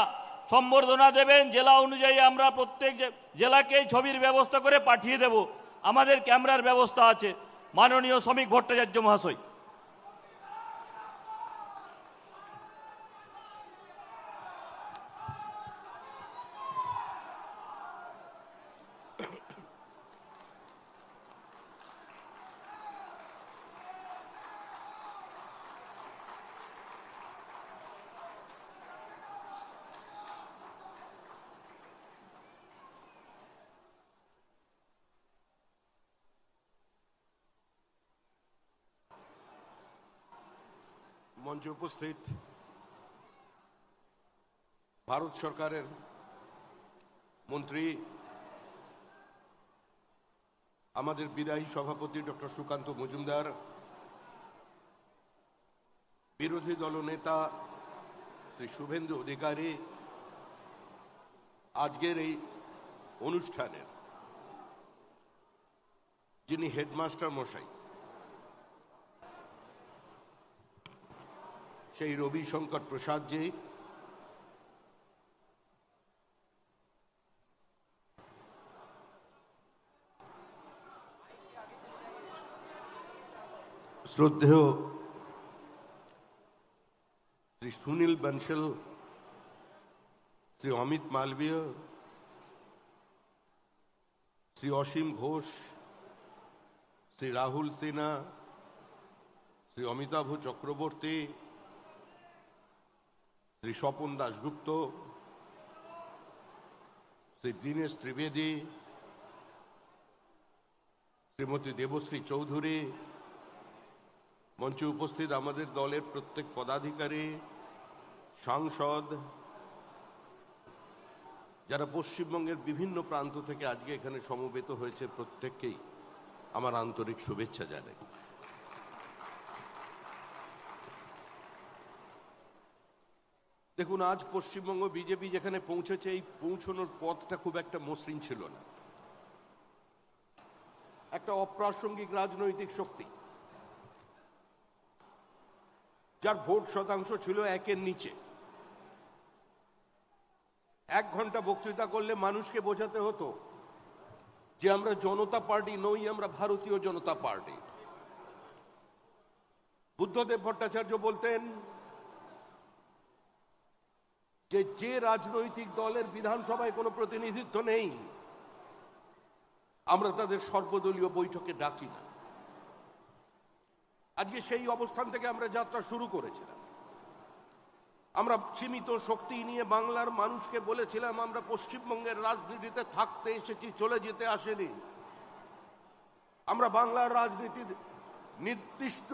সম্বর্ধনা দেবেন, জেলা অনুযায়ী আমরা প্রত্যেক জেলাকেই ছবির ব্যবস্থা করে পাঠিয়ে দেব। আমাদের ক্যামেরার ব্যবস্থা আছে। মাননীয় শ্রমিক ভট্টাচার্য মহাশয়। মঞ্চে উপস্থিত ভারত সরকারের মন্ত্রী, আমাদের বিদায়ী সভাপতি ডক্টর সুকান্ত মজুমদার, বিরোধী দলনেতা শ্রী শুভেন্দু অধিকারী, আজকের এই অনুষ্ঠানের যিনি হেডমাস্টার মশাই সেই রবিশঙ্কর প্রসাদজি, শ্রদ্ধেয় শ্রী সুনীল বনশল, শ্রী অমিত মালবীয়, শ্রী অসীম ঘোষ, শ্রী রাহুল সিনহা, শ্রী অমিতাভ চক্রবর্তী, শ্রী স্বপন দাশগুপ্ত, শ্রী দীনেশ ত্রিবেদী, শ্রীমতী দেবশ্রী চৌধুরী, মঞ্চে উপস্থিত আমাদের দলের প্রত্যেক পদাধিকারী, সাংসদ, যারা পশ্চিমবঙ্গের বিভিন্ন প্রান্ত থেকে আজকে এখানে সমবেত হয়েছে, প্রত্যেককেই আমার আন্তরিক শুভেচ্ছা জানাই। দেখুন, আজ পশ্চিমবঙ্গ বিজেপি যেখানে পৌঁছেছে, এই পৌঁছানোর পথটা খুব একটা মসৃণ ছিল না। একটা অপ্রাসঙ্গিক রাজনৈতিক শক্তি যার ভোট শতাংশ ছিল 1-এর নিচে, 1 ঘন্টা বক্তৃতা করলে মানুষকে বোঝাতে হতো যে আমরা জনতা পার্টি নই, আমরা ভারতীয় জনতা পার্টি। বুদ্ধদেব ভট্টাচার্য বলতেন যে রাজনৈতিক দলের বিধানসভায় কোনো প্রতিনিধিত্ব নেই, আমরা তাদের সর্বদলীয় বৈঠকে ডাকি না। আজকে সেই অবস্থান থেকে আমরা যাত্রা শুরু করেছিলাম। আমরা সীমিত শক্তি নিয়ে বাংলার মানুষকে বলেছিলাম আমরা পশ্চিমবঙ্গের রাজনীতিতে থাকতে এসেছি, চলে যেতে আসেনি। আমরা বাংলার রাজনীতির নির্দিষ্ট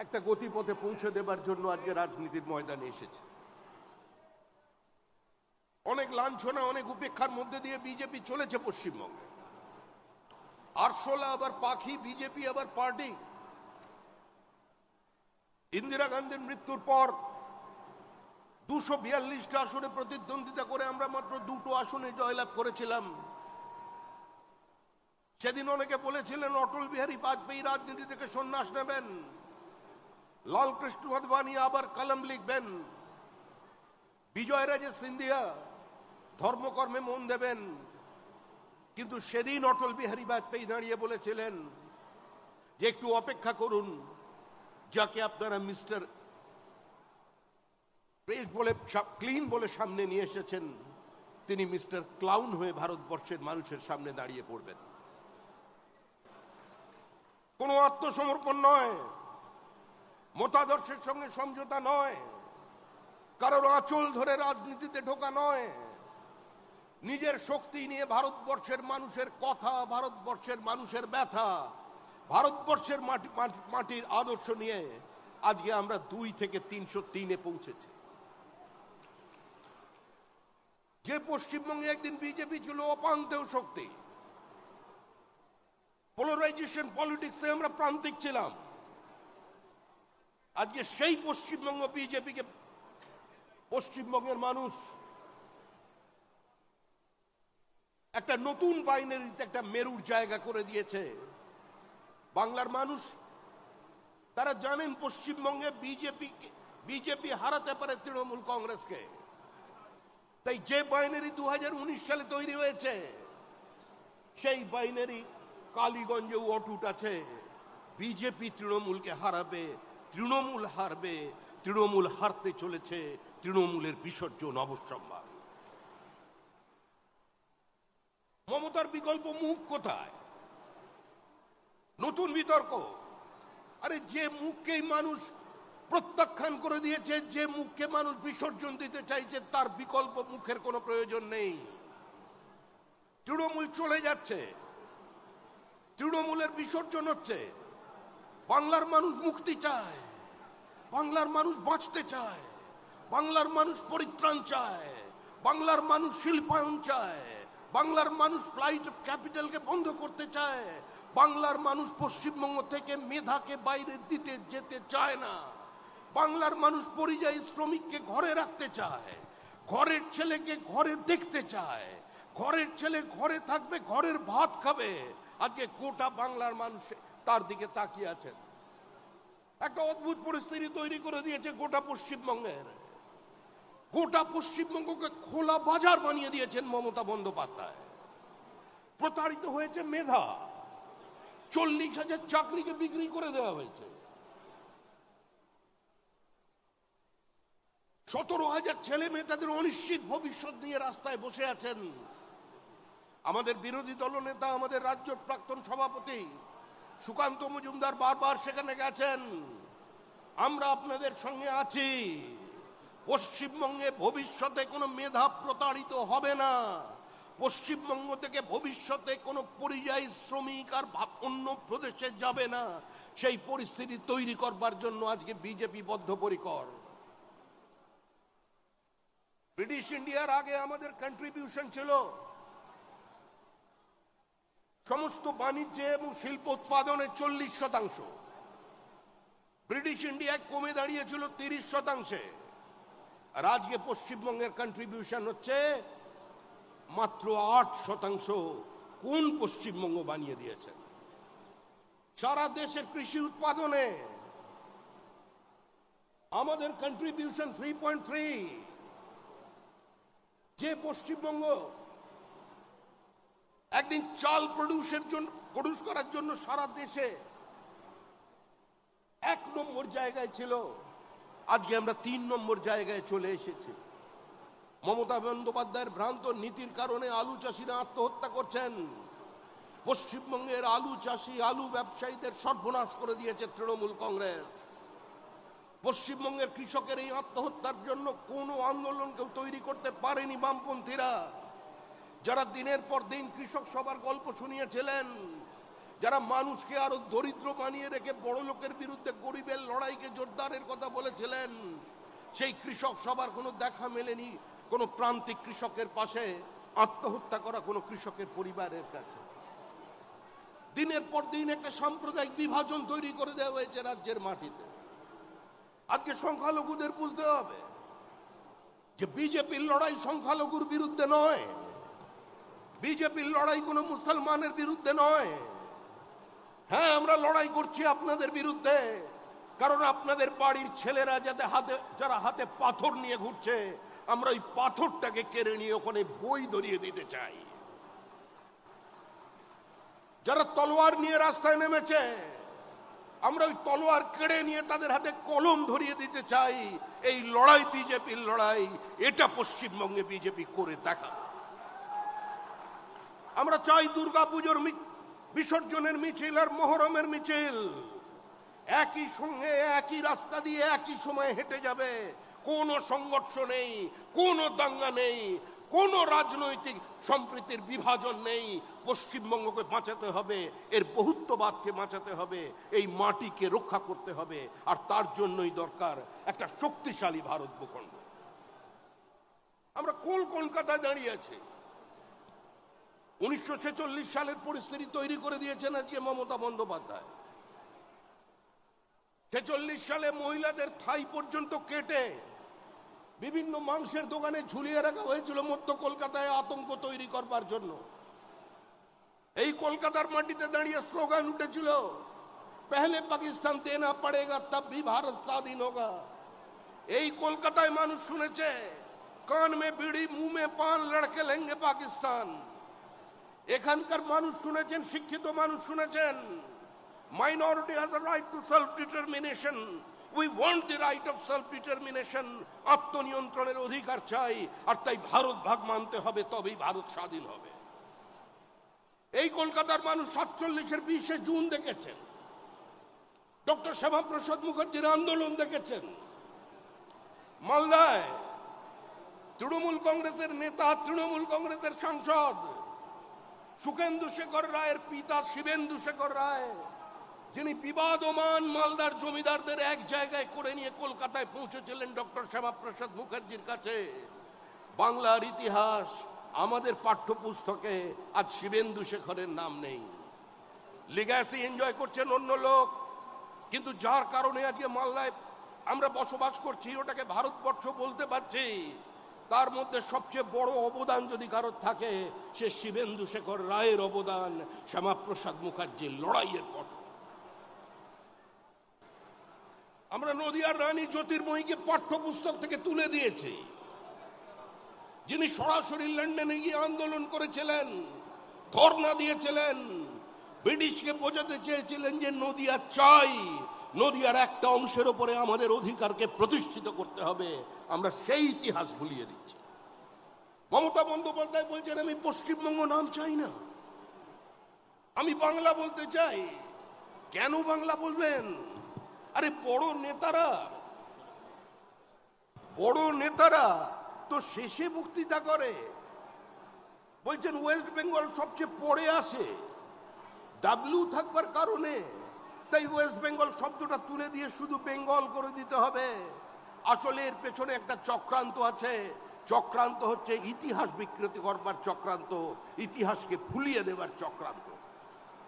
একটা গতিপথে পৌঁছে দেবার জন্য আজকে রাজনীতির ময়দানে এসেছে। অনেক লাঞ্ছনা, অনেক উপেক্ষার মধ্যে দিয়ে বিজেপি চলেছে পশ্চিমবঙ্গে। আরশোলা আবার পাখি, বিজেপি আবার পার্টি। ইন্দিরা গান্ধীর মৃত্যুর পর 242টা আসনে প্রতিদ্বন্দ্বিতা করে আমরা মাত্র 2টো আসনে জয়লাভ করেছিলাম। সেদিন অনেকে বলেছিলেন অটল বিহারী বাজপেয়ী রাজনীতি থেকে সন্ন্যাস নেবেন, লালকৃষ্ণ আদবানি আবার কলম লিখবেন, বিজয়রাজে সিন্ধিয়া ধর্মকর্মে মন দেবেন। কিন্তু সেদিন অটল বিহারী বাজপেয়ী দাঁড়িয়ে বলেছিলেন যে একটু অপেক্ষা করুন, যাকে আপনারা মিস্টার প্রেস বলে, ক্লিন বলে সামনে নিয়ে এসেছেন, তিনি মিস্টার ক্লাউন হয়ে ভারতবর্ষের মানুষের সামনে দাঁড়িয়ে পড়বেন। কোনো আত্মসমর্পণ নয়, মতাদর্শের সঙ্গে সমঝোতা নয়, কারোর আঁচল ধরে রাজনীতিতে ঢোকা নয়, নিজের শক্তি নিয়ে ভারতবর্ষের মানুষের কথা, ভারতবর্ষের মানুষের ব্যথা, ভারতবর্ষের মাটির আদর্শ নিয়ে আজকে আমরা 2 থেকে 303-এ পৌঁছেছি। যে পশ্চিমবঙ্গে একদিন বিজেপি ছিল অপান্তেয় শক্তি, পোলারাইজেশন পলিটিক্সে আমরা প্রান্তিক ছিলাম, আজকে সেই পশ্চিমবঙ্গ বিজেপিকে পশ্চিমবঙ্গের মানুষ একটা নতুন বাইনারিতে একটা মেরুর জায়গা করে দিয়েছে। বাংলার মানুষ তারা জানেন পশ্চিমবঙ্গে বিজেপি হারাতে পারে তৃণমূল কংগ্রেসকে। তাই যে বাইনারি 2019 সালে তৈরি হয়েছে, সেই বাইনারি কালীগঞ্জেও অটুট আছে। বিজেপি তৃণমূলকে হারাবে, তৃণমূল হারবে, তৃণমূল হারতে চলেছে, তৃণমূলের বিসর্জন অবশ্যম্ভাবী। মমতার বিকল্প মুখ কোথায়? নতুন বিতর্ক। আরে যে মুখকেই মানুষ প্রত্যাখ্যান করে দিয়েছে, যে মুখকে মানুষ বিসর্জন দিতে চাইছে, তার বিকল্প মুখের কোনো প্রয়োজন নেই। তৃণমূল চলে যাচ্ছে, তৃণমূলের বিসর্জন হচ্ছে। বাংলার মানুষ মুক্তি চায়, বাংলার মানুষ বাঁচতে চায়, বাংলার মানুষ পরিত্রাণ চায়, বাংলার মানুষ শিল্পায়ন চায়, বাংলার মানুষ ফ্লাইট অফ ক্যাপিটালকে বন্ধ করতে চায়, বাংলার মানুষ পশ্চিমবঙ্গ থেকে মেধাকে বাইরে দিতে যেতে চায় না, বাংলার মানুষ পরিযায়ী শ্রমিককে ঘরে রাখতে চায়, ঘরের ছেলেকে ঘরে দেখতে চায়, ঘরের ছেলে ঘরে থাকবে, ঘরের ভাত খাবে। আজকে গোটা বাংলার মানুষ তার দিকে তাকিয়ে আছেন। একটা অদ্ভুত পরিস্থিতি তৈরি করে দিয়েছে গোটা পশ্চিমবঙ্গের। গোটা পশ্চিমবঙ্গকে খোলা বাজার বানিয়ে দিয়েছেন মমতা বন্দ্যোপাধ্যায়। প্রতারিত হয়েছে মেধা, 40,000 চাকরিকে বিক্রি করে দেওয়া হয়েছে, 17,000 ছেলে মেয়ে তাদের অনিশ্চিত ভবিষ্যৎ নিয়ে রাস্তায় বসে আছেন। আমাদের বিরোধী দলনেতা, আমাদের রাজ্য প্রাক্তন সভাপতি সুকান্ত মজুমদার বারবার সেখানে গেছেন। আমরা আপনাদের সঙ্গে আছি, পশ্চিমবঙ্গে ভবিষ্যতে কোনো মেধা প্রতারিত হবে না, পশ্চিমবঙ্গ থেকে ভবিষ্যতে কোনো পরিযায়ী শ্রমিক আর অন্য প্রদেশে যাবে না। সেই পরিস্থিতি তৈরি করবার জন্য আজকে বিজেপি বদ্ধপরিকর। ব্রিটিশ ইন্ডিয়ার আগে আমাদের কন্ট্রিবিউশন ছিল সমস্ত বাণিজ্যে এবং শিল্প উৎপাদনে 40%। ব্রিটিশ ইন্ডিয়ায় কমে দাঁড়িয়েছিল 30%। আর আজকে পশ্চিমবঙ্গের কন্ট্রিবিউশন হচ্ছে মাত্র 8%। কোন পশ্চিমবঙ্গ বানিয়ে দিয়েছেন? সারা দেশের কৃষি উৎপাদনে আমাদের কন্ট্রিবিউশন 3.3। যে পশ্চিমবঙ্গ একদিন চাল প্রডিউস করার জন্য সারা দেশে 1 নম্বর জায়গায় ছিল, আজকে আমরা 3 নম্বর জায়গায় চলে এসেছি। মমতা বন্দ্যোপাধ্যায়ের ভ্রান্ত নীতির কারণে আলু চাষিরা আত্মহত্যা করছেন। পশ্চিমবঙ্গের আলু চাষি, আলু ব্যবসায়ীদের সর্বনাশ করে দিয়েছে তৃণমূল কংগ্রেস। পশ্চিমবঙ্গের কৃষকের এই আত্মহত্যার জন্য কোনো আন্দোলন কেউ তৈরি করতে পারেনি বামপন্থীরা, যারা দিনের পর দিন কৃষক সভার গল্প শুনিয়েছিলেন, যারা মানুষকে আরো দরিদ্র বানিয়ে রেখে বড় লোকের বিরুদ্ধে গরিবের লড়াইকে জোরদারের কথা বলেছিলেন, সেই কৃষক সবার কোনো দেখা মেলেনি কোনো প্রান্তিক কৃষকের পাশে, আত্মহত্যা করা কোনো কৃষকের পরিবারের কাছে। দিনের পর দিন একটা সাম্প্রদায়িক বিভাজন তৈরি করে দেওয়া হয়েছে রাজ্যের মাটিতে। আজকে সংখ্যালঘুদের বুঝতে হবে যে বিজেপির লড়াই সংখ্যালঘুর বিরুদ্ধে নয়, বিজেপির লড়াই কোনো মুসলমানের বিরুদ্ধে নয়। হ্যাঁ, আমরা লড়াই করছি আপনাদের বিরুদ্ধে, কারণ আপনাদের বাড়ির ছেলেরা যারা হাতে পাথর নিয়ে ঘুরছে, আমরা ওই পাথরটাকে কেড়ে নিয়ে ওখানে বই ধরিয়ে দিতে চাই। যারা তলোয়ার নিয়ে রাস্তায় নেমেছে, আমরা ওই তলোয়ার কেড়ে নিয়ে তাদের হাতে কলম ধরিয়ে দিতে চাই। এই লড়াই বিজেপির লড়াই, এটা পশ্চিমবঙ্গে বিজেপি করে দেখা। আমরা চাই দুর্গাপুজোর বিসর্জনের মিছিল আর মহরমের মিছিল একই সঙ্গে একই রাস্তা দিয়ে একই সময় হেঁটে যাবে। কোনো সংঘর্ষ নেই, কোনো দাঙ্গা নেই, কোনো রাজনৈতিক সম্প্রীতির বিভাজন নেই। পশ্চিমবঙ্গকে বাঁচাতে হবে, এর বহুত্ববাদকে বাঁচাতে হবে, এই মাটিকে রক্ষা করতে হবে, আর তার জন্যই দরকার একটা শক্তিশালী ভারত ভূখণ্ড। আমরা কলকাতায় দাঁড়িয়ে আছি। 1946 সালের পরিস্থিতি তৈরি করে দিয়েছেন আজকে মমতা বন্দ্যোপাধ্যায়। 46 সালে মহিলাদের থাই পর্যন্ত কেটে বিভিন্ন মাংসের দোকানে ঝুলিয়ে রাখা হয়েছিল মধ্য কলকাতায় আতঙ্ক তৈরি করবার জন্য। এই কলকাতার মাটিতে দাঁড়িয়ে স্লোগান উঠেছিল, পহলে পাকিস্তান দেনা পড়েগা তব ভি ভারত স্বাধীন হোগা। এই কলকাতায় মানুষ শুনেছে, কান মে বিড়ি মুহ মে পান লড়কে লেঙ্গে পাকিস্তান। এখানকার মানুষ শুনেছেন, শিক্ষিত মানুষ শুনেছেন, minority has a right to self determination. We want the right of self determination. আত্মনিয়ন্ত্রণের অধিকার চাই, আর তাই ভারত ভাগ মানতে হবে, তবেই ভারত স্বাধীন হবে। এই কলকাতার মানুষ 47-এর 20 জুন দেখেছেন, ডক্টর শ্যামাপ্রসাদ মুখার্জির আন্দোলন দেখেছেন। মালদায় তৃণমূল কংগ্রেসের নেতা, তৃণমূল কংগ্রেসের সাংসদ সুখেন্দু শেখর রায়ের পিতা শিবেন্দু শেখর রায়, যিনি বিবাদমান মালদার জমিদারদের এক জায়গায় করে নিয়ে কলকাতায় পৌঁছেছিলেন ডক্টর শ্যামাপ্রসাদ মুখার্জির কাছে। বাংলার ইতিহাস আমাদের পাঠ্যপুস্তকে আজ শিবেন্দু শেখরের নাম নেই। লিগ্যাসি এনজয় করছেন অন্য লোক, কিন্তু যার কারণে আজকে মালদায় আমরা বসবাস করছি, ওটাকে ভারতবর্ষ বলতে পারছি, তার মধ্যে সবচেয়ে বড় অবদান যদি কারোর থাকে, সে শিবেন্দু শেখর রায়ের অবদান, শ্যামাপ্রসাদ মুখার্জির লড়াইয়ের ফসল। আমরা নদিয়ার রানী জ্যোতির্ময়ীকে পাঠ্যপুস্তক থেকে তুলে দিয়েছি, যিনি সরাসরি লন্ডনে গিয়ে আন্দোলন করেছিলেন, ধর্ণা দিয়েছিলেন, ব্রিটিশকে বোঝাতে চেয়েছিলেন যে নদিয়া চাই, নদিয়ার একটা অংশের উপরে আমাদের অধিকারকে প্রতিষ্ঠিত করতে হবে। আমরা সেই ইতিহাস ভুলিয়ে দিচ্ছি। মমতা বন্দ্যোপাধ্যায় বলছেন, আমি পশ্চিমবঙ্গ নাম চাই না, আমি বাংলা বলতে চাই। কেন বাংলা বলবেন? আরে বড় নেতারা তো শেষে বক্তৃতা করে, বলছেন ওয়েস্ট বেঙ্গল সবচেয়ে পরে আসে, ডাব্লিউ থাকবার কারণে, তাই ওয়েস্ট বেঙ্গল শব্দটা তুলে দিয়ে শুধু বেঙ্গল করে দিতে হবে। আসলে এর পেছনে একটা চক্রান্ত আছে। চক্রান্ত হচ্ছে ইতিহাস বিকৃতি করবার চক্রান্ত, ইতিহাসকে ভুলিয়ে দেবার চক্রান্ত।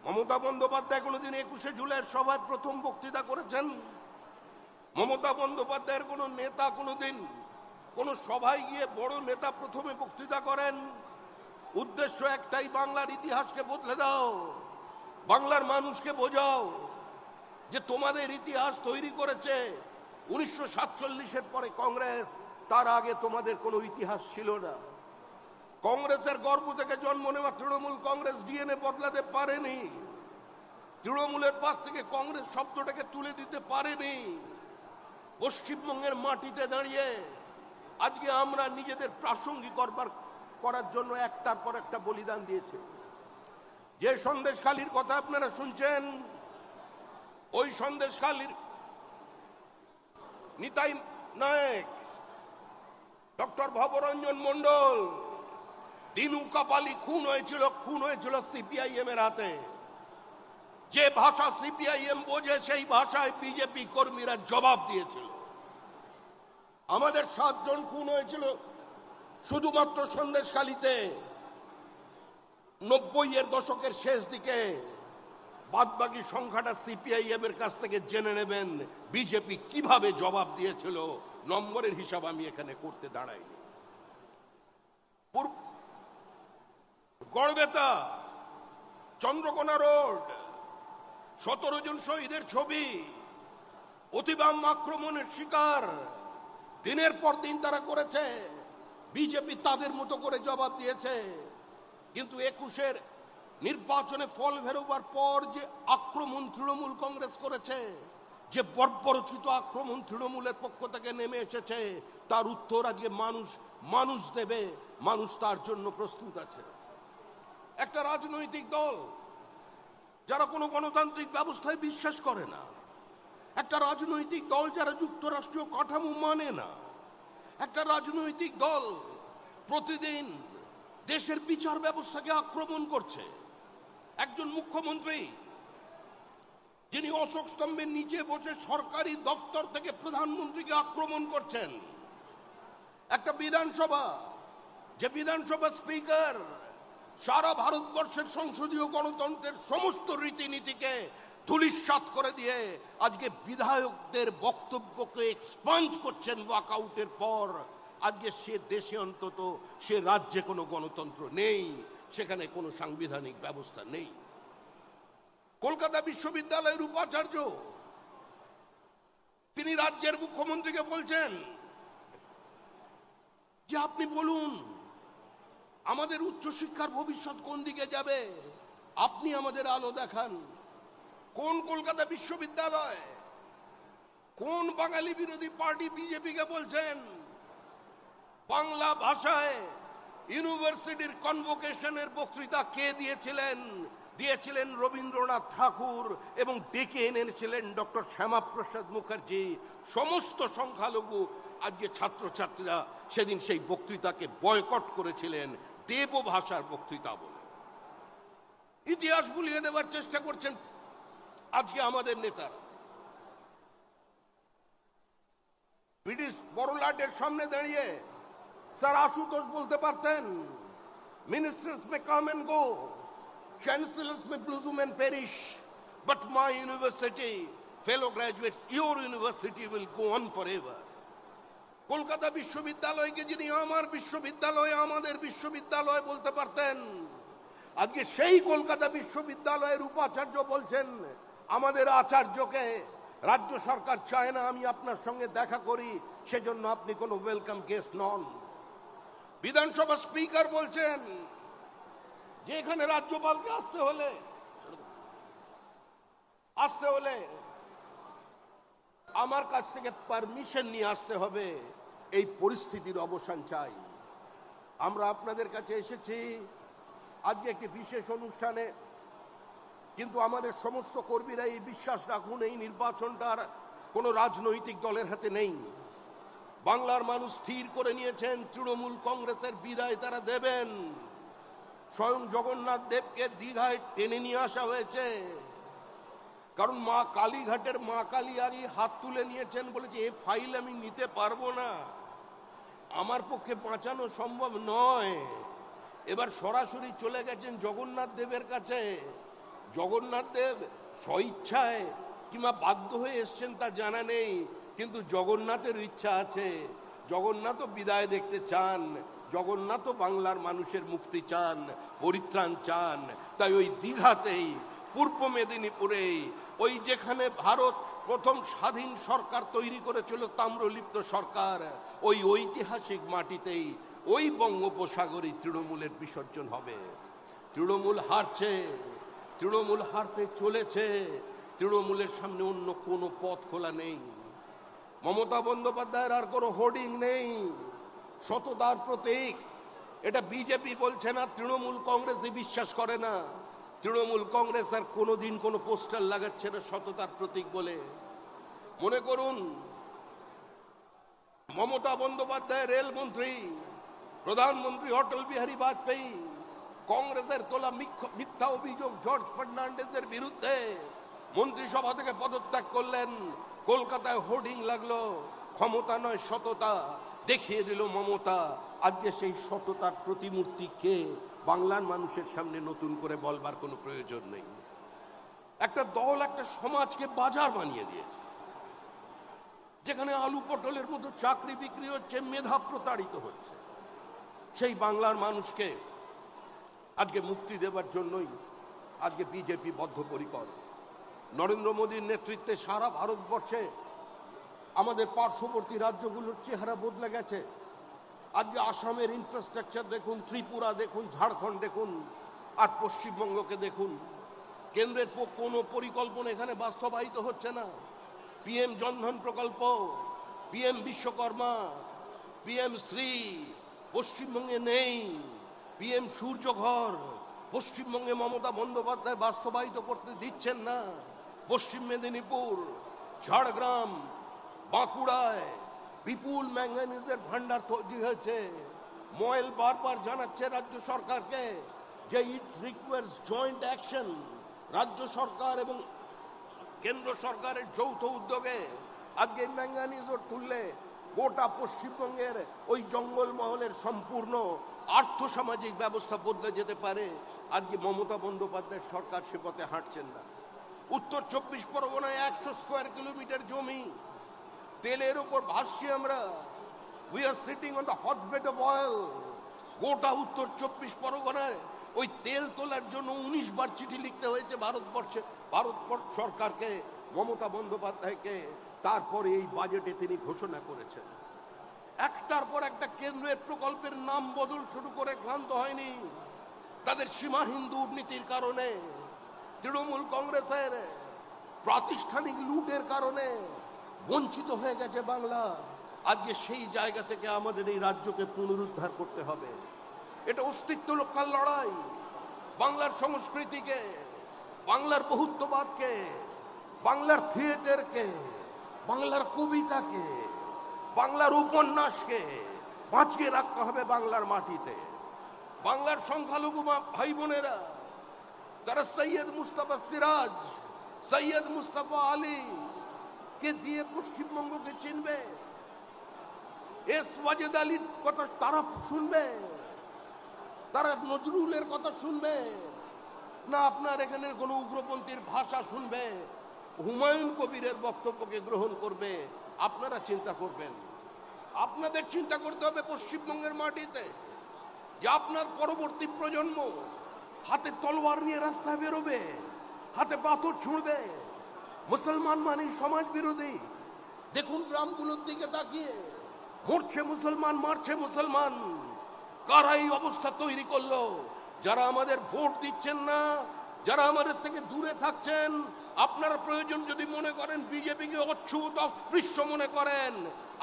মমতা বন্দ্যোপাধ্যায় কোনোদিন 21শে জুলাইয়ের সভায় প্রথম বক্তৃতা করেছেন? মমতা বন্দ্যোপাধ্যায়ের কোন নেতা কোনোদিন কোন সভায় গিয়ে বড় নেতা প্রথমে বক্তৃতা করেন? উদ্দেশ্য একটাই, বাংলার ইতিহাসকে বদলে দাও, বাংলার মানুষকে বোঝাও যে তোমাদের ইতিহাস তৈরি করেছে 1947-এর পরে কংগ্রেস, তার আগে তোমাদের কোনো ইতিহাস ছিল না। কংগ্রেসের গর্ভ থেকে জন্ম নেওয়া তৃণমূল কংগ্রেস ডিএনএ বদলাতে পারেনি, তৃণমূলের পাশ থেকে কংগ্রেস শব্দটাকে তুলে দিতে পারেনি। পশ্চিমবঙ্গের মাটিতে দাঁড়িয়ে আজকে আমরা নিজেদের প্রাসঙ্গিক করার জন্য একটার পর একটা বলিদান দিয়েছে। যে সন্দেশখালীর কথা আপনারা শুনছেন, ওই সন্দেশখালীর নিতাই নায়েক, ডক্টর ভবরঞ্জন মন্ডল, দিনু কাপালি খুন হয়েছিল সিপিআইএম এর হাতে। যে ভাষা সিপিআইএম বোঝে সেই ভাষায় বিজেপি কর্মীরা জবাব দিয়েছিল। আমাদের 7 জন খুন হয়েছিল শুধুমাত্র সন্দেশখালীতে 90-এর দশকের শেষ দিকে। বাদবাকি সংখ্যাটা সিপিআইএম এর কাছ থেকে জেনে নেবেন বিজেপি কিভাবে জবাব দিয়েছিল। নম্বরের হিসাব আমি এখানে করতে দাঁড়াইনি। গড়বেতা, চন্দ্রকোনা রোড, 17 জন শহীদের ছবি, অতিবাম আক্রমণের শিকার। দিনের পর দিন তারা করেছে, বিজেপি তাদের মতো করে জবাব দিয়েছে। কিন্তু 21-এর নির্বাচনে ফল বেরোবার পর যে আক্রমণ তৃণমূল কংগ্রেস করেছে, যে বর্বরচিত আক্রমণ তৃণমূলের পক্ষ থেকে নেমে এসেছে, তার উত্তর আজকে মানুষ দেবে। মানুষ তার জন্য প্রস্তুত আছে। একটা রাজনৈতিক দল যারা কোনো গণতান্ত্রিক ব্যবস্থায় বিশ্বাস করে না, একটা রাজনৈতিক দল যারা যুক্তরাষ্ট্রীয় কাঠামো মানে না, একটা রাজনৈতিক দল প্রতিদিন দেশের বিচার ব্যবস্থাকে আক্রমণ করছে, একজন মুখ্যমন্ত্রী যিনি অশোক স্তম্ভের নিচে বসে সরকারি দপ্তর থেকে প্রধানমন্ত্রীকে আক্রমণ করছেন, একটা বিধানসভা যে বিধানসভা স্পিকার সারা ভারতবর্ষের সংসদীয় গণতন্ত্রের সমস্ত রীতিনীতিকে ধূলিসাৎ করে দিয়ে আজকে বিধায়কদের বক্তব্যকে এক্সপাঞ্জ করছেন ওয়াকআউটের পর। আজকে সে দেশে, অন্তত সে রাজ্যে কোনো গণতন্ত্র নেই, সেখানে কোনো সাংবিধানিক ব্যবস্থা নেই। কলকাতা বিশ্ববিদ্যালয়ের উপাচার্য তিনি রাজ্যের মুখ্যমন্ত্রীকে বলছেন যে আপনি বলুন আমাদের উচ্চশিক্ষার ভবিষ্যৎ কোন দিকে যাবে, আপনি আমাদের আলো দেখান। কোন কলকাতা বিশ্ববিদ্যালয়, কোন বাঙালি বিরোধী পার্টি বিজেপিকে বলছেন বাংলা ভাষায় ইউনিভার্সিটির কনভোকেশনের বক্তৃতা কে দিয়েছিলেন? দিয়েছিলেন রবীন্দ্রনাথ ঠাকুর এবং ডেকে এনেছিলেন ডক্টর শ্যামাপ্রসাদ মুখার্জি। সমস্ত সংখ্যালঘু আজকে ছাত্রছাত্রীরা সেদিন সেই বক্তৃতাকে বয়কট করেছিলেন দেব ভাষার বক্তৃতা বলে। ইতিহাস ভুলিয়ে দেওয়ার চেষ্টা করছেন আজকে আমাদের নেতারা। ব্রিটিশ বড়লাটের সামনে দাঁড়িয়ে স্যার আশুতোষ বলতে পারতেন, ministers may come and go, chancellors may bloom and perish, but my university, fellow graduates, your university will go on forever. Kolkata বিশ্ববিদ্যালয়কে যিনি আমার বিশ্ববিদ্যালয়, আমাদের বিশ্ববিদ্যালয় বলতে পারতেন, আজকে সেই কলকাতা বিশ্ববিদ্যালয়ের উপাচার্য বলছেন আমাদের আচার্যকে রাজ্য সরকার চায় না আমি আপনার সঙ্গে দেখা করি, সেজন্য আপনি কোনো ওয়েলকাম গেস্ট নন। বিধানসভা স্পিকার বলছেন যে এখানে রাজ্যপালকে আসতে হলে আমার কাছ থেকে পারমিশন নিয়ে আসতে হবে। এই পরিস্থিতির অবসান চাই। আমরা আপনাদের কাছে এসেছি আজকে একটি বিশেষ অনুষ্ঠানে, কিন্তু আমাদের সমস্ত কর্মীরা এই বিশ্বাস রাখুন এই নির্বাচনটার কোনো রাজনৈতিক দলের হাতে নেই। বাংলার মানুষ স্থির করে নিয়েছেন তৃণমূল কংগ্রেসের বিদায় তারা দেবেন। স্বয়ং জগন্নাথ দেবকে দীঘায় টেনে নিয়ে আসা হয়েছে, কারণ মা কালীঘাটের মা কালী আগে হাত তুলে নিয়েছেন, বলেছে এই ফাইল আমি নিতে পারবো না, আমার পক্ষে বাঁচানো সম্ভব নয়। এবার সরাসরি চলে গেছেন জগন্নাথ দেবের কাছে। জগন্নাথ দেব স্বইচ্ছায় কিংবা বাধ্য হয়ে এসছেন তা জানা নেই, কিন্তু জগন্নাথের ইচ্ছা আছে। জগন্নাথও বিদায় দেখতে চান, জগন্নাথও বাংলার মানুষের মুক্তি চান, পরিত্রাণ চান। তাই ওই দীঘাতেই, পূর্ব মেদিনীপুরেই, ওই যেখানে ভারত প্রথম স্বাধীন সরকার তৈরি করেছিল তাম্রলিপ্ত সরকার, ওই ঐতিহাসিক মাটিতেই ওই বঙ্গোপসাগরে তৃণমূলের বিসর্জন হবে। তৃণমূল হারছে, তৃণমূল হারতে চলেছে, তৃণমূলের সামনে অন্য কোনো পথ খোলা নেই। মমতা বন্দ্যোপাধ্যায়ের আর কোনো হোর্ডিং নেই, সততার প্রতীক। এটা বিজেপি বলছে না, তৃণমূল কংগ্রেসই বিশ্বাস করে না। তৃণমূল কংগ্রেস আর কোনোদিন কোনো পোস্টার লাগাচ্ছে না সততার প্রতীক বলে। মনে করুন মমতা বন্দ্যোপাধ্যায় রেলমন্ত্রী, প্রধানমন্ত্রী অটল বিহারী বাজপেয়ী কংগ্রেসের তোলা মিথ্যা অভিযোগ জর্জ ফার্নান্ডেজের বিরুদ্ধে মন্ত্রিসভা থেকে পদত্যাগ করলেন। কলকাতায় হোর্ডিং লাগলো, ক্ষমতা নয় সততা, দেখিয়ে দিল মমতা। আজকে সেই সততার প্রতিমূর্তি কে, বাংলার মানুষের সামনে নতুন করে বলবার কোনো প্রয়োজন নেই। একটা দল একটা সমাজকে বাজার বানিয়ে দিয়েছে, যেখানে আলু পটলের মতো চাকরি বিক্রি হচ্ছে, মেধা প্রতারিত হচ্ছে। সেই বাংলার মানুষকে আজকে মুক্তি দেবার জন্যই আজকে বিজেপি বদ্ধপরিকর। নরেন্দ্র মোদীর নেতৃত্বে সারা ভারতবর্ষে আমাদের পার্শ্ববর্তী রাজ্যগুলোর চেহারা বদলে গেছে। আজকে আসামের ইনফ্রাস্ট্রাকচার দেখুন, ত্রিপুরা দেখুন, ঝাড়খণ্ড দেখুন, আর পশ্চিমবঙ্গকে দেখুন। কেন্দ্রের কোনো পরিকল্পনা এখানে বাস্তবায়িত হচ্ছে না। পিএম জনধন প্রকল্প, পিএম বিশ্বকর্মা, পিএম শ্রী পশ্চিমবঙ্গে নেই। পিএম সূর্যঘর পশ্চিমবঙ্গে মমতা বন্দ্যোপাধ্যায় বাস্তবায়িত করতে দিচ্ছেন না। পশ্চিম মেদিনীপুর, ঝাড়গ্রাম, বাঁকুড়ায় বিপুল ম্যাঙ্গানিজের ভান্ডার তৈরি হয়েছে। ময়েল বারবার জানাচ্ছে রাজ্য সরকারকে যে ইট রিকোয়ার্স জয়েন্ট অ্যাকশন। রাজ্য সরকার এবং কেন্দ্র সরকারের যৌথ উদ্যোগে আজকে ম্যাঙ্গানিজ তুললে গোটা পশ্চিমবঙ্গের ওই জঙ্গলমহলের সম্পূর্ণ আর্থসামাজিক ব্যবস্থা বদলে যেতে পারে। আজকে মমতা বন্দ্যোপাধ্যায়ের সরকার সে পথে হাঁটছেন না। উত্তর 24 পরগনায় 100 স্কোয়ার কিলোমিটার জমি তেলের উপর ভাসছি আমরা। We are sitting on the hotbed of oil. গোটা উত্তর 24 পরগনায় ওই তেল তোলার জন্য 19 বার চিঠি লিখতে হয়েছে ভারত সরকারকে, মমতা বন্দ্যোপাধ্যায়কে। তারপরে এই বাজেটে তিনি ঘোষণা করেছেন। একটার পর একটা কেন্দ্রের প্রকল্পের নাম বদল শুরু করে ক্লান্ত হয়নি। তাদের সীমাহীন দুর্নীতির কারণে, তৃণমূল কংগ্রেসের প্রাতিষ্ঠানিক লুটের কারণে বঞ্চিত হয়ে গেছে বাংলা। আজকে সেই জায়গা থেকে আমাদের এই রাজ্যকে পুনরুদ্ধার করতে হবে। এটা অস্তিত্ব রক্ষার লড়াই। বাংলার সংস্কৃতিকে, বাংলার বহুত্ববাদকে, বাংলার থিয়েটারকে, বাংলার কবিতাকে, বাংলার উপন্যাসকে বাঁচিয়ে রাখতে হবে বাংলার মাটিতে। বাংলার সংখ্যালঘু ভাই বোনেরা তারা সৈয়দ মুস্তাফা সিরাজ, সৈয়দ মুস্তাফা আলী কে দিয়ে পশ্চিমবঙ্গকে চিনবে। এস ওয়াজেদ আলীর কথা তারা শুনবে, তারা নজরুলের কথা শুনবে না আপনার এখানে কোন উগ্রপন্থীর ভাষা শুনবে, হুমায়ুন কবিরের বক্তব্যকে গ্রহণ করবে? আপনারা চিন্তা করবেন। আপনাদের চিন্তা করতে হবে পশ্চিমবঙ্গের মাটিতে যে আপনার পরবর্তী প্রজন্ম হাতে তলোয়ার নিয়ে রাস্তায় বেরোবে, হাতে পাথর ছুঁড়বে। মুসলমান মানে সমাজ বিরোধী। দেখুন গ্রামগুলোর দিকে তাকিয়ে, মরছে মুসলমান, মারছে মুসলমান। কারা এই অবস্থা তৈরি করলো? যারা আমাদের ভোট দিচ্ছেন না, যারা আমাদের থেকে দূরে থাকছেন। আপনারা প্রয়োজন যদি মনে করেন বিজেপিকে অচ্ছুত অস্পৃশ্য মনে করেন,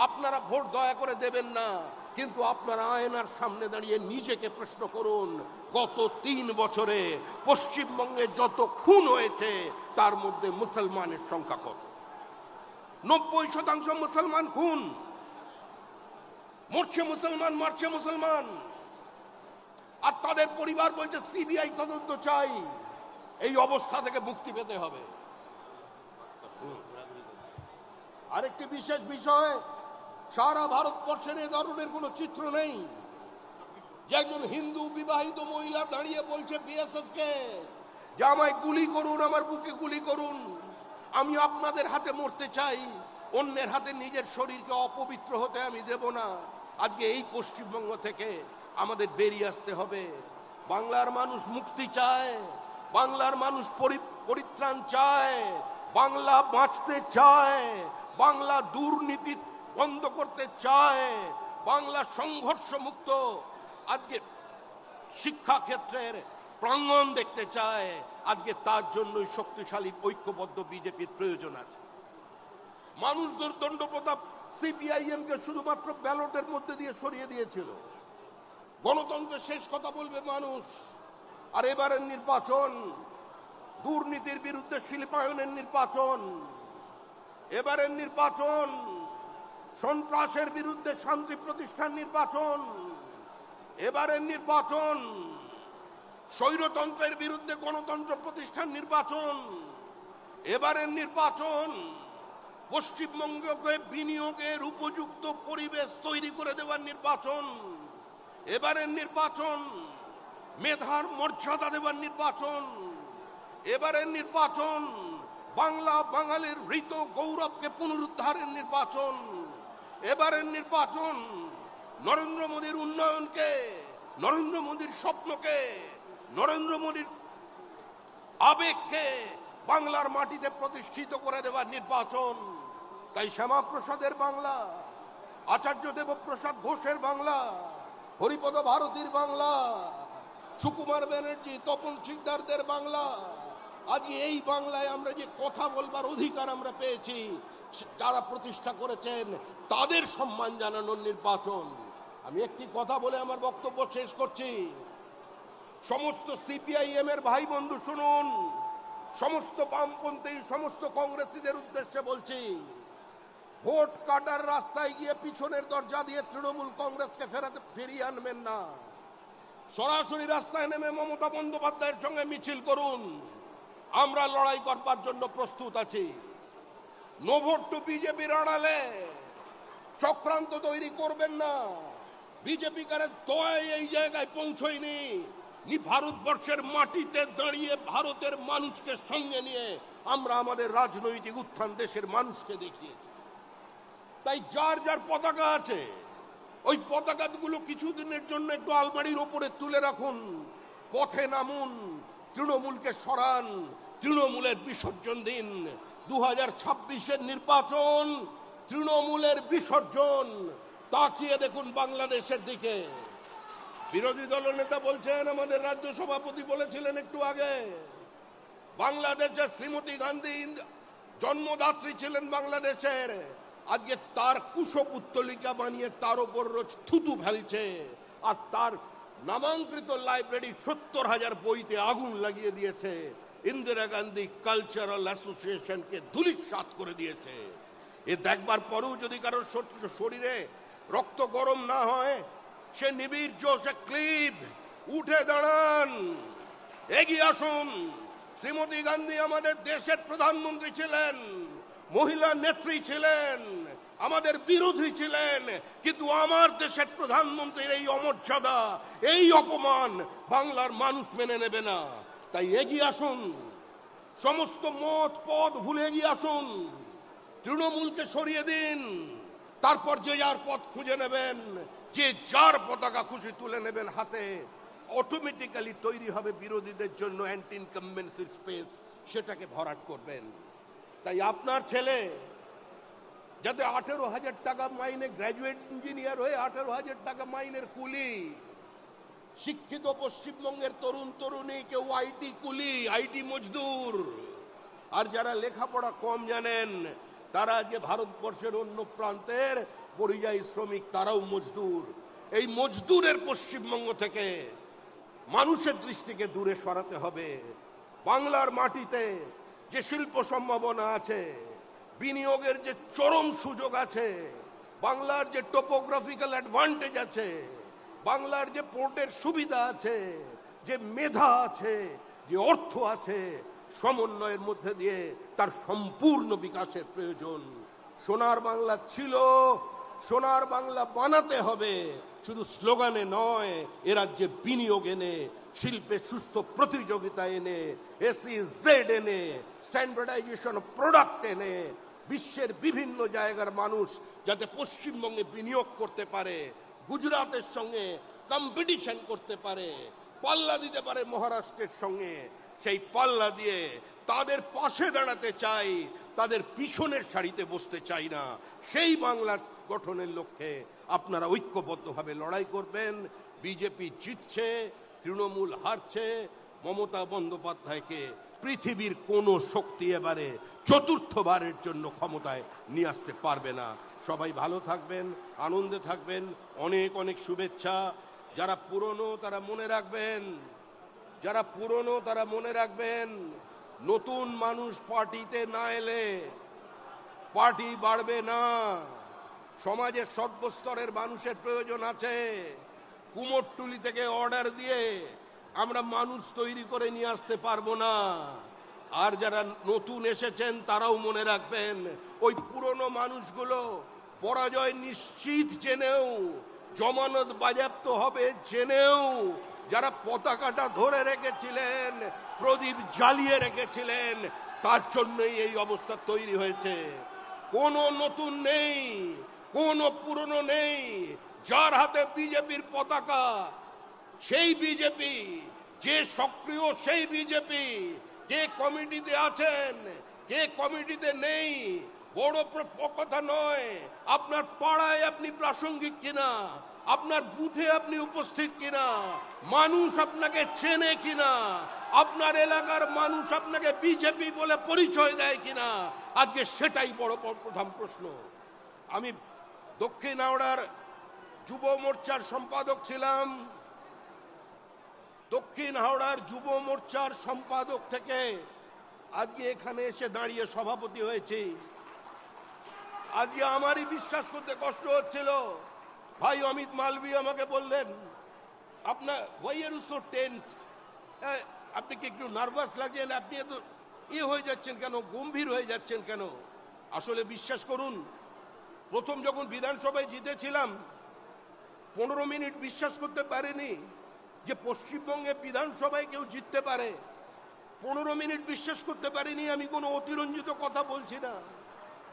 আপনারা ভোট দয়া করে দেবেন না। কিন্তু আপনারা আয়নার সামনে দাঁড়িয়ে নিজেকে প্রশ্ন করুন, গত 3 বছরে পশ্চিমবঙ্গে যত খুন হয়েছে তার মধ্যে মুসলমানের সংখ্যা কত? 90% মুসলমান খুন। মরছে মুসলমান, মারছে মুসলমান। আর তাদের পরিবার বলছে সিবিআই তদন্ত চাই। এই অবস্থা থেকে মুক্তি পেতে হবে। আরেকটি বিশেষ বিষয়, সারা ভারতবর্ষের এ ধরনের কোন চিত্র নেই যে একজন হিন্দু বিবাহিত মহিলা দাঁড়িয়ে বলছে বিএসএফ কে যে আমায় গুলি করুন, আমার বুকে গুলি করুন, আমি আপনাদের হাতে মরতে চাই, অন্যের হাতে নিজের শরীরকে অপবিত্র হতে আমি দেব না। আজকে এই পশ্চিমবঙ্গ থেকে আমাদের বেরিয়ে আসতে হবে। বাংলার মানুষ মুক্তি চায়, বাংলার মানুষ পরিত্রাণ চায়, বাংলা বাঁচতে চায়, বাংলা দুর্নীতি বন্ধ করতে চায়, বাংলা সংঘর্ষ মুক্ত আজকে শিক্ষা ক্ষেত্রের প্রাঙ্গণ দেখতে চায়। আজকে তার জন্যই শক্তিশালী ঐক্যবদ্ধ বিজেপির প্রয়োজন আছে। মানুষ দণ্ড প্রতাপ সিপিআইএম কে শুধুমাত্র ব্যালটের মধ্যে দিয়ে সরিয়ে দিয়েছিল। গণতন্ত্রের শেষ কথা বলবে মানুষ। আর এবারের নির্বাচন দুর্নীতির বিরুদ্ধে শিল্পায়নের নির্বাচন, এবারের নির্বাচন সন্ত্রাসের বিরুদ্ধে শান্তি প্রতিষ্ঠান নির্বাচন, এবারের নির্বাচন স্বৈরতন্ত্রের বিরুদ্ধে গণতন্ত্র প্রতিষ্ঠান নির্বাচন। এবারের নির্বাচন পশ্চিমবঙ্গকে বিনিয়োগের উপযুক্ত পরিবেশ তৈরি করে দেওয়ার নির্বাচন। এবারের নির্বাচন মেধার মর্যাদা দেওয়ার নির্বাচন। এবারের নির্বাচন বাংলা বাঙালির হৃত গৌরবকে পুনরুদ্ধারের নির্বাচন। এবারের নির্বাচন নরেন্দ্র মোদীর উন্নয়নকে, নরেন্দ্র মোদীর স্বপ্নকে, নরেন্দ্র মোদীর আবেগকে বাংলার মাটিতে প্রতিষ্ঠিত করে দেওয়ার নির্বাচন। তাই শ্যামাপ্রসাদের বাংলা, আচার্য দেবপ্রসাদ ঘোষের বাংলা, হরিপদ ভারতীর বাংলা, সুকুমার ব্যানার্জি, তপন শিকদারদের বাংলা, আজকে এই বাংলায় আমরা যে কথা বলবার অধিকার আমরা পেয়েছি, যারা প্রতিষ্ঠা করেছেন তাদের সম্মান জানানোর নির্বাচন। আমি একটি কথা বলে আমার বক্তব্য শেষ করছি। সমস্ত সিপিআইএম এর ভাই বন্ধু শুনুন, সমস্ত বামপন্থী, সমস্ত কংগ্রেসীদের উদ্দেশ্যে বলছি, ভোট কাটার রাস্তায় গিয়ে পিছনের দরজা দিয়ে তৃণমূল কংগ্রেসকে ফিরিয়ে আনবেন না। সরাসরি রাস্তায় নেমে মমতা বন্দ্যোপাধ্যায়ের সঙ্গে মিছিল করুন। আমরা লড়াই করবার জন্য প্রস্তুত আছি। নো ভোট টু বিজেপির আড়ালে চক্রান্ত তৈরি করবেন না। বিজেপি কারের দয়ায় এই জায়গায় পৌঁছয়নি। ভারতবর্ষের মাটিতে দাঁড়িয়ে ভারতের মানুষকে সঙ্গে নিয়ে আমরা আমাদের রাজনৈতিক উত্থান দেশের মানুষকে দেখিয়েছি। তাই যার যার পতাকা আছে, ওই পতাকাগুলো কিছুদিনের জন্য একটু আলমারির ওপরে তুলে রাখুন, পথে নামুন, তৃণমূলকে সরান, তৃণমূলের বিসর্জন দিন। 2026-এর নির্বাচন তৃণমূলের বিসর্জন। তাকিয়ে দেখুন বাংলাদেশের দিকে। বিরোধী দলনেতা বলছেন, আমাদের রাজ্য সভাপতি বলেছিলেন একটু আগে, বাংলাদেশের শ্রীমতী গান্ধী জন্মদাত্রী ছিলেন বাংলাদেশের। আজকে তার কুশপুত্তলিকা বানিয়ে তার উপর রোজ থুতু ফেলছে, আর তার নামাঙ্কিত লাইব্রেরি 70,000 বইতে আগুন লাগিয়ে দিয়েছে। ইন্দিরা গান্ধী কালচারাল অ্যাসোসিয়েশনকে ধূলিসাৎ করে দিয়েছে। এ দেখবার পরেও যদি কারোর শরীরে রক্ত গরম না হয়, সে নিবিড় জোশে ক্লিব উঠে দাঁড়ান, এগিয়ে আসুন। শ্রীমতী গান্ধী আমাদের দেশের প্রধানমন্ত্রী ছিলেন, মহিলা নেত্রী ছিলেন, আমাদের বিরোধী ছিলেন, কিন্তু আমার দেশের প্রধানমন্ত্রীর এই অমর্যাদা, এই অপমান বাংলার মানুষ মেনে নেবে না। তাই এগিয়ে আসুন, সমস্ত মত পথ ভুলে এগিয়ে আসুন, তৃণমূলকে সরিয়ে দিন। তারপর যে যার পথ খুঁজে নেবেন, যে যার পতাকা খুশি তুলে নেবেন হাতে, অটোমেটিক্যালি তৈরি হবে বিরোধীদের জন্য অ্যান্টি ইনকামবেন্সির স্পেস, সেটাকে ভরাট করবেন। তাই আপনার ছেলে যাতে 18,000 টাকা মাইনে গ্র্যাজুয়েট ইঞ্জিনিয়ার হয়ে 18,000 টাকা মাইনের কুলি, শিক্ষিত পশ্চিমবঙ্গের তরুণ তরুণী কেউ আইটি কুলি, আইটি মজদুর, আর যারা লেখাপড়া কম জানেন তারা যে ভারতবর্ষের অন্য প্রান্তের পরিযায়ী শ্রমিক, তারাও মজদুর। এই মজদুরের পশ্চিমবঙ্গ থেকে মানুষের দৃষ্টিকে দূরে সরাতে হবে। বাংলার মাটিতে যে শিল্প সম্ভাবনা আছে, বিনিয়োগের যে চরম সুযোগ আছে, বাংলার যে টোপোগ্রাফিক্যাল অ্যাডভান্টেজ আছে, বাংলার যে পোর্টের সুবিধা আছে, যে মেধা আছে, যে অর্থ আছে, সমন্বয়ের মধ্যে দিয়ে তার সম্পূর্ণ বিকাশের প্রয়োজন। সোনার বাংলা ছিল, সোনার বাংলা বানাতে হবে, শুধু স্লোগানে নয়, এ রাজ্যে বিনিয়োগ এনে, শিল্পে সুস্থ প্রতিযোগিতা এনে, SEZ এনে, স্ট্যান্ডার্ডাইজেশন প্রোডাক্ট এনে, বিশ্বের বিভিন্ন জায়গার মানুষ যাতে পশ্চিমবঙ্গে বিনিয়োগ করতে পারে, গুজরাটের সঙ্গে কম্পিটিশন করতে পারে, পাল্লা দিতে পারে মহারাষ্ট্রের সঙ্গে, সেই পাল্লা দিয়ে তাদের পাশে দাঁড়াতে চাই, তাদের পিছনের সারিতে বসতে চাই না। সেই বাংলা গঠনের লক্ষ্যে আপনারা ঐক্যবদ্ধভাবে লড়াই করবেন। বিজেপি জিতছে, তৃণমূল হারছে, মমতা বন্দ্যোপাধ্যায়কে পৃথিবীর কোনো শক্তি এবারে চতুর্থবারের জন্য ক্ষমতায় নিয়ে আসতে পারবে না। সবাই ভালো থাকবেন, আনন্দে থাকবেন, অনেক অনেক শুভেচ্ছা। যারা পুরনো তারা মনে রাখবেন, যারা পুরনো তারা মনে রাখবেন, নতুন মানুষ পার্টিতে না এলে পার্টি বাড়বে না। সমাজের সর্বস্তরের মানুষের প্রয়োজন আছে। কুমোরটুলি থেকে অর্ডার দিয়ে আমরা মানুষ তৈরি করে নিয়ে আসতে পারবো না। আর যারা নতুন এসেছেন তারাও মনে রাখবেন, ওই পুরনো মানুষগুলো পরাজয় নিশ্চিত জেনেও, জমানত বাজেয়াপ্ত হবে জেনেও, যারা পতাকাটা ধরে রেখেছিলেন, প্রদীপ জ্বালিয়ে রেখেছিলেন, তার জন্যই এই অবস্থা তৈরি হয়েছে। কোনো নতুন নেই, কোনো পুরনো নেই। যার হাতে বিজেপির পতাকা সেই বিজেপি, যে সক্রিয় সেই বিজেপি। কে কমিটিতে আছেন, কে কমিটিতে নেই, বড় কথা নয়। আপনার পাড়ায় আপনি প্রাসঙ্গিক কিনা, আপনার বুথে আপনি উপস্থিত কিনা, মানুষ আপনাকে চেনে কিনা, আপনার এলাকার মানুষ আপনাকে বিজেপি বলে পরিচয় দেয় কিনা, আজকে সেটাই বড় প্রধান প্রশ্ন। আমি দক্ষিণ হাওড়ার যুব মোর্চার সম্পাদক ছিলাম। দক্ষিণ হাওড়ার যুব মোর্চার সম্পাদক থেকে আজকে এখানে এসে দাঁড়িয়ে সভাপতি হয়েছি। আজকে আমারই বিশ্বাস করতে কষ্ট হচ্ছিল। ভাই অমিত মালভী আমাকে বললেন, আপনার why are you so tensed, আপনি কি একটু নার্ভাস লাগছেন, আপনি এত হয়ে যাচ্ছেন কেন, গম্ভীর হয়ে যাচ্ছেন কেন? আসলে বিশ্বাস করুন, প্রথম যখন বিধানসভায় জিতেছিলাম 15 মিনিট বিশ্বাস করতে পারিনি যে পশ্চিমবঙ্গে বিধানসভায় কেউ জিততে পারে। 15 মিনিট বিশ্বাস করতে পারিনি। আমি কোনো অতিরঞ্জিত কথা বলছি না।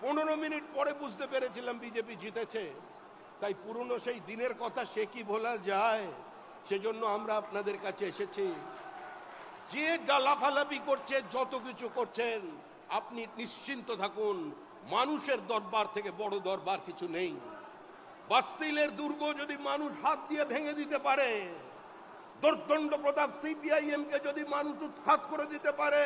15 মিনিট পরে বুঝতে পেরেছিলাম বিজেপি জিতেছে। তাই পুরনো সেই দিনের কথা সে কি ভোলা যায়? সেজন্য আমরা আপনাদের কাছে এসেছি। যে লাফালাফি করছে, যত কিছু করছেন, আপনি নিশ্চিন্ত থাকুন, মানুষের দরবার থেকে বড় দরবার কিছু নেই। বাস্তিলের দুর্গ যদি মানুষ হাত দিয়ে ভেঙে দিতে পারে, দর্দণ্ড প্রতাপ সিপিআইএম কে যদি মানুষ উৎখাত করে দিতে পারে,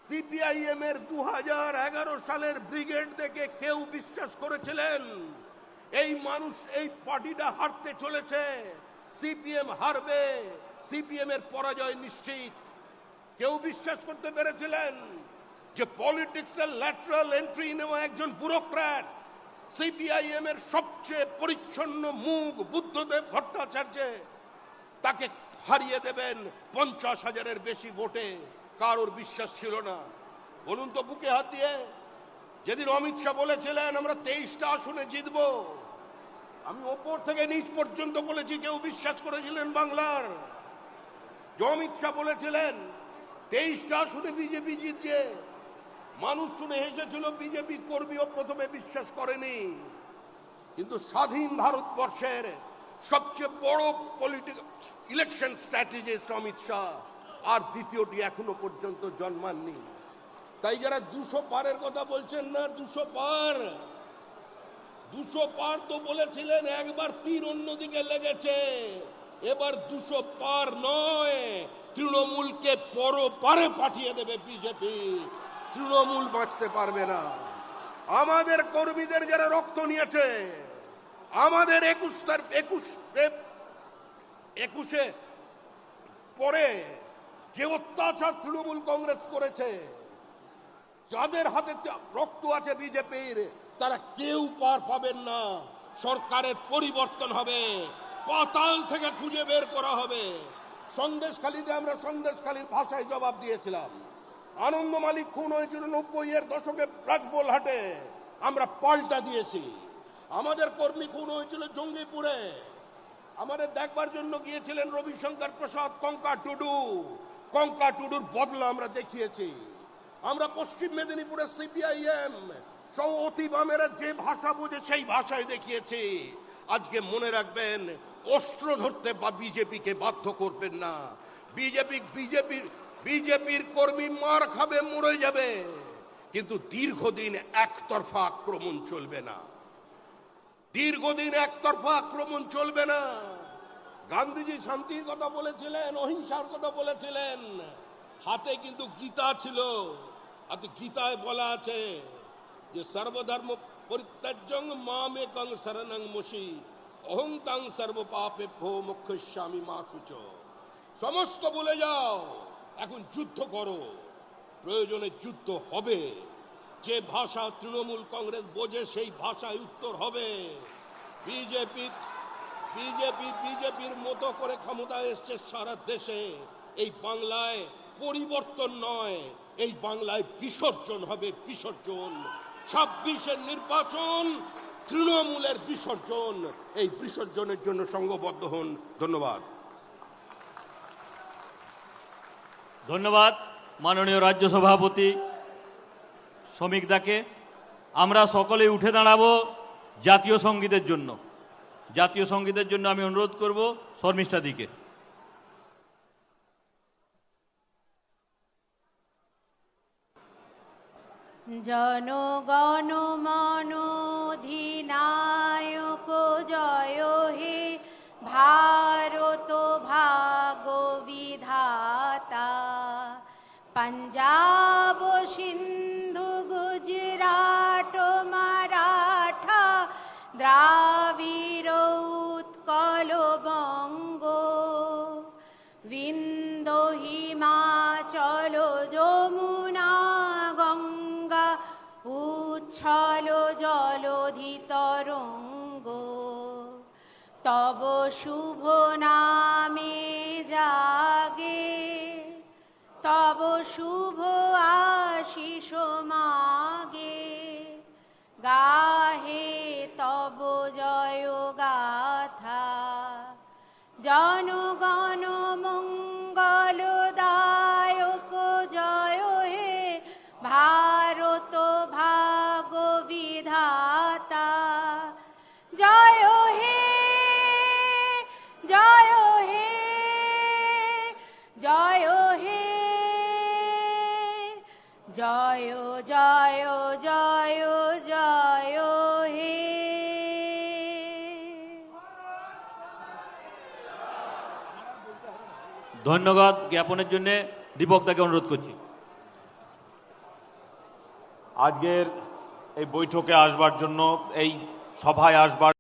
সিপিআইএম এর 2011 সালের ব্রিগেড দেখে কেউ বিশ্বাস করেছিলেন এই মানুষ, এই পার্টিটা হারতে চলেছে, সিপিএম হারবে, সিপিএম এর পরাজয় নিশ্চিত? কেউ বিশ্বাস করতে পেরেছিলেন যে পলিটিক্সের ল্যাটারাল এন্ট্রি নেওয়া একজন ব্যুরোক্র্যাট সিপিআইএম এর সবচেয়ে পরিচ্ছন্ন মুখ বুদ্ধদেব ভট্টাচার্য তাকে হারিয়ে দেবেন 50,000-এর বেশি ভোটে? কারোর বিশ্বাস ছিল না। বলুন তো বুকে হাত দিয়ে, যেদিন অমিত শাহ বলেছিলেন আমরা 23টা আসনে জিতব, আমি ওপর থেকে নিচ পর্যন্ত বলেছি, কেউ বিশ্বাস করেছিলেন বাংলার? যে অমিত শাহ বলেছিলেন 23টা আসনে বিজেপি জিতছে, মানুষ শুনে হেসেছিল, বিজেপি কর্মীও প্রথমে বিশ্বাস করেনি। কিন্তু স্বাধীন ভারতবর্ষের সবচেয়ে বড় political election strategist Amit Shah, আর দ্বিতীয়টি এখনো পর্যন্ত জন্মাননি। তাই যারা 200 পারের কথা বলছেন না, 200 পার তো বলেছিলেন, একবার তীর অন্যদিকে লেগেছে, এবার 200 পার নয়, তৃণমূলকে পরপারে পাঠিয়ে দেবে বিজেপি। তৃণমূল বাঁচতে পারবে না। আমাদের কর্মীদের যারা রক্ত নিয়েছে, আমাদের 21 পরে যে অত্যাচার তৃণমূল কংগ্রেস করেছে, যাদের হাতে রক্ত আছে বিজেপির, তারা কেউ পার পাবেন না। সরকারের পরিবর্তন হবে, পাতাল থেকে খুঁজে বের করা হবে। সন্দেশখালীতে আমরা সন্দেশখালীর ভাষায় জবাব দিয়েছিলাম। আনন্দ মালিক খুন হয়েছিল 90-এর দশকে রাজবোলহাটে, আমরা পাল্টা দিয়েছি। আমাদের কর্মী খুন হয়েছিল জঙ্গিপুরে, আমাদের দেখবার জন্য গিয়েছিলেন রবিশঙ্কর প্রসাদ, কঙ্কা টুডুর বদলা আমরা দেখিয়েছি। আমরা পশ্চিম মেদিনীপুরের সিপিআইএম সহ অতি বামেরা যে ভাষা বুঝে সেই ভাষায় দেখিয়েছি। আজকে মনে রাখবেন, অস্ত্র ধরতে বা বিজেপিকে বাধ্য করবেন না। বিজেপির কর্মী মার খাবে, মরে যাবে, কিন্তু দীর্ঘদিন একতরফা আক্রমণ চলবে না। দীর্ঘদিন একতরফা আক্রমণ চলবে না। গান্ধীজি শান্তির কথা বলেছিলেন, অহিংসার কথা বলেছিলেন, হাতে কিন্তু গীতা ছিল। আর গীতায় বলা আছে যে সর্বধর্ম পরিত্যাজ্যং মামেকং শরণং মশি অহং তাং সর্ব পাপেভ্যো মোক্ষয়িষ্যামি মা শুচো। সমস্ত ভুলে যাও, এখন যুদ্ধ করো। প্রয়োজনে যুদ্ধ হবে। যে ভাষা তৃণমূল কংগ্রেস বোঝে সেই ভাষায় উত্তর হবে। বিজেপির মতো করে ক্ষমতায় এসছে সারা দেশে। এই বাংলায় পরিবর্তন নয়, এই বাংলায় বিসর্জন হবে, বিসর্জন। 26-এর নির্বাচন তৃণমূলের বিসর্জন। এই বিসর্জনের জন্য সংঘবদ্ধ হন। ধন্যবাদ। ধন্যবাদ মাননীয় রাজ্য সভাপতি শ্রমিক দাকে। আমরা সকলে উঠে দাঁড়াবো জাতীয় সঙ্গীতের জন্য। জাতীয় সঙ্গীতের জন্য আমি অনুরোধ করব শর্মিষ্ঠা দিকে। জনগণ মন অধিনায়ক জয় হে ভারত ভাগ বিধাতা। पंजाब सिंधु गुजरात मराठा द्राविड़ उत्कल बंग विंध्य हिमाचल যমুনা গঙ্গা উচ্ছল জলধি তরঙ্গ। তব শুভ নামে জাগে তব শুভ আশিস মাগে। গাহে তব জয় গাথা। জনগণ মঙ্গলদায়ক জয় হে ভারত ভাগ বিধাতা। জয় হে জয় হে জয় হে জয় জয় জয় জয় হে। ধন্যবাদ জ্ঞাপনের জন্য দীপক দাকে অনুরোধ করছি। আজকের এই বৈঠকে আসবার জন্য, এই সভায় আসবার